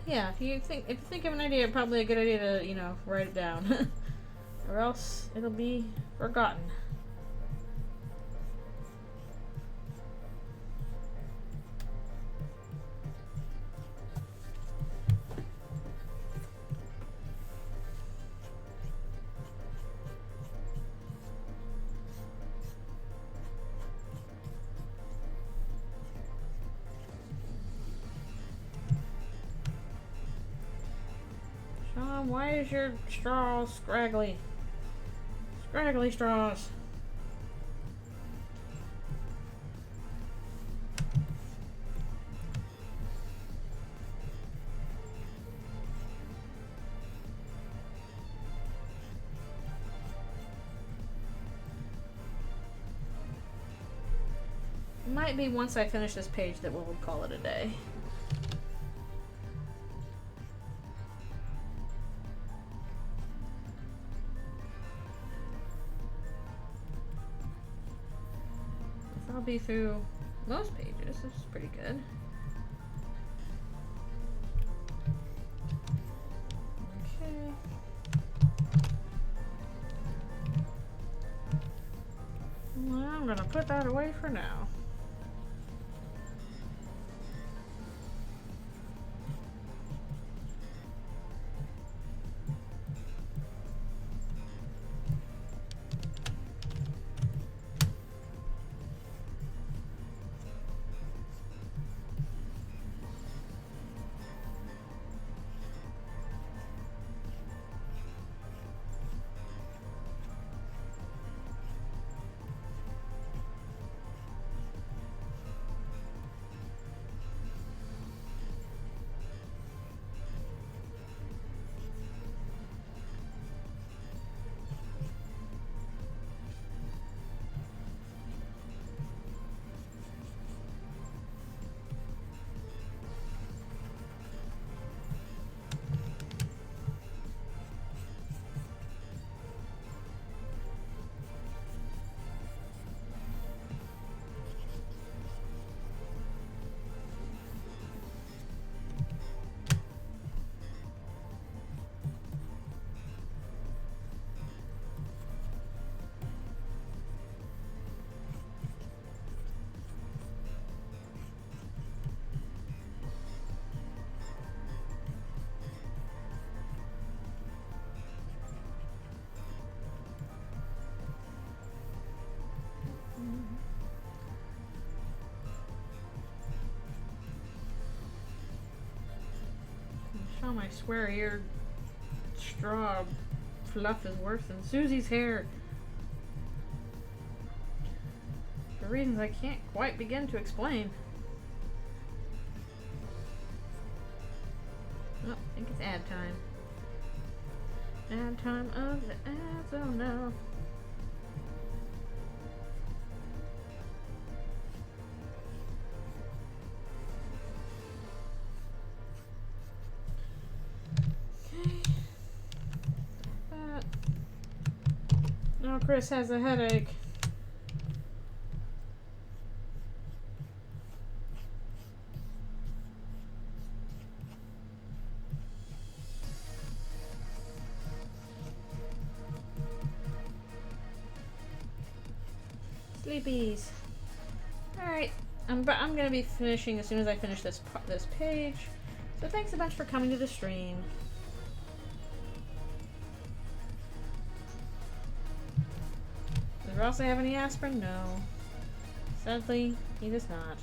Yeah, if you think of an idea, probably a good idea to, write it down. Or else it'll be forgotten. Sean, why is your straw scraggly? Scraggly straws. Might be once I finish this page that we'll call it a day. I'll be through most pages. This is pretty good. Okay. Well, I'm gonna put that away for now. Oh, my square-eared straw fluff is worse than Susie's hair. For reasons I can't quite begin to explain. Oh, I think it's ad time. Ad time of the ads, oh no. Oh, Chris has a headache. Sleepies. Alright, I'm gonna be finishing as soon as I finish this page. So thanks a bunch for coming to the stream. Does Ross have any aspirin? No. Sadly, he does not.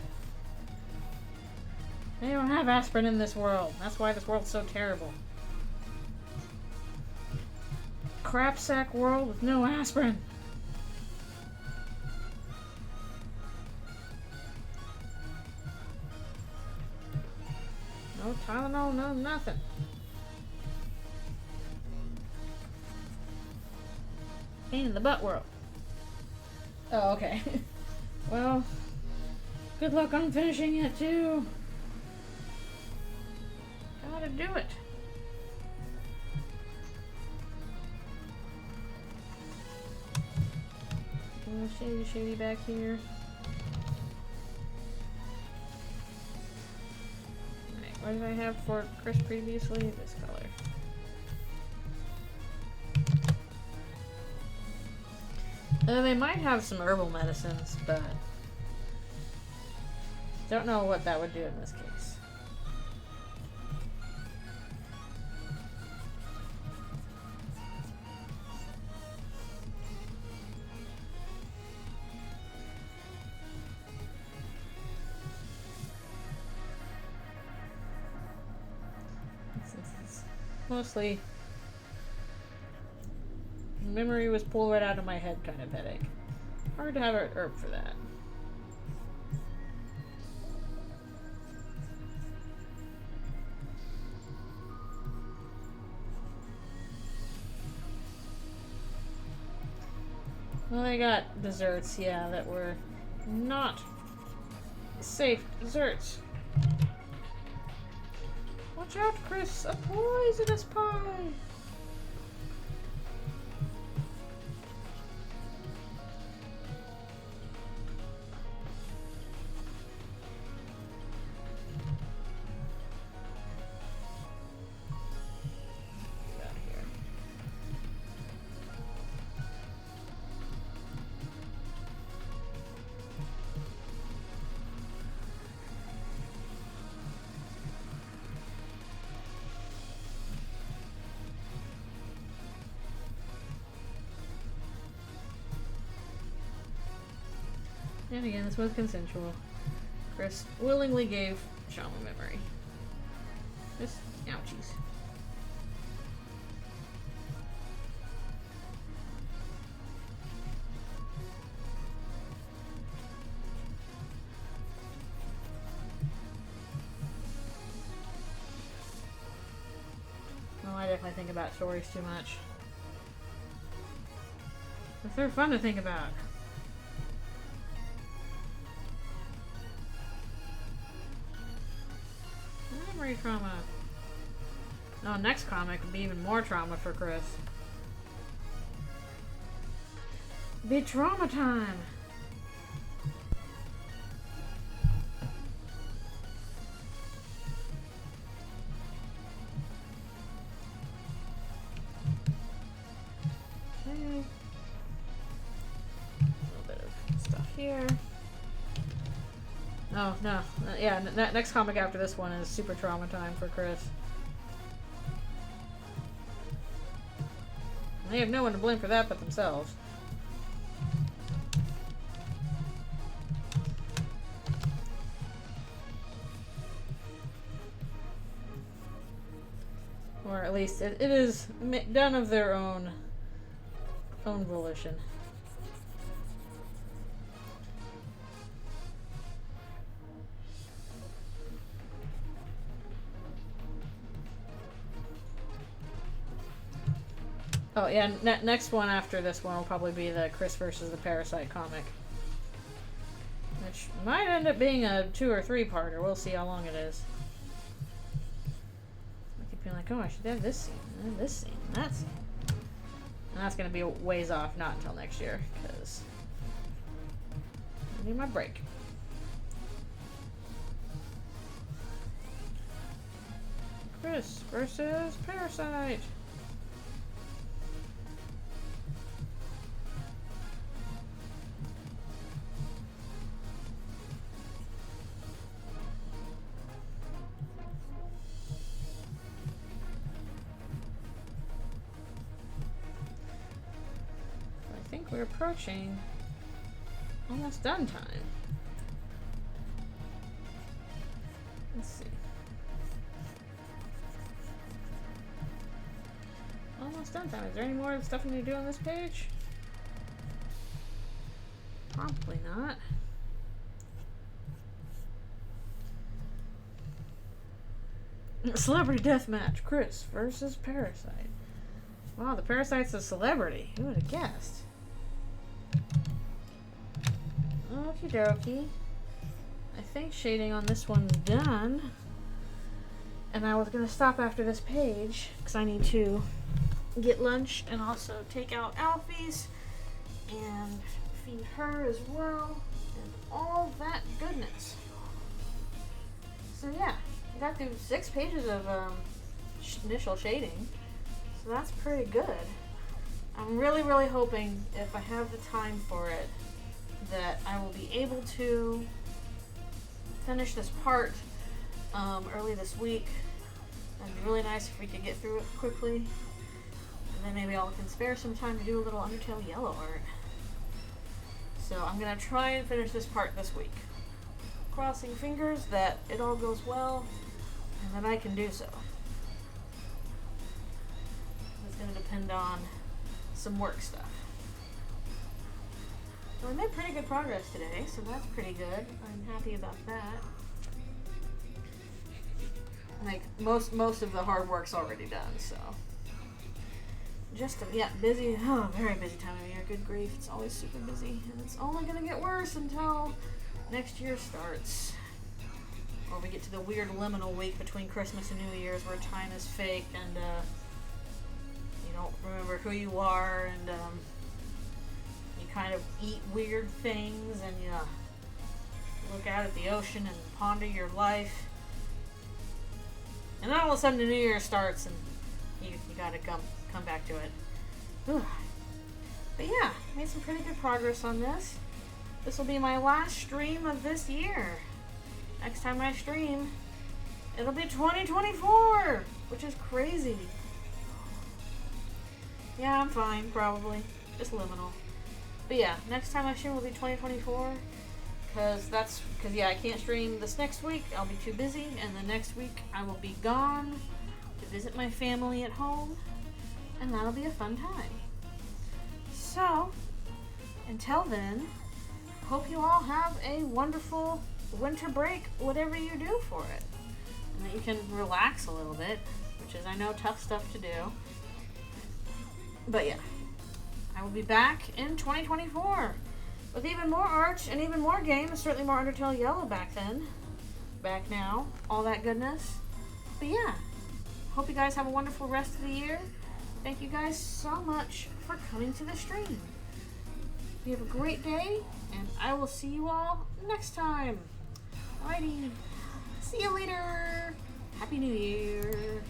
They don't have aspirin in this world. That's why this world's so terrible. Crapsack world with no aspirin. No Tylenol, no nothing. Pain in the butt world. Oh, okay. Well, good luck on finishing it too. Gotta do it. Shady back here. Alright, what did I have for Chris previously? This color. They might have some herbal medicines, but don't know what that would do in this case. Since it's mostly memory was pulled right out of my head kind of headache. Hard to have an herb for that. Well, I got desserts, yeah, that were not safe desserts. Watch out, Chris! A poisonous pie! And again, this was consensual. Chris willingly gave Shaman memory. Just ouchies. Well, I definitely think about stories too much. But they're fun to think about. Memory trauma. Oh, next comic would be even more trauma for Chris. Be trauma time. Okay. A little bit of stuff here. Oh, no. Yeah, next comic after this one is super trauma time for Chris. They have no one to blame for that but themselves. Or at least it is done of their own volition. Oh yeah, next one after this one will probably be the Chris versus the Parasite comic. Which might end up being a 2 or 3 parter. We'll see how long it is. I keep being like, oh, I should have this scene, and this scene, and that scene. And that's going to be a ways off, not until next year, because I need my break. Chris versus Parasite. I think we're approaching almost done time. Let's see. Almost done time. Is there any more stuff we need to do on this page? Probably not. Celebrity deathmatch. Chris versus Parasite. Wow, the Parasite's a celebrity. Who would have guessed? Okie dokie. I think shading on this one's done. And I was going to stop after this page because I need to get lunch and also take out Alfie's and feed her as well and all that goodness. So yeah, I got through 6 pages of initial shading, so that's pretty good. I'm really hoping if I have the time for it that I will be able to finish this part early this week. It'd be really nice if we could get through it quickly. And then maybe I can spare some time to do a little Undertale Yellow art. So I'm going to try and finish this part this week. Crossing fingers that it all goes well and that I can do so. It's going to depend on some work stuff. So we made pretty good progress today, so that's pretty good. I'm happy about that. Like most of the hard work's already done, so just busy. Oh, very busy time of year. Good grief, it's always super busy, and it's only gonna get worse until next year starts, or we get to the weird liminal week between Christmas and New Year's where time is fake and you don't remember who you are, and you kind of eat weird things, and you look out at the ocean and ponder your life. And then all of a sudden the New Year starts and you gotta come back to it. Whew. But yeah, made some pretty good progress on this. This will be my last stream of this year. Next time I stream, it'll be 2024, which is crazy. Yeah, I'm fine, probably. Just liminal. But yeah, next time I stream will be 2024. Because I can't stream this next week. I'll be too busy. And the next week I will be gone to visit my family at home. And that'll be a fun time. So, until then, hope you all have a wonderful winter break, whatever you do for it. And that you can relax a little bit, which is, I know, tough stuff to do. But yeah, I will be back in 2024. With even more art and even more games, certainly more Undertale Yellow back then. Back now, all that goodness. But yeah, hope you guys have a wonderful rest of the year. Thank you guys so much for coming to the stream. You have a great day, and I will see you all next time. Alrighty, see you later. Happy New Year.